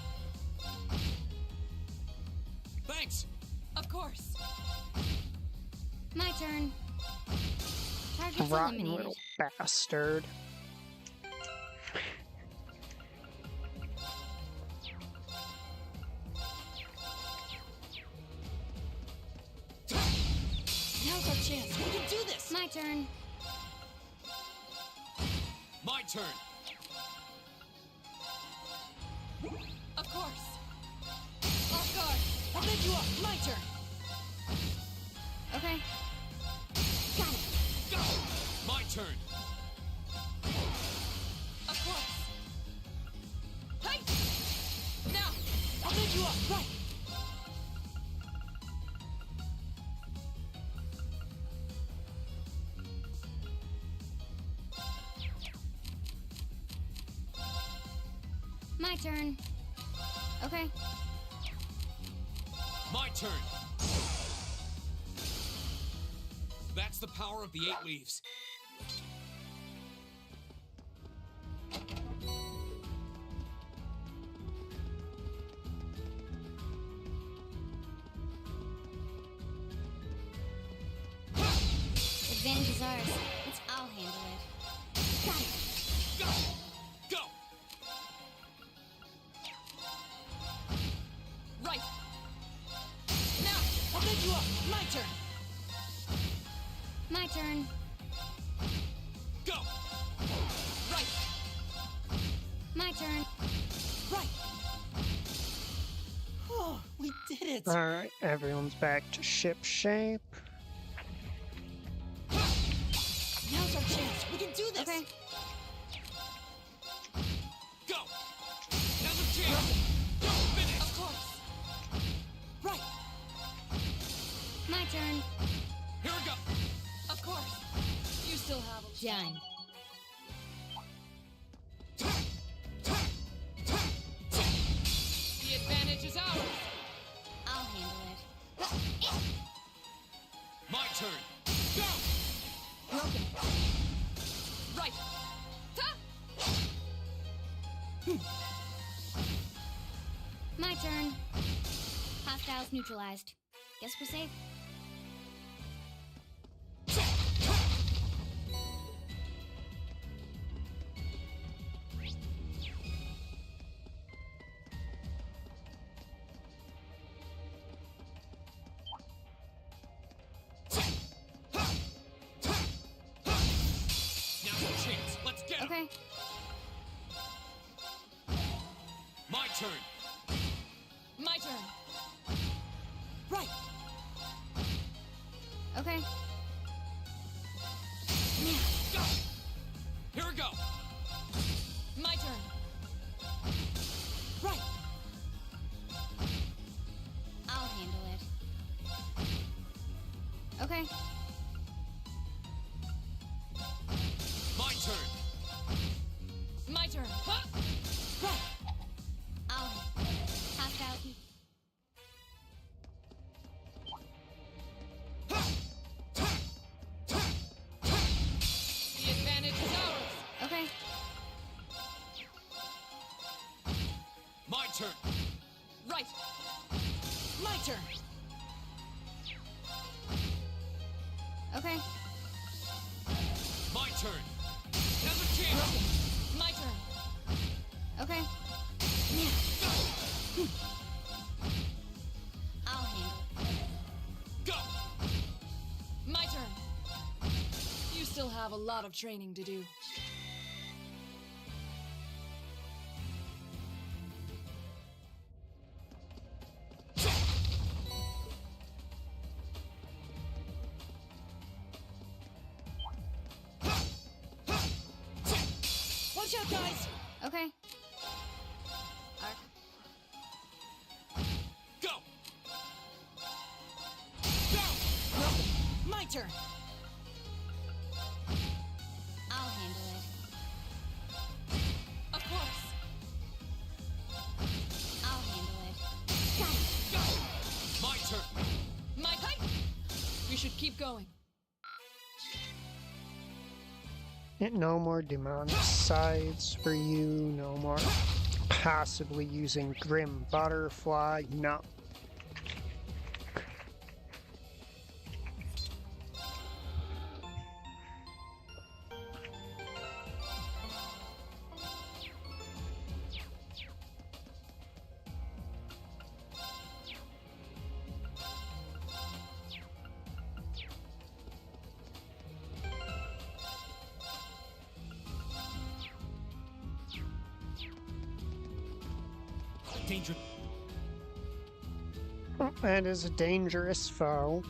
Thanks. Of course. My turn. Target's Rotten eliminated. little bastard. Now's our chance. We can do this. My turn. My turn. Of course. Off guard. I'll pick you up. My turn. Okay. Got it. Go. My turn. Of course. Hey! Now, I'll pick you up. Right. My turn. Okay. My turn. That's the power of the 8 leaves. Advantage is ours. I'll handle it. Got it. Go. Go. Right. Now, I'll pick you up. My turn. My turn. Go. Right. My turn. Right. Oh, we did it. Alright, everyone's back to ship shape. Now's our chance. We can do this. Okay. Go. Now's a chance. Go. Finish. Of course. Right. My turn. Here we go. Of course. You still have a Done. The advantage is ours. I'll handle it. My turn. Go. Broken. Right. My turn. Hostiles neutralized. Guess we're safe. Now's a chance. Let's get him. Okay. turn. My turn. Right. Okay. Go! Here we go! My turn. Right. I'll handle it. Okay. My turn. My turn. Huh? Right. I'll pass out. The advantage is ours. Okay. My turn. Right. My turn. Okay. My turn. Now's a chance. My turn. Okay. I'll handle it. Go! My turn. You still have a lot of training to do. Watch out, guys. Okay. Go! My turn. I'll handle it. Of course. I'll handle it. Got it. Go! My turn. My height. We should keep going. No more demonic sides for you, no more passively using Grim Butterfly, no. Danger. That is a dangerous foe.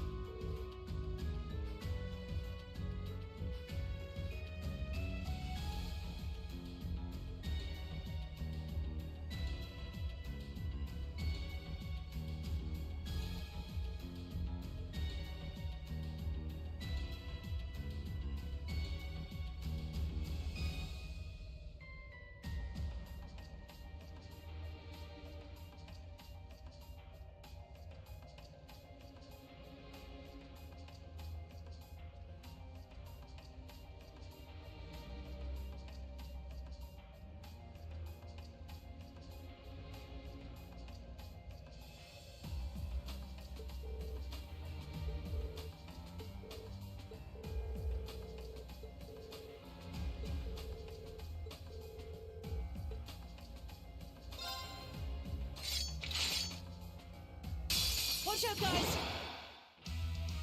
Watch out, guys.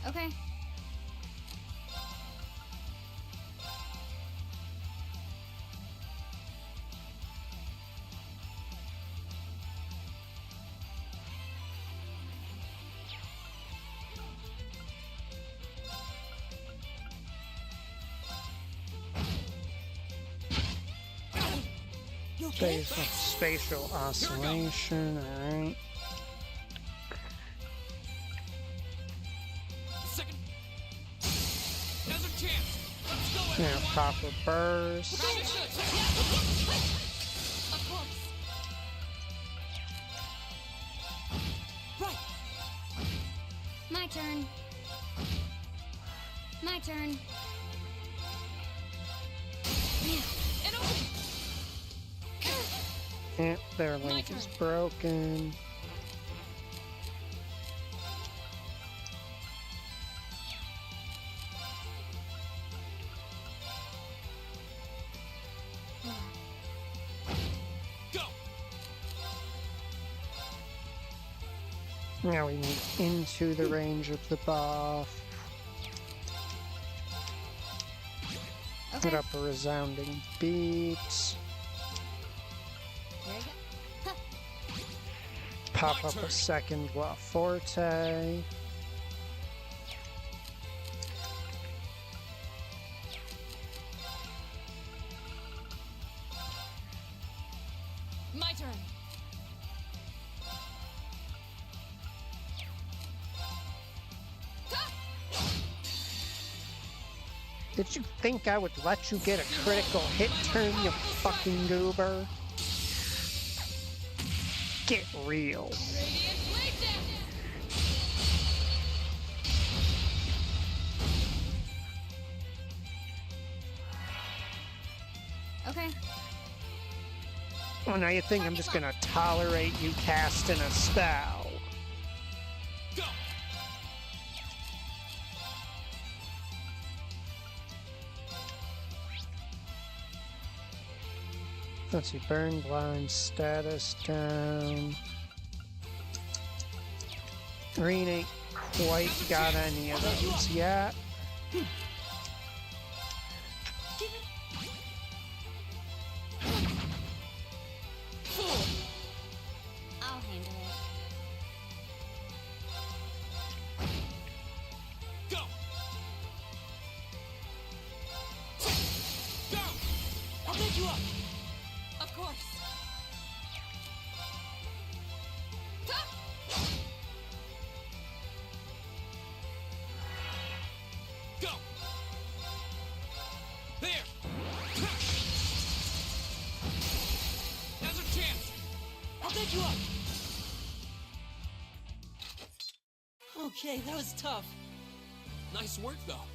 Okay. You okay? Spatial oscillation, alright. Second. Now's a chance. Let's go, Yeah, everyone. pop a burst. Of course. Right. My turn. My turn. An opening. Yeah, their link is turn. broken. Go! Now we move into the range of the buff. Put Okay. up a resounding beat. Here we go. Huh. pop up a second La Forte. My turn. Did you think I would let you get a critical hit turn, you fucking goober? Get real. Radiant blade dance. Okay. Well, now you think I'm just gonna tolerate you casting a spell. Go! Let's see, burn blind status down. Green ain't quite got any of those yet. I'll handle it. Go! Go! I'll pick you up. Of course. Go! There! Now's our chance! I'll pick you up. Okay, that was tough. Nice work, though.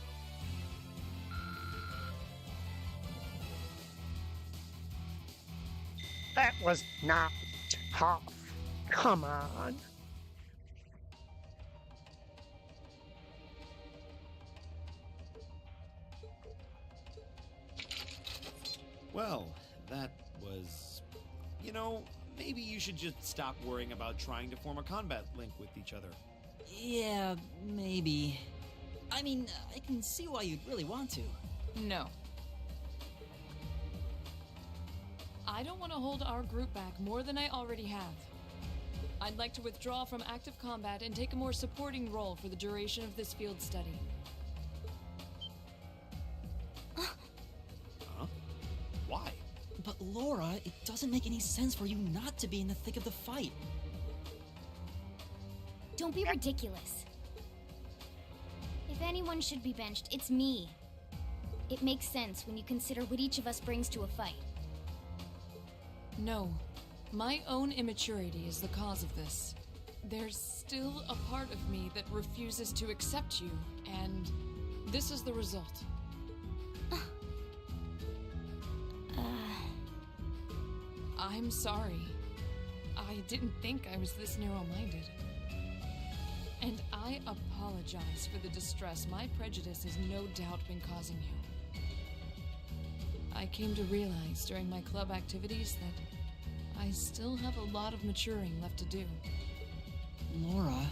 That was not tough. Come on. Well, that was... You know, maybe you should just stop worrying about trying to form a combat link with each other. Yeah, maybe. I mean, I can see why you'd really want to. No. I don't want to hold our group back more than I already have. I'd like to withdraw from active combat and take a more supporting role for the duration of this field study. Huh? Why? But Laura, it doesn't make any sense for you not to be in the thick of the fight. Don't be ridiculous. If anyone should be benched, it's me. It makes sense when you consider what each of us brings to a fight. No. My own immaturity is the cause of this. There's still a part of me that refuses to accept you, and this is the result. I'm sorry. I didn't think I was this narrow-minded. And I apologize for the distress my prejudice has no doubt been causing you. I came to realize during my club activities that I still have a lot of maturing left to do. Laura...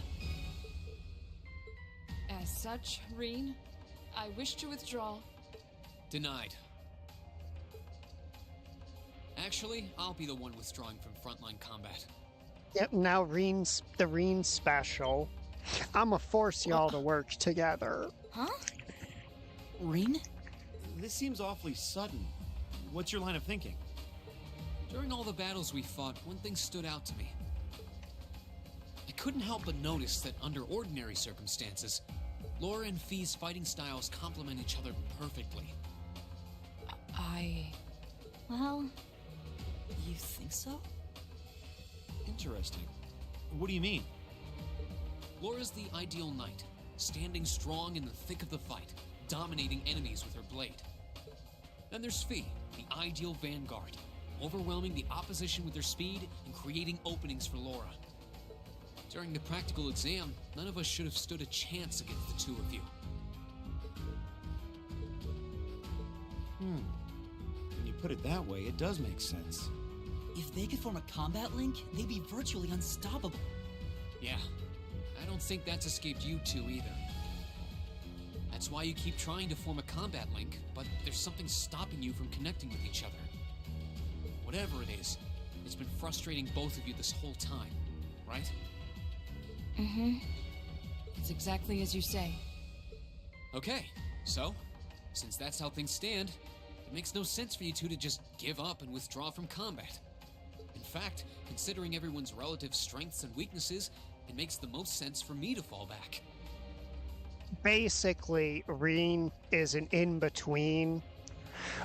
As such, Reen, I wish to withdraw. Denied. Actually, I'll be the one withdrawing from frontline combat. Yep, now the Reen special. I'ma force y'all to work together. Huh? Reen? This seems awfully sudden. What's your line of thinking? During all the battles we fought, one thing stood out to me. I couldn't help but notice that under ordinary circumstances, Laura and Fee's fighting styles complement each other perfectly. Well... You think so? Interesting. What do you mean? Laura's the ideal knight, standing strong in the thick of the fight, dominating enemies with her blade. Then there's Fee, the ideal vanguard, overwhelming the opposition with her speed and creating openings for Laura. During the practical exam, none of us should have stood a chance against the two of you. When you put it that way, it does make sense. If they could form a combat link, they'd be virtually unstoppable. Yeah, I don't think that's escaped you two either. That's why you keep trying to form a combat link, but there's something stopping you from connecting with each other. Whatever it is, it's been frustrating both of you this whole time. right? Mm-hmm. It's exactly as you say. Okay, so, since that's how things stand, it makes no sense for you two to just give up and withdraw from combat. In fact, considering everyone's relative strengths and weaknesses, it makes the most sense for me to fall back. Basically, Reen is an in-between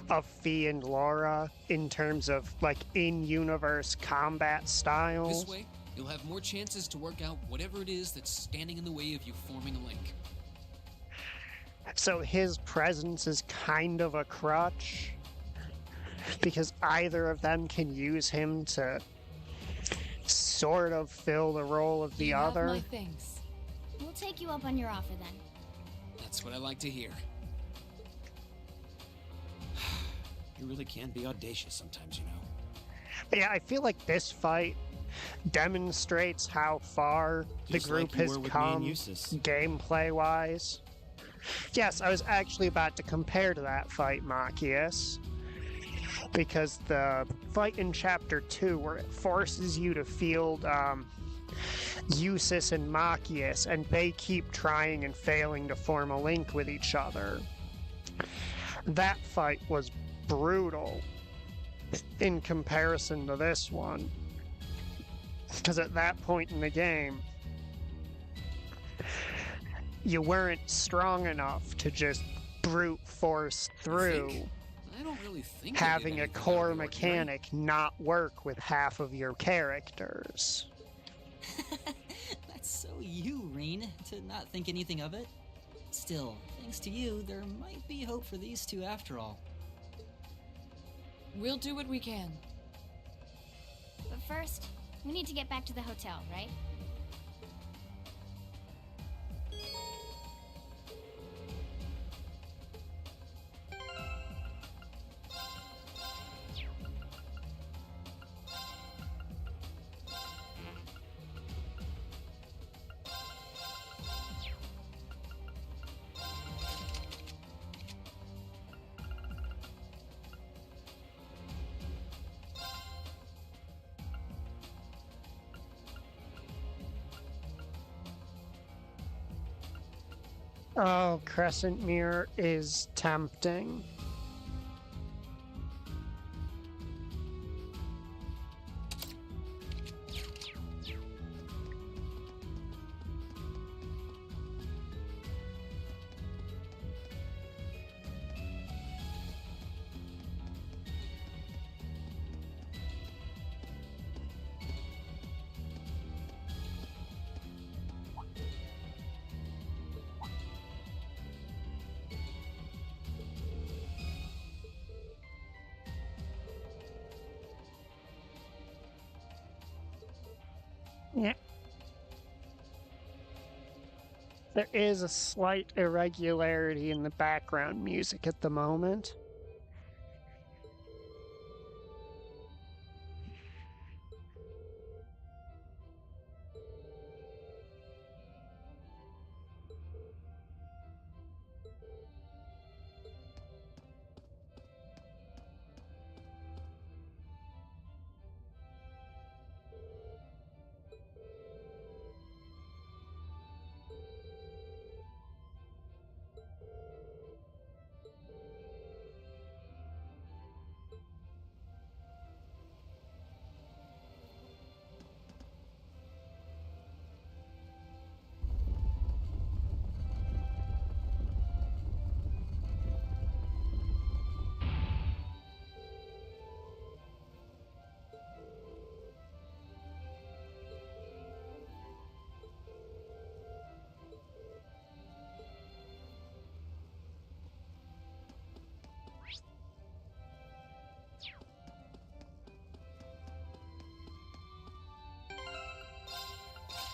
of Fee and Laura in terms of, like, in-universe combat styles. This way, you'll have more chances to work out whatever it is that's standing in the way of you forming a link. So his presence is kind of a crutch, because either of them can use him to sort of fill the role of the You other. have my thanks. We'll take you up on your offer then. That's what I like to hear. You really can be audacious sometimes, you know. Yeah, I feel like this fight demonstrates how far Just the group like you has were with me and come Eustace. gameplay-wise. Yes, I was actually about to compare to that fight, Machias, because the fight in Chapter 2, where it forces you to field Eustace and Machias, and they keep trying and failing to form a link with each other. That fight was brutal in comparison to this one. Because at that point in the game, you weren't strong enough to just brute force through I don't really think I did having a anything out core of the ordinary. mechanic not work with half of your characters. That's so you, Reen, to not think anything of it. Still, thanks to you, there might be hope for these two after all. We'll do what we can. But first, we need to get back to the hotel, right? Oh, Crescent Mirror is tempting. Yeah. There is a slight irregularity in the background music at the moment.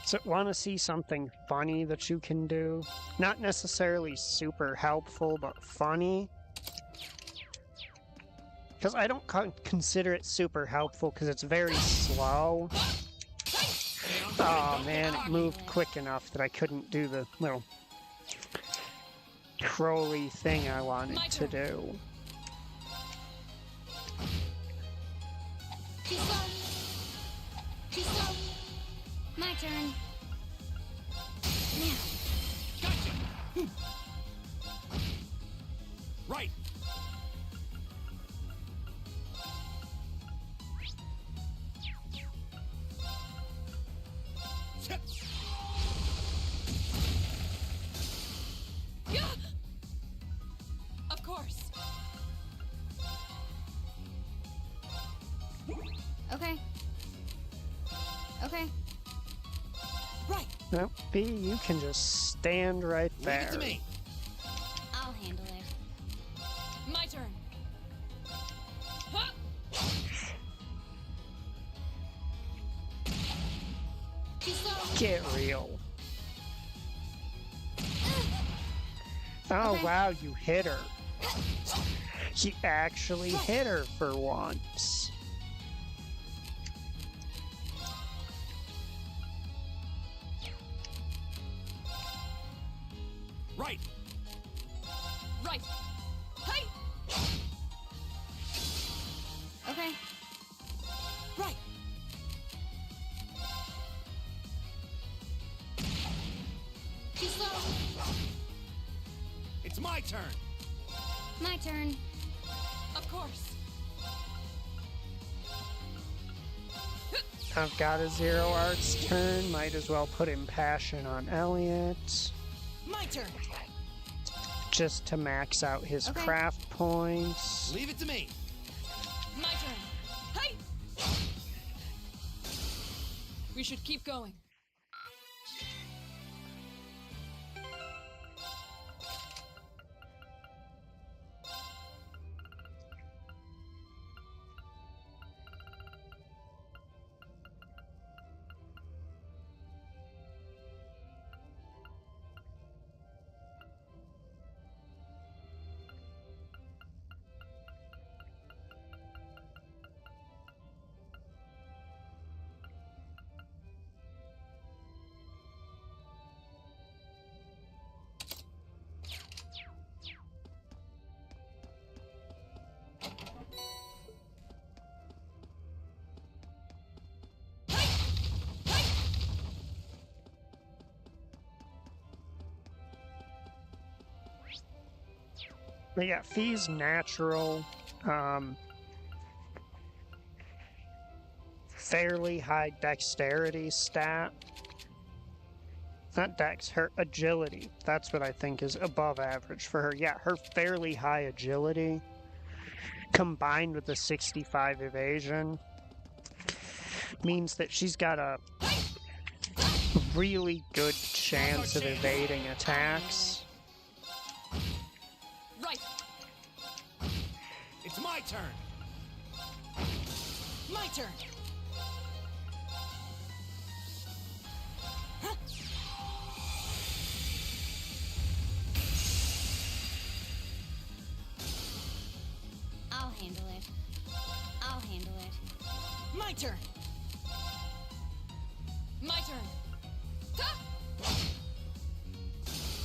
So, want to see something funny that you can do? Not necessarily super helpful, but funny? Because I don't consider it super helpful because it's very slow. Oh man, it moved quick enough that I couldn't do the little trolly thing I wanted to do. Too slow. Too slow. turn. Gotcha! Right! Yeah! Of course. Okay. Okay. Right. Nope, B, you can just stand right Leave there. it to me! I'll handle it. My turn. Huh? Too slow. Get real. Oh, Okay. wow, you hit her. He actually hit her for once. Right! Right. Hey! Okay. Right. Too slow. It's my turn! My turn. Of course. I've got a Zero Arts turn. Might as well put Impassion on Elliot. My turn. Just to max out his Okay. craft points. Leave it to me! My turn. Hey! We should keep going. But yeah, Fee's natural, fairly high dexterity stat. Not dex, her agility. That's what I think is above average for her. Yeah, her fairly high agility combined with the 65 evasion means that she's got a really good chance of evading attacks. Right. It's my turn! My turn. I'll handle it. I'll handle it. My turn. My turn. Ha!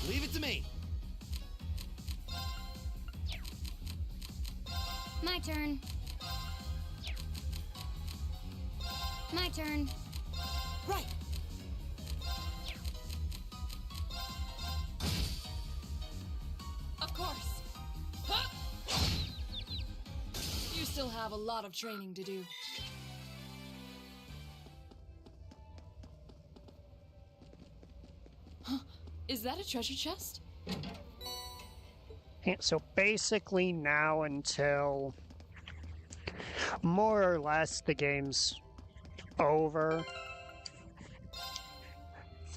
Leave it to me! My turn. My turn. Right. Of course. Ha! You still have a lot of training to do. Huh? Is that a treasure chest? Yeah, so basically now until more or less the game's over,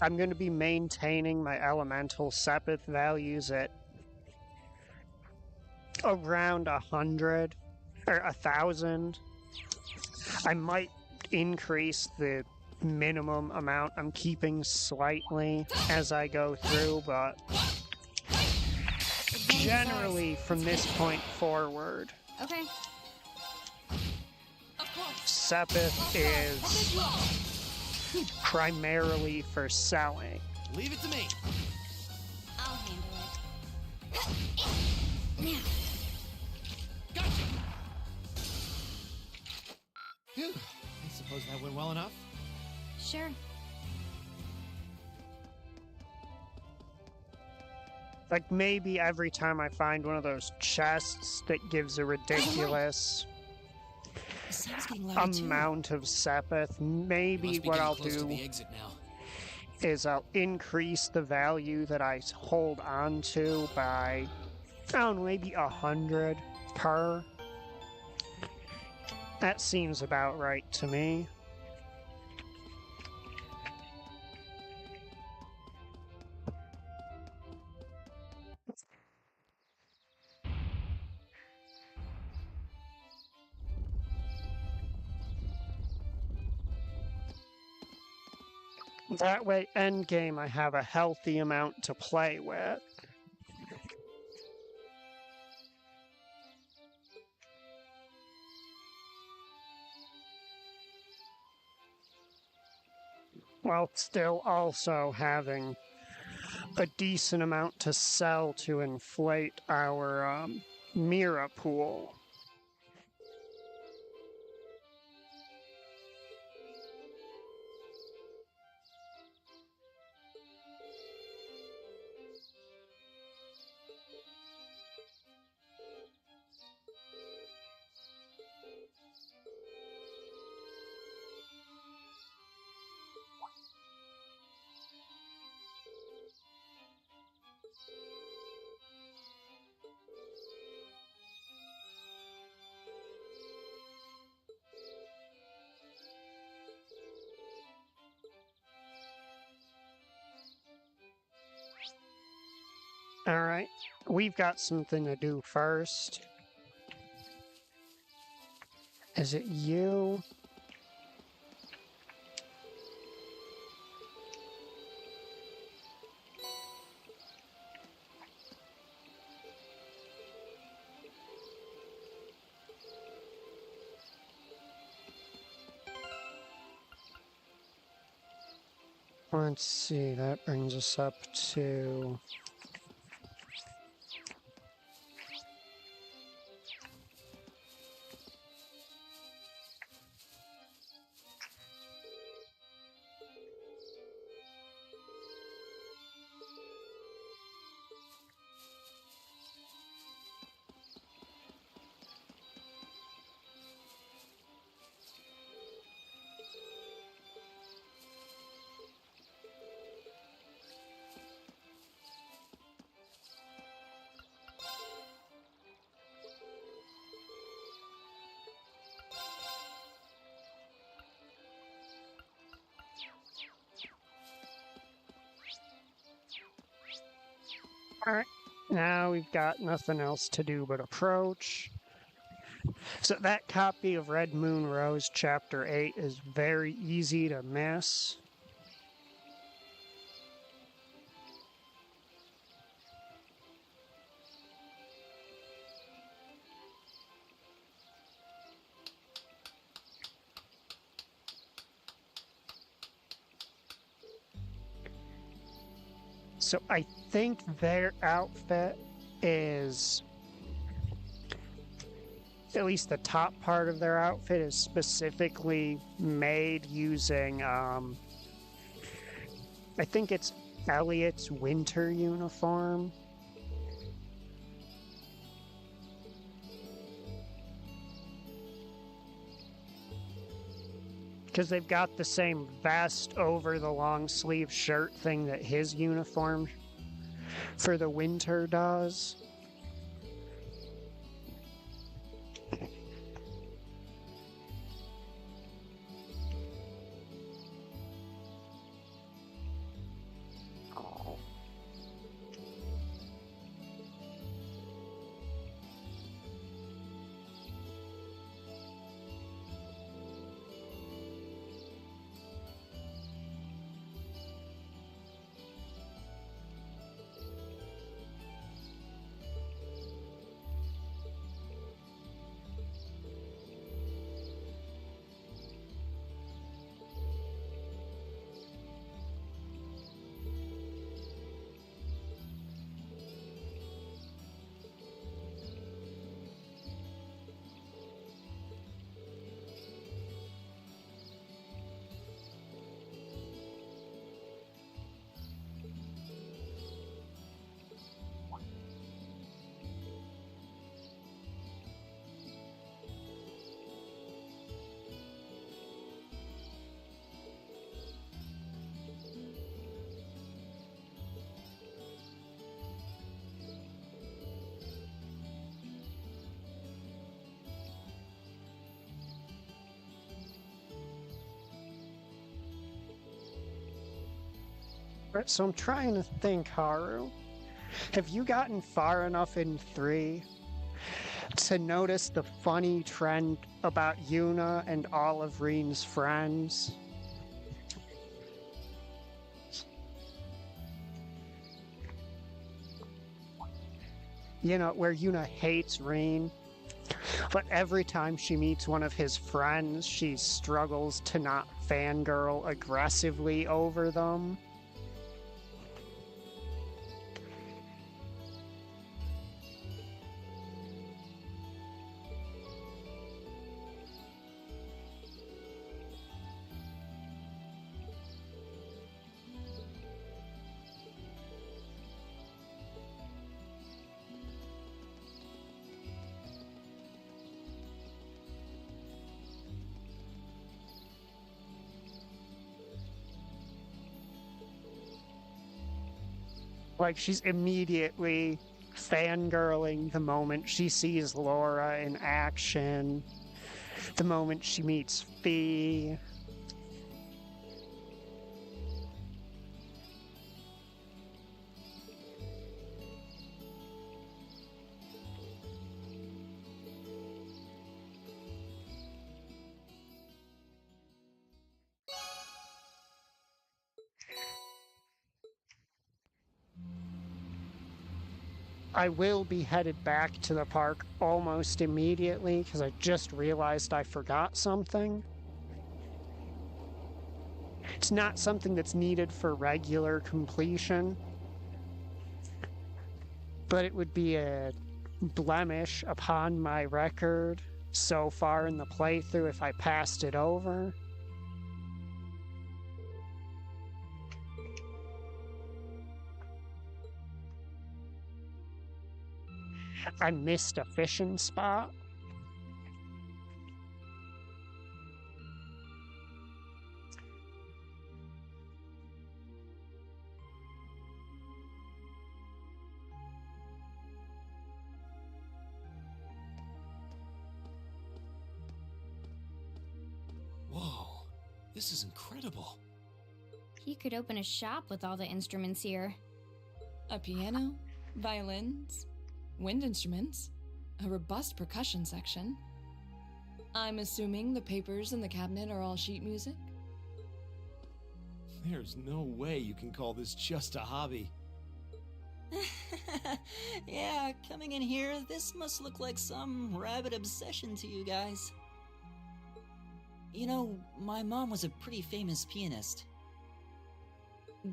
I'm going to be maintaining my elemental Sepith values at around 100 or 1,000. I might increase the minimum amount I'm keeping slightly as I go through, but generally from this point forward, Okay. Of course. Sepith is primarily for selling. Leave it to me! I'll handle it. Gotcha! Phew. I suppose that went well enough. Sure. Like, maybe every time I find one of those chests that gives a ridiculous The sound's getting louder too. amount of Sepith, maybe Must be what getting I'll close to do the exit now. is I'll increase the value that I hold on to by, I don't know, maybe 100 per. That seems about right to me. That way, endgame, I have a healthy amount to play with. While still also having a decent amount to sell to inflate our Mira pool. Alright, we've got something to do first. Is it you? Let's see, that brings us up to... Alright, now we've got nothing else to do but approach. So that copy of Red Moon Rose Chapter 8 is very easy to miss. So I think their outfit is, at least the top part of their outfit is specifically made using, I think it's Elliot's winter uniform. Because they've got the same vest over the long sleeve shirt thing that his uniform for the winter does. So I'm trying to think, Haru. Have you gotten far enough in 3 to notice the funny trend about Yuna and all of Reen's friends? You know, where Yuna hates Reen, but every time she meets one of his friends, she struggles to not fangirl aggressively over them. Like, she's immediately fangirling the moment she sees Laura in action, the moment she meets Fee. I will be headed back to the park almost immediately because I just realized I forgot something. It's not something that's needed for regular completion, but it would be a blemish upon my record so far in the playthrough if I passed it over. I missed a fishing spot. Whoa, this is incredible. You could open a shop with all the instruments here. A piano, violins, wind instruments, a robust percussion section. I'm assuming the papers in the cabinet are all sheet music? There's no way you can call this just a hobby. Yeah, coming in here, this must look like some rabid obsession to you guys. You know, my mom was a pretty famous pianist.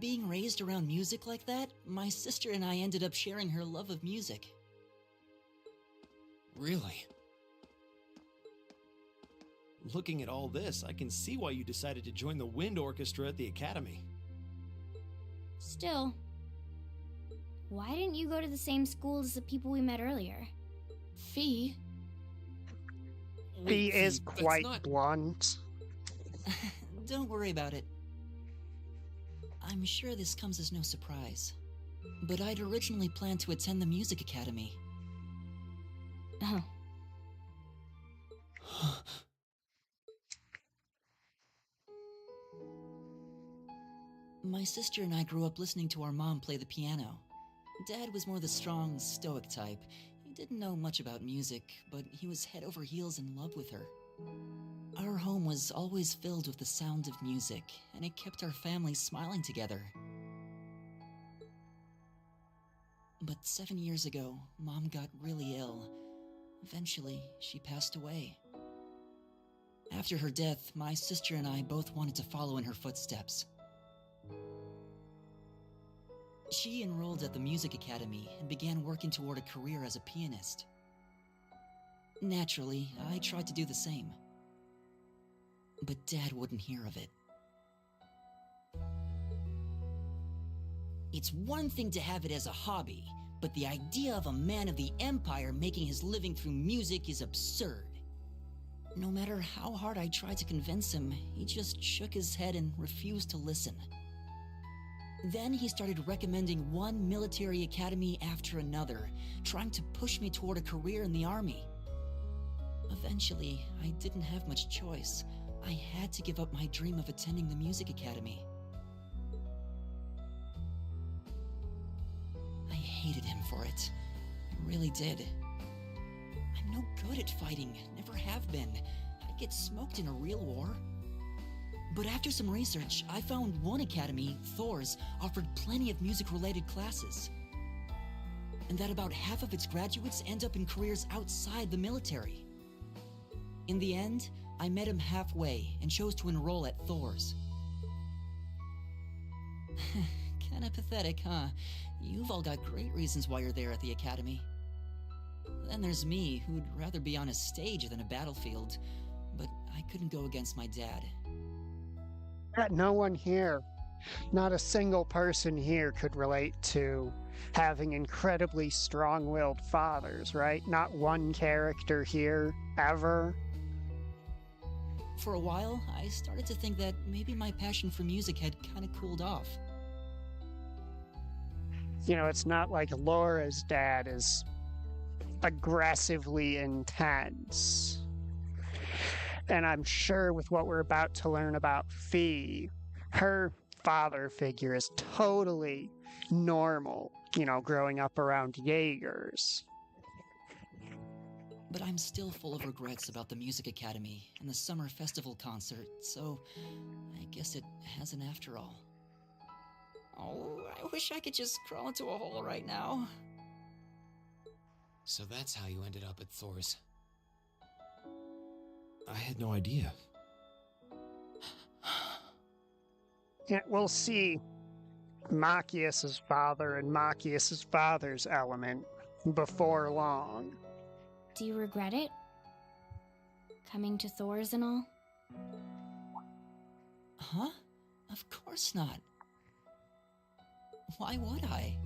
Being raised around music like that, my sister and I ended up sharing her love of music. Really? Looking at all this, I can see why you decided to join the wind orchestra at the academy. Still, why didn't you go to the same school as the people we met earlier? Fee? Fee is that's quite not... blunt. Don't worry about it. I'm sure this comes as no surprise. But I'd originally planned to attend the music academy. Oh. My sister and I grew up listening to our mom play the piano. Dad was more the strong, stoic type. He didn't know much about music, but he was head over heels in love with her. Our home was always filled with the sound of music, and it kept our family smiling together. But 7 years ago, Mom got really ill. Eventually, she passed away. After her death, my sister and I both wanted to follow in her footsteps. She enrolled at the music academy and began working toward a career as a pianist. Naturally, I tried to do the same. But Dad wouldn't hear of it. It's one thing to have it as a hobby, but the idea of a man of the Empire making his living through music is absurd. No matter how hard I tried to convince him, he just shook his head and refused to listen. Then he started recommending one military academy after another, trying to push me toward a career in the army. Eventually, I didn't have much choice. I had to give up my dream of attending the music academy. hated him for it. I really did. I'm no good at fighting, never have been. I'd get smoked in a real war. But after some research, I found one academy, Thor's, offered plenty of music-related classes. And that about half of its graduates end up in careers outside the military. In the end, I met him halfway and chose to enroll at Thor's. Kinda pathetic, huh? You've all got great reasons why you're there at the academy. Then there's me, who'd rather be on a stage than a battlefield, but I couldn't go against my dad. No one here, not a single person here could relate to having incredibly strong-willed fathers, right? Not one character here, ever. For a while, I started to think that maybe my passion for music had kinda cooled off. You know, it's not like Laura's dad is aggressively intense. And I'm sure with what we're about to learn about Fee, her father figure is totally normal, you know, growing up around Jaegers. But I'm still full of regrets about the music academy and the summer festival concert, so I guess it hasn't after all. Oh, I wish I could just crawl into a hole right now. So that's how you ended up at Thor's. I had no idea. Yeah, we'll see Machias's father and Machias's father's element before long. Do you regret it? Coming to Thor's and all? Huh? Of course not. Why would I?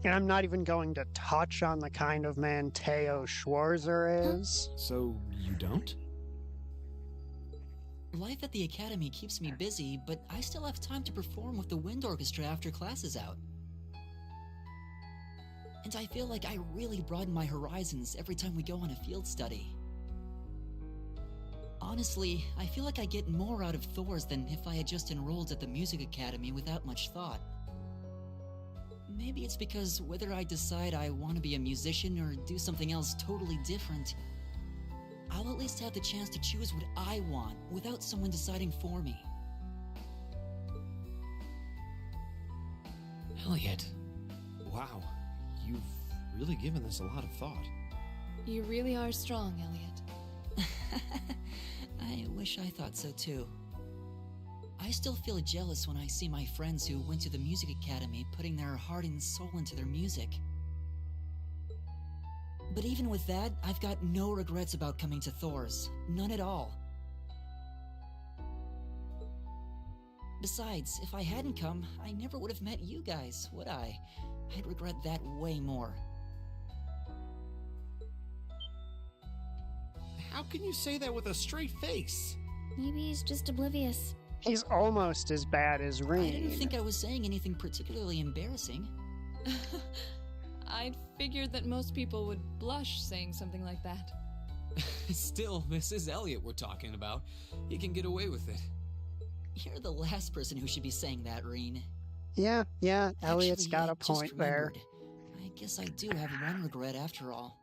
And I'm not even going to touch on the kind of man Teo Schwarzer is. So, you don't? Life at the academy keeps me busy, but I still have time to perform with the wind orchestra after class is out. And I feel like I really broaden my horizons every time we go on a field study. Honestly, I feel like I get more out of Thor's than if I had just enrolled at the music academy without much thought. Maybe it's because whether I decide I want to be a musician or do something else totally different, I'll at least have the chance to choose what I want without someone deciding for me. Elliot. Wow, you've really given this a lot of thought. You really are strong, Elliot. I wish I thought so too. I still feel jealous when I see my friends who went to the music academy putting their heart and soul into their music. But even with that, I've got no regrets about coming to Thor's. None at all. Besides, if I hadn't come, I never would have met you guys, would I? I'd regret that way more. How can you say that with a straight face? Maybe he's just oblivious. He's almost as bad as Reed. I didn't think I was saying anything particularly embarrassing. I'd figured that most people would blush saying something like that. Still, this is Elliot we're talking about. He can get away with it. You're the last person who should be saying that, Reen. Yeah, Elliot's Actually, got I a just point there. remembered. I guess I do have one regret after all.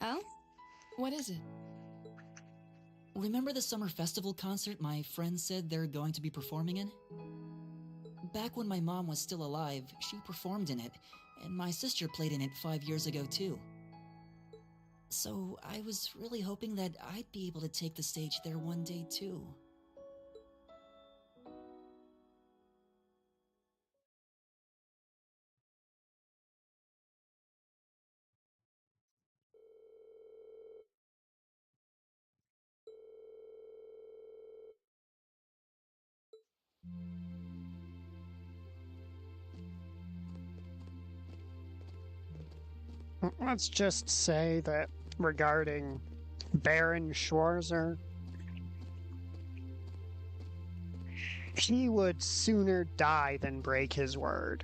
Oh? What is it? Remember the summer festival concert my friends said they're going to be performing in? Back when my mom was still alive, she performed in it, and my sister played in it 5 years ago too. So I was really hoping that I'd be able to take the stage there one day too. Let's just say that regarding Baron Schwarzer, he would sooner die than break his word.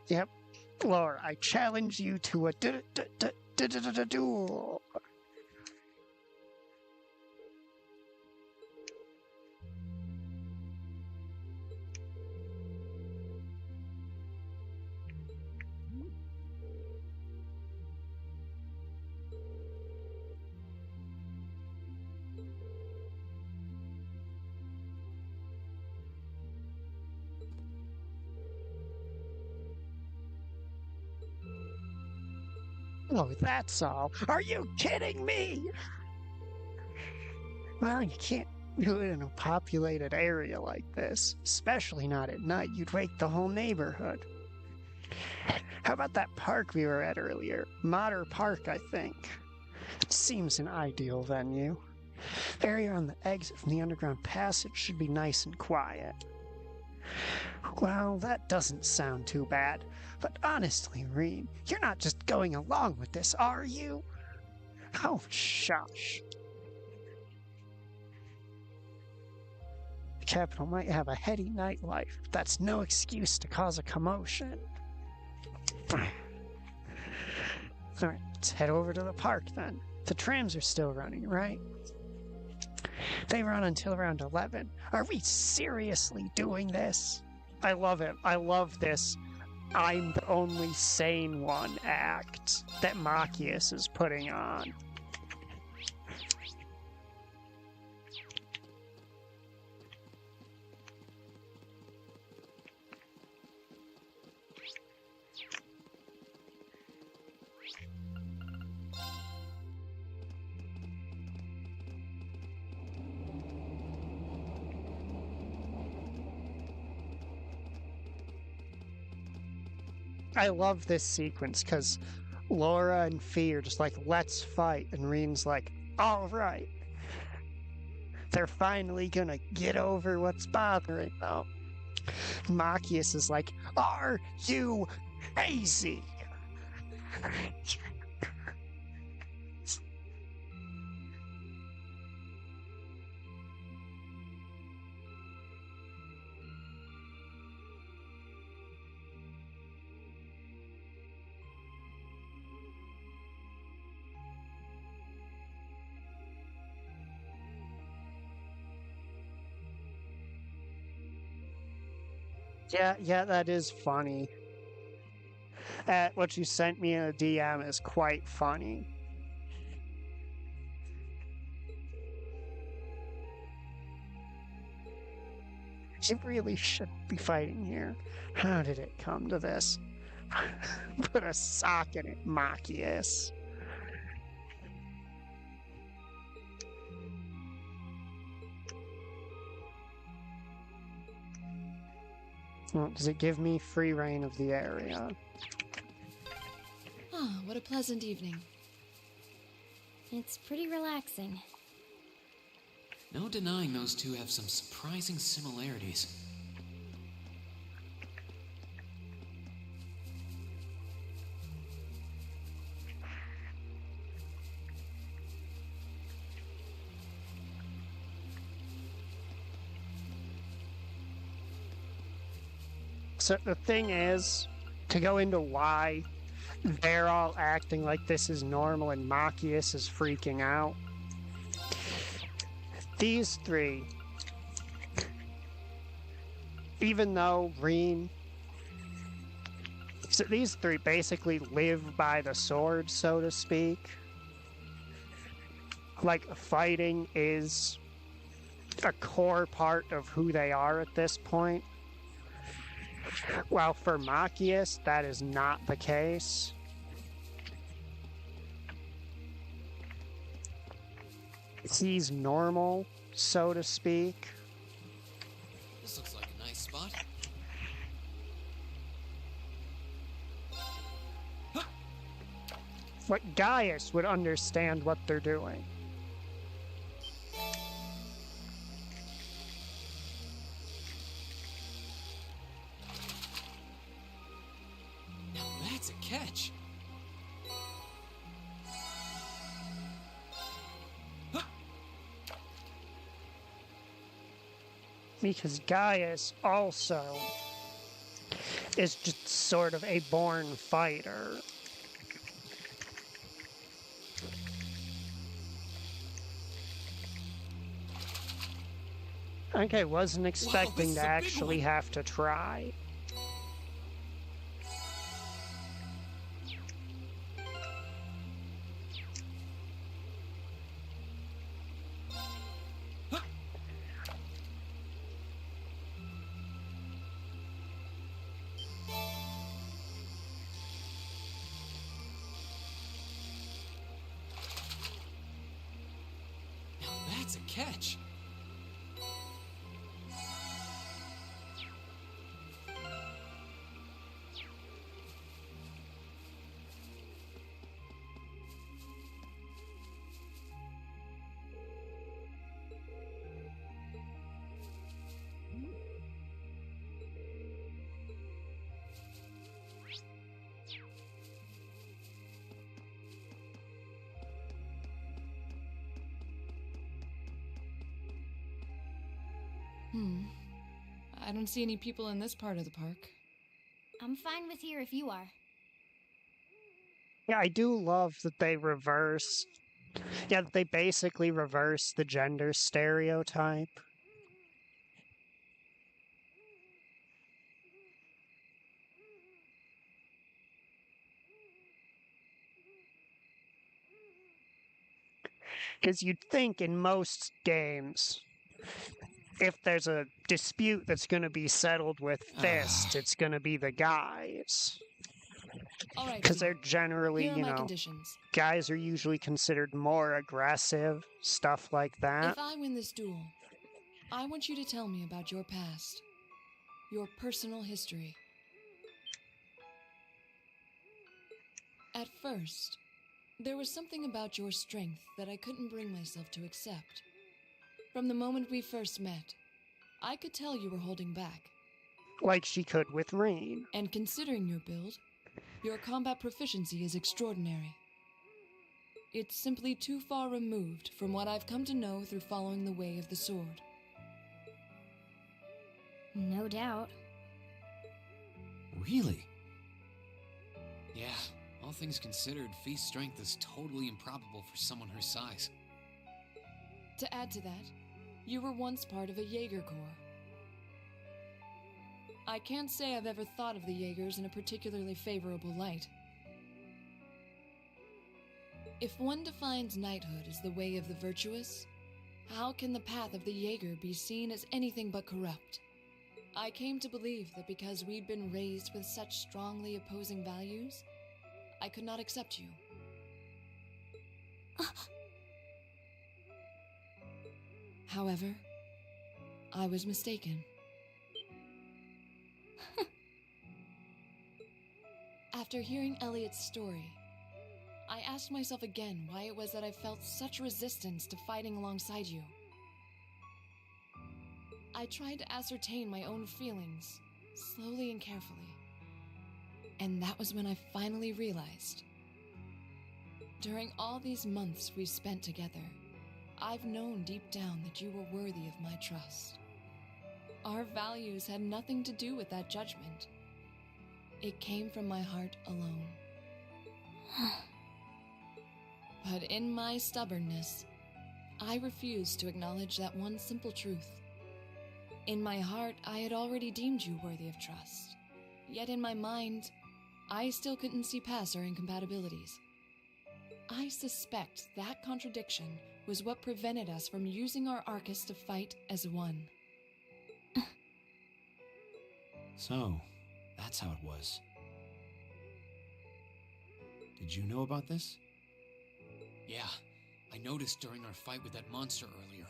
Yep. Laura, I challenge you to a duel. Oh, that's all. Are you kidding me? Well, you can't do it in a populated area like this, especially not at night. You'd wake the whole neighborhood. How about that park we were at earlier? Motter Park, I think. Seems an ideal venue. Area on the exit from the underground passage should be nice and quiet. Well, that doesn't sound too bad. But honestly, Reed, you're not just going along with this, are you? Oh, shush. The capital might have a heady nightlife, but that's no excuse to cause a commotion. Alright, let's head over to the park then. The trams are still running, right? They run until around 11. Are we seriously doing this? I love it. I love this I'm the only sane one act that Machias is putting on. I love this sequence because Laura and Fee are just like, let's fight. And Reen's like, all right. They're finally gonna get over what's bothering them. Machias is like, are you crazy? Yeah, that is funny. What you sent me in a DM is quite funny. You really shouldn't be fighting here. How did it come to this? Put a sock in it, Machias. Well, does it give me free reign of the area? Ah, what a pleasant evening. It's pretty relaxing. No denying those two have some surprising similarities. So the thing is, to go into why they're all acting like this is normal and Machias is freaking out. These three, even though Reen, so these three basically live by the sword, so to speak. Like, fighting is a core part of who they are at this point. While for Machias, that is not the case. He's normal, so to speak. This looks like a nice spot. But Gaius would understand what they're doing. Now that's a catch. Because Gaius also is just sort of a born fighter. Okay, wasn't expecting to actually have to try. Now that's a catch. I don't see any people in this part of the park. I'm fine with here if you are. Yeah, I do love that they reverse. Yeah, they basically reverse the gender stereotype. Because you'd think in most games, if there's a dispute that's going to be settled with fists, it's going to be the guys. All right, Because V. they're generally, Here are you my know, conditions. guys are usually considered more aggressive, stuff like that. If I win this duel, I want you to tell me about your past, your personal history. At first, there was something about your strength that I couldn't bring myself to accept. From the moment we first met, I could tell you were holding back. Like she could with Rain. And considering your build, your combat proficiency is extraordinary. It's simply too far removed from what I've come to know through following the way of the sword. No doubt. Really? Yeah, all things considered, Fee's strength is totally improbable for someone her size. To add to that, you were once part of a Jaeger Corps. I can't say I've ever thought of the Jaegers in a particularly favorable light. If one defines knighthood as the way of the virtuous, how can the path of the Jaeger be seen as anything but corrupt? I came to believe that because we'd been raised with such strongly opposing values, I could not accept you. However, I was mistaken. After hearing Elliot's story, I asked myself again why it was that I felt such resistance to fighting alongside you. I tried to ascertain my own feelings, slowly and carefully. And that was when I finally realized. During all these months we spent together, I've known deep down that you were worthy of my trust. Our values had nothing to do with that judgment. It came from my heart alone. But in my stubbornness, I refused to acknowledge that one simple truth. In my heart, I had already deemed you worthy of trust. Yet in my mind, I still couldn't see past our incompatibilities. I suspect that contradiction was what prevented us from using our Arcus to fight as one. So, that's how it was. Did you know about this? Yeah, I noticed during our fight with that monster earlier.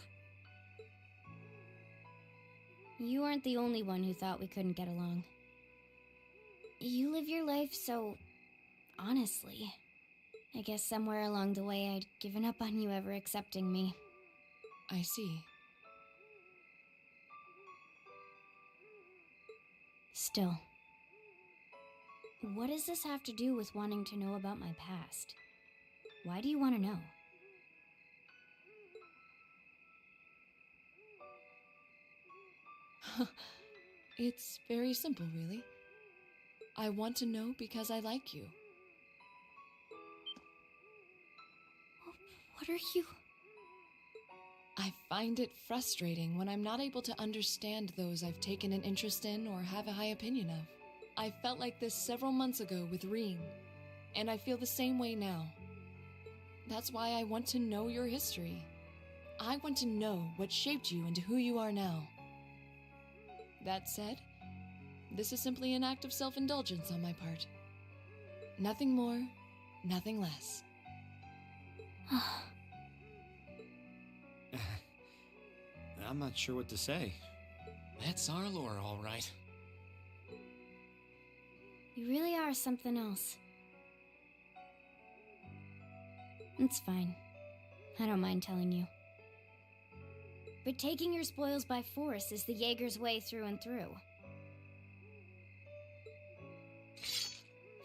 You aren't the only one who thought we couldn't get along. You live your life so honestly. I guess somewhere along the way I'd given up on you ever accepting me. I see. Still, what does this have to do with wanting to know about my past? Why do you want to know? It's very simple, really. I want to know because I like you. What are you? I find it frustrating when I'm not able to understand those I've taken an interest in or have a high opinion of. I felt like this several months ago with Reen, and I feel the same way now. That's why I want to know your history. I want to know what shaped you into who you are now. That said, this is simply an act of self-indulgence on my part. Nothing more, nothing less. I'm not sure what to say. That's our Laura, all right. You really are something else. It's fine. I don't mind telling you. But taking your spoils by force is the Jaeger's way through and through.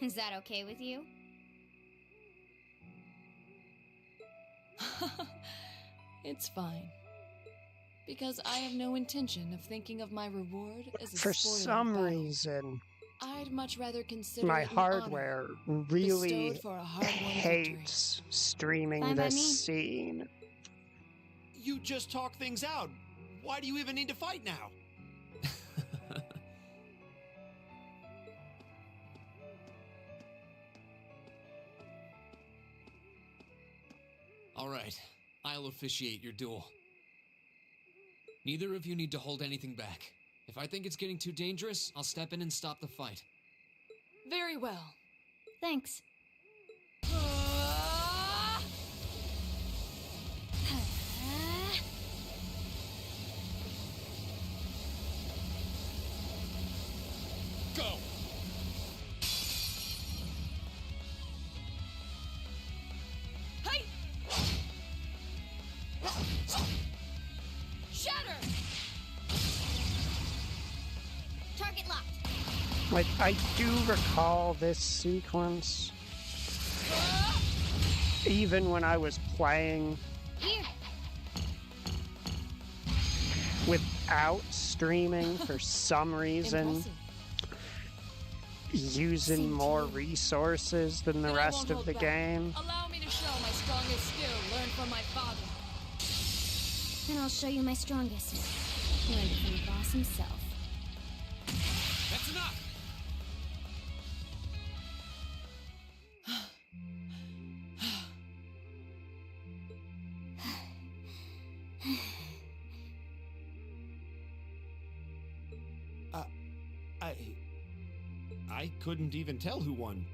Is that okay with you? It's fine. Because I have no intention of thinking of my reward as a For spoil of some battle. reason, I'd much rather consider my it an hardware honor really bestowed for a hard-won victory. hates streaming Fine by this me. scene. You just talk things out. Why do you even need to fight now? All right, I'll officiate your duel. Neither of you need to hold anything back. If I think it's getting too dangerous, I'll step in and stop the fight. Very well. Thanks. Go! Hey! Shatter! Target locked. Like, I do recall this sequence. Even when I was playing Here. without streaming for some reason, Impressive. using more resources than the Then I rest won't of hold the back. game. Allow me to show my strongest skill learned from my father. Then I'll show you my strongest. Learned it from the boss himself. That's enough! I couldn't even tell who won.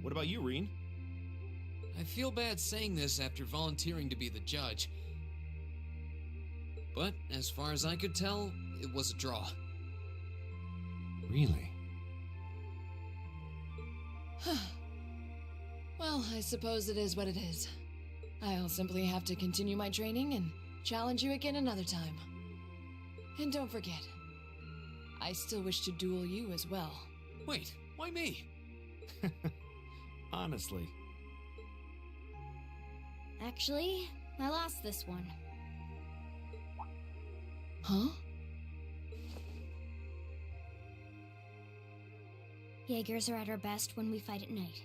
What about you, Reen? I feel bad saying this after volunteering to be the judge. But as far as I could tell, it was a draw. Really? Well, I suppose it is what it is. I'll simply have to continue my training and challenge you again another time. And don't forget, I still wish to duel you as well. Wait, why me? Honestly. Actually, I lost this one. Huh? Jaegers are at our best when we fight at night.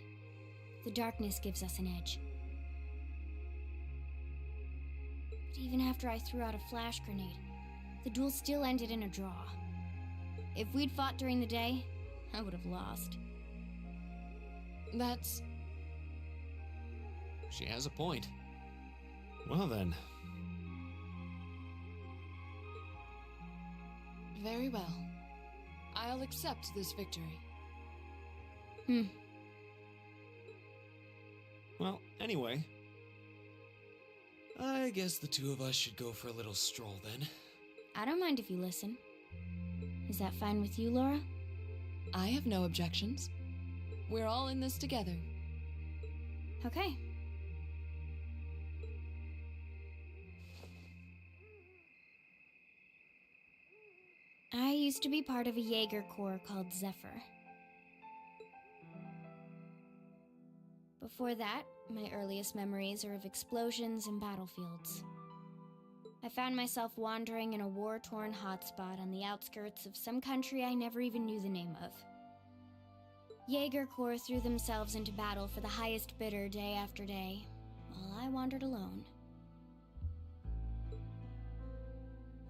The darkness gives us an edge. But even after I threw out a flash grenade, the duel still ended in a draw. If we'd fought during the day, I would have lost. That's... She has a point. Well then. very well. I'll accept this victory. Well, anyway. I guess the two of us should go for a little stroll then. I don't mind if you listen. Is that fine with you, Laura? I have no objections. We're all in this together. Okay. I used to be part of a Jaeger Corps called Zephyr. Before that, my earliest memories are of explosions and battlefields. I found myself wandering in a war-torn hotspot on the outskirts of some country I never even knew the name of. Jaeger Corps threw themselves into battle for the highest bidder day after day, while I wandered alone.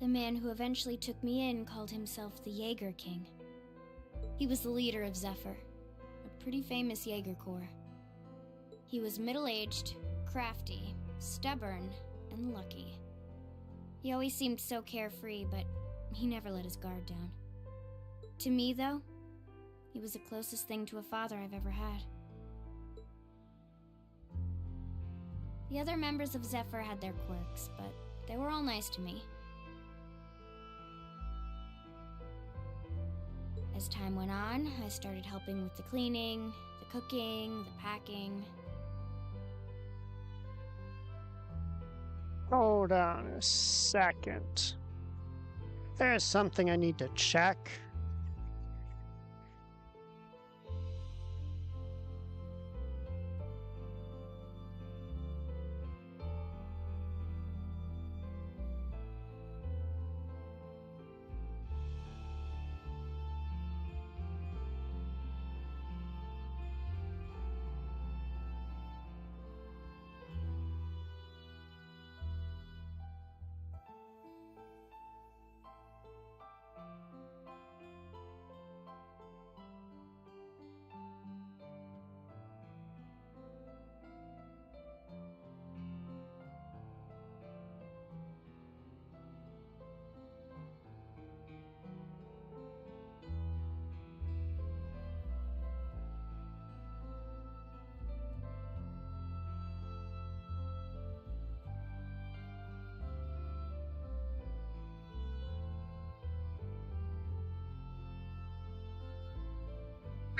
The man who eventually took me in called himself the Jaeger King. He was the leader of Zephyr, a pretty famous Jaeger Corps. He was middle-aged, crafty, stubborn, and lucky. He always seemed so carefree, but he never let his guard down. To me, though, he was the closest thing to a father I've ever had. The other members of Zephyr had their quirks, but they were all nice to me. As time went on, I started helping with the cleaning, the cooking, the packing. Hold on a second. There's something I need to check.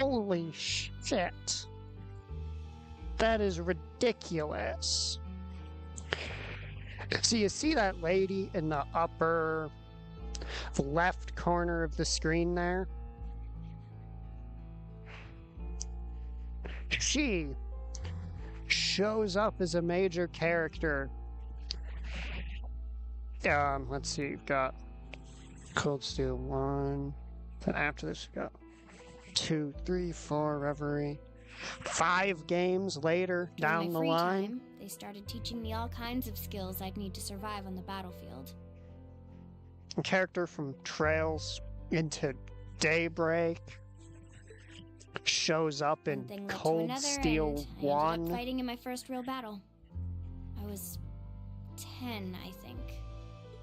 Holy shit. That is ridiculous. So you see that lady in the upper left corner of the screen there? She shows up as a major character. Let's see, we've got Cold Steel 1. Then after this, we've got 2, 3, 4, Reverie. 5 games later, down the line. Time, they started teaching me all kinds of skills I'd need to survive on the battlefield. A character from Trails into Daybreak shows up in Cold Steel 1. I ended up fighting in my first real battle. I was 10, I think.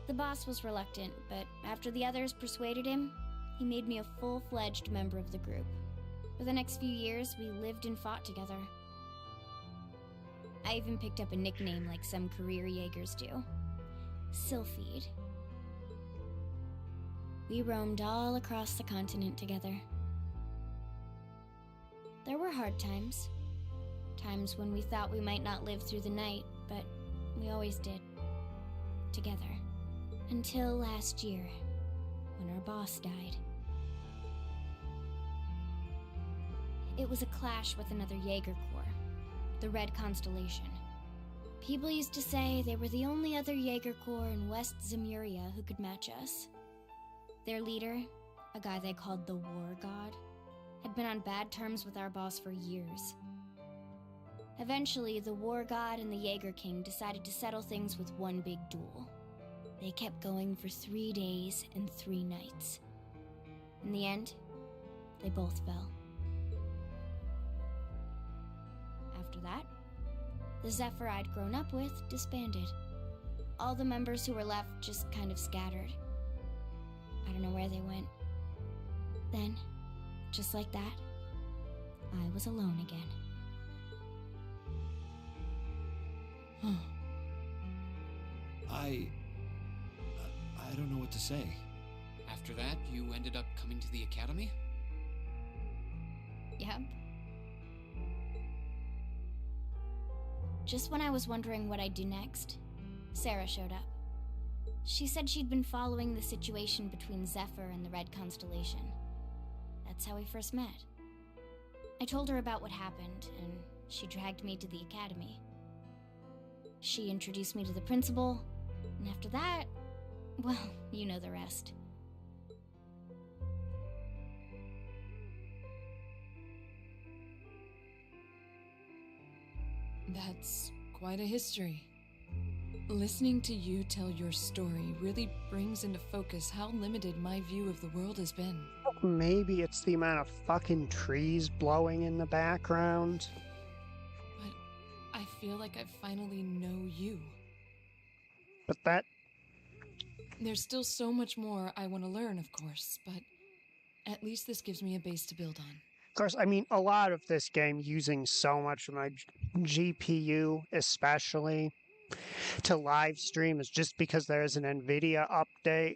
The boss was reluctant, but after the others persuaded him, he made me a full-fledged member of the group. For the next few years, we lived and fought together. I even picked up a nickname like some career Jaegers do. Sylphide. We roamed all across the continent together. There were hard times. Times when we thought we might not live through the night, but we always did. Together. Until last year, when our boss died. It was a clash with another Jaeger Corps, the Red Constellation. People used to say they were the only other Jaeger Corps in West Zemuria who could match us. Their leader, a guy they called the War God, had been on bad terms with our boss for years. Eventually, the War God and the Jaeger King decided to settle things with one big duel. They kept going for 3 days and 3 nights. In the end, they both fell. After that, the Zephyr I'd grown up with disbanded. All the members who were left just kind of scattered. I don't know where they went. Then, just like that, I was alone again. I don't know what to say. After that, you ended up coming to the academy? Yep. Just when I was wondering what I'd do next, Sarah showed up. She said she'd been following the situation between Zephyr and the Red Constellation. That's how we first met. I told her about what happened, and she dragged me to the academy. She introduced me to the principal, and after that, well, you know the rest. That's quite a history. Listening to you tell your story really brings into focus how limited my view of the world has been. Maybe it's the amount of fucking trees blowing in the background. But I feel like I finally know you. But that... There's still so much more I want to learn, of course, but at least this gives me a base to build on. Of course, I mean, a lot of this game using so much of my GPU, especially, to live stream is just because there is an NVIDIA update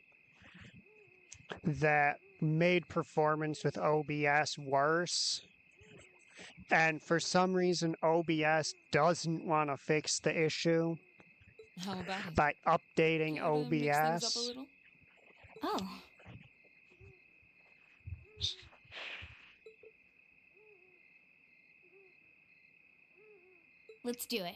that made performance with OBS worse. And for some reason, OBS doesn't want to fix the issue How about it? by updating Care to mix things up a OBS. little? Oh. Let's do it.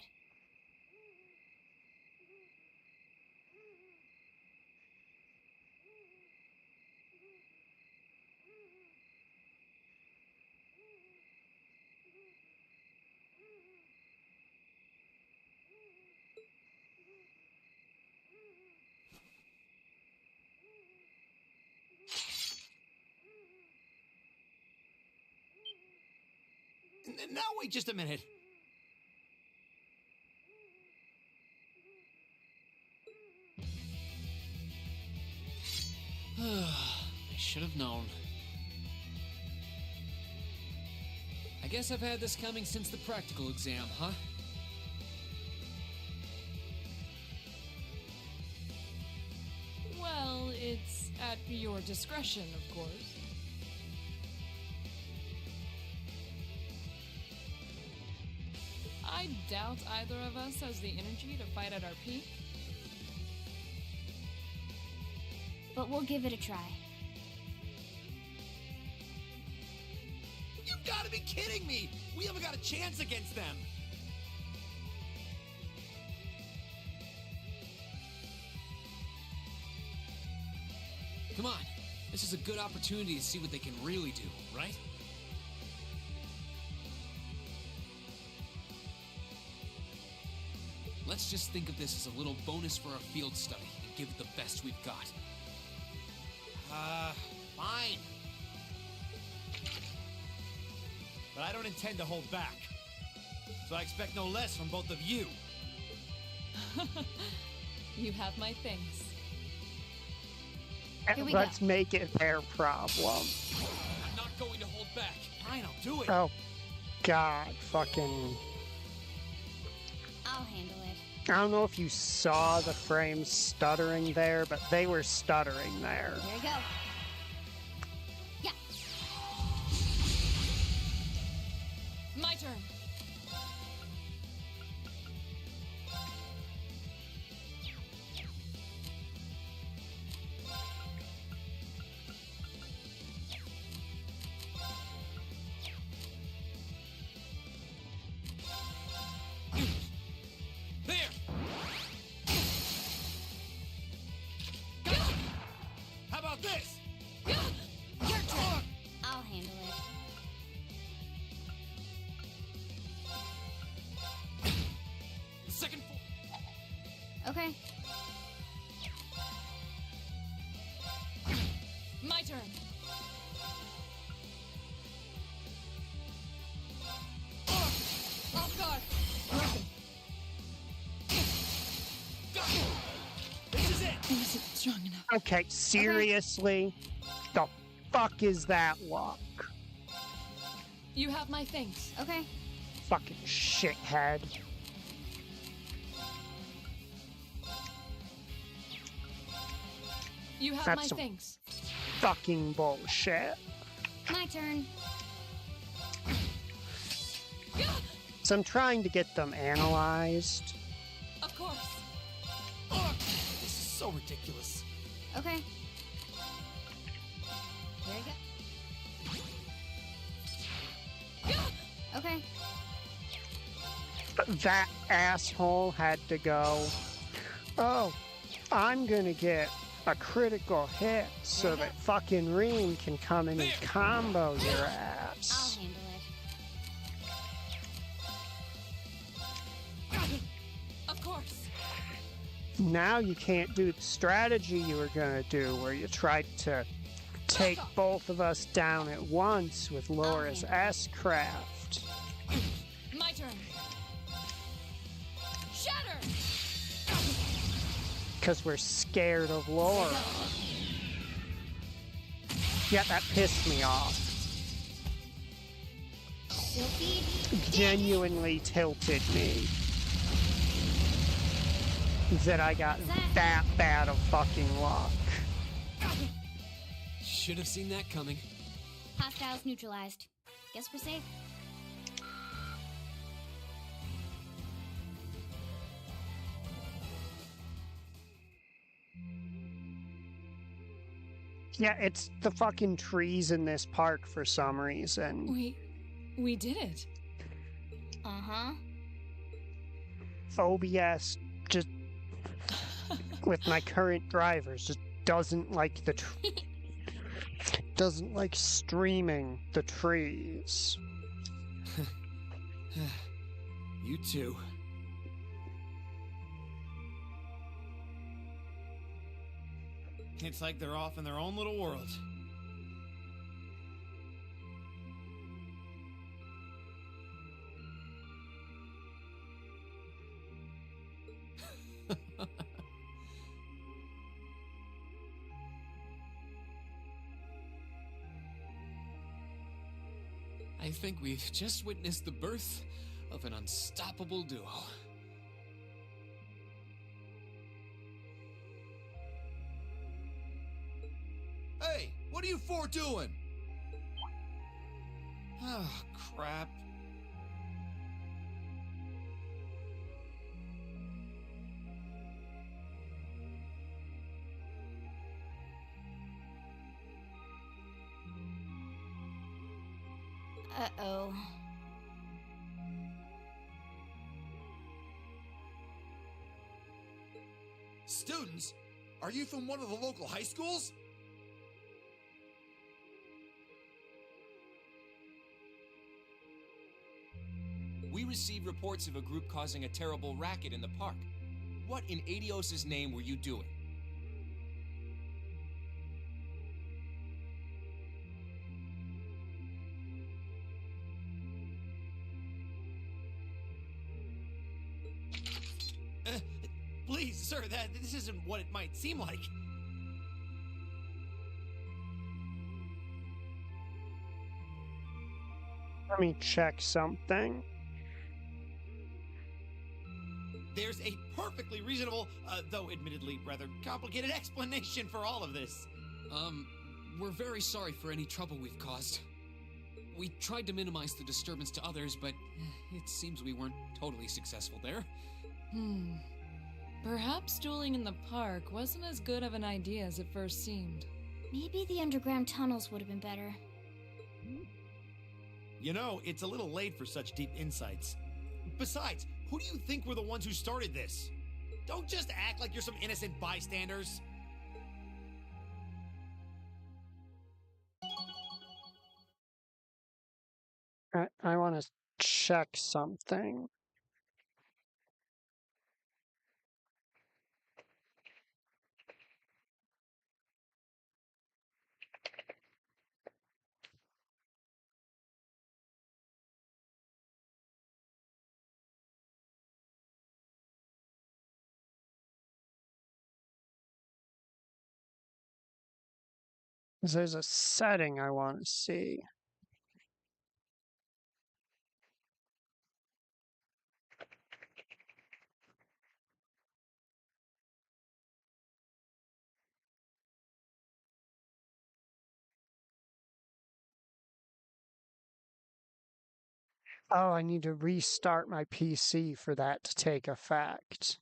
Now, wait just a minute. I should have known. I guess I've had this coming since the practical exam, huh? Well, it's at your discretion, of course. I doubt either of us has the energy to fight at our peak. But we'll give it a try. You've got to be kidding me! We haven't got a chance against them! Come on, this is a good opportunity to see what they can really do, right? Let's just think of this as a little bonus for our field study and give it the best we've got. Fine. But I don't intend to hold back. So I expect no less from both of you. You have my thanks. Here we Let's go. make it their problem. I'm not going to hold back. Fine, I'll do it. Oh, God, fucking... I'll handle it. I don't know if you saw the frames stuttering there, but they were stuttering there. Here we go. Yeah. My turn. There! How about this? Your turn. I'll handle it. Second Okay. My turn. Off guard. This is it! Is it strong enough? Okay, seriously? The fuck is that lock? You have my thanks. Okay. Fucking shithead. You have That's my some- thanks. Fucking bullshit. My turn. So I'm trying to get them analyzed. Of course. This is so ridiculous. Okay. Here we go. Okay. But that asshole had to go, oh, I'm gonna get a critical hit so that fucking Reem can come in and combo your I'll ass. handle course. Now you can't do the strategy you were gonna do, where you tried to take both of us down at once with Laura's S-Craft. My turn. Shatter! Because we're scared of Laura. Yeah, that pissed me off. Genuinely tilted me. That I got that bad of fucking luck. Should have seen that coming. Hostiles neutralized. Guess we're safe. Yeah, it's the fucking trees in this park for some reason. We did it. Uh-huh. OBS just, with my current drivers, just doesn't like the doesn't like streaming the trees. You too. It's like they're off in their own little world. I think we've just witnessed the birth of an unstoppable duo. Hey, what are you four doing? Oh, crap. Uh-oh. Students? Are you from one of the local high schools? We received reports of a group causing a terrible racket in the park. What in Adios' name were you doing? Please, sir, this isn't what it might seem like. Let me check something. There's a perfectly reasonable, though admittedly rather complicated explanation for all of this. We're very sorry for any trouble we've caused. We tried to minimize the disturbance to others, but it seems we weren't totally successful there. Perhaps dueling in the park wasn't as good of an idea as it first seemed. Maybe the underground tunnels would have been better. You know, it's a little late for such deep insights. Besides, who do you think were the ones who started this? Don't just act like you're some innocent bystanders. I want to check something. There's a setting I want to see. Oh, I need to restart my PC for that to take effect.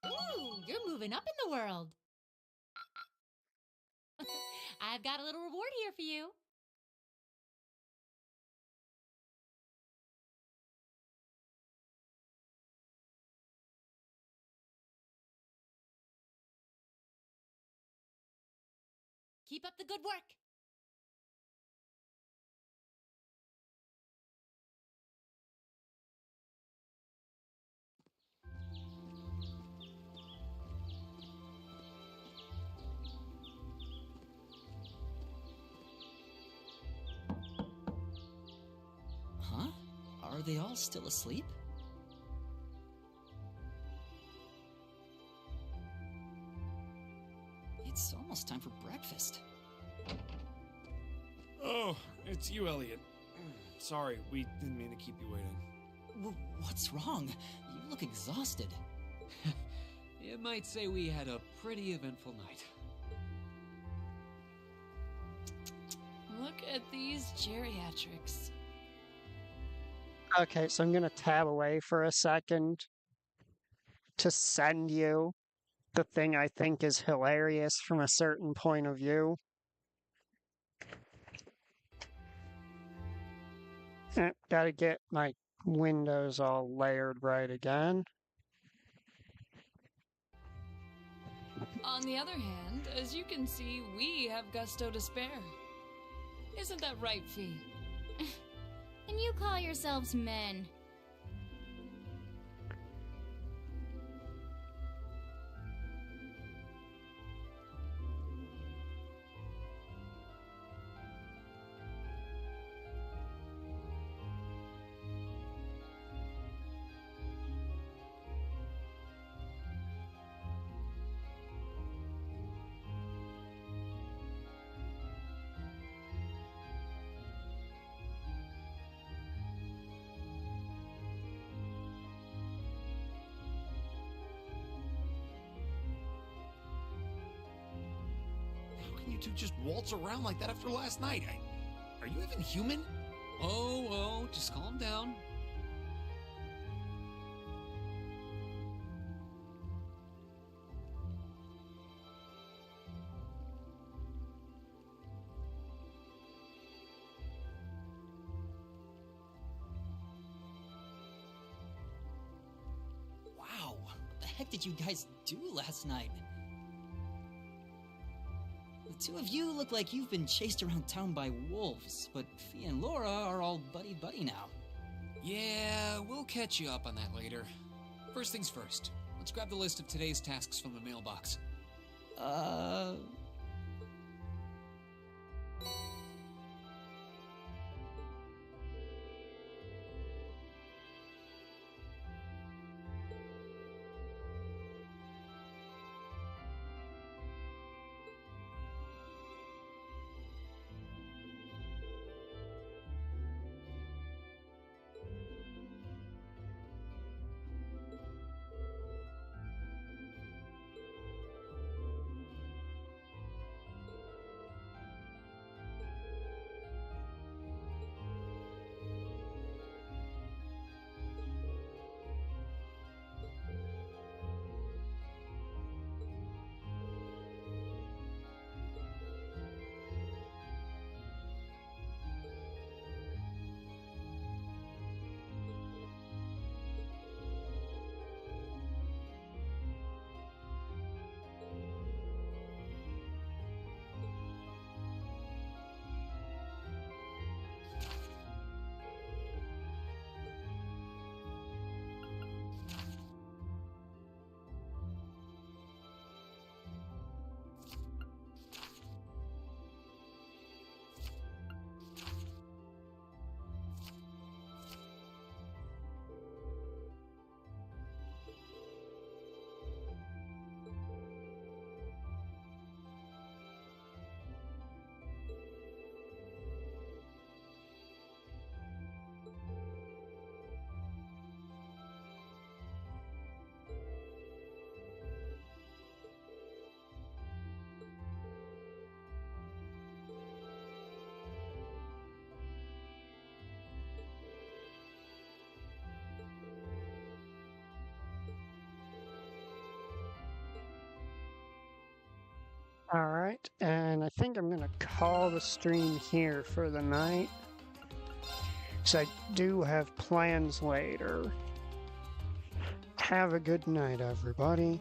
Ooh, you're moving up in the world. I've got a little reward here for you. Keep up the good work. Huh? Are they all still asleep? It's almost time for breakfast. Oh, it's you, Elliot. Sorry, we didn't mean to keep you waiting. What's wrong? You look exhausted. You might say we had a pretty eventful night. Look at these geriatrics. Okay, so I'm gonna tab away for a second to send you the thing I think is hilarious from a certain point of view. Gotta get my windows all layered right again. On the other hand, as you can see, we have gusto to spare. Isn't that right, Fee? And you call yourselves men. You two just waltz around like that after last night. Are you even human? Oh, just calm down. Wow, what the heck did you guys do last night? The two of you look like you've been chased around town by wolves, but Fee and Laura are all buddy-buddy now. Yeah, we'll catch you up on that later. First things first, let's grab the list of today's tasks from the mailbox. Alright, and I think I'm gonna call the stream here for the night. So I do have plans later. Have a good night, everybody.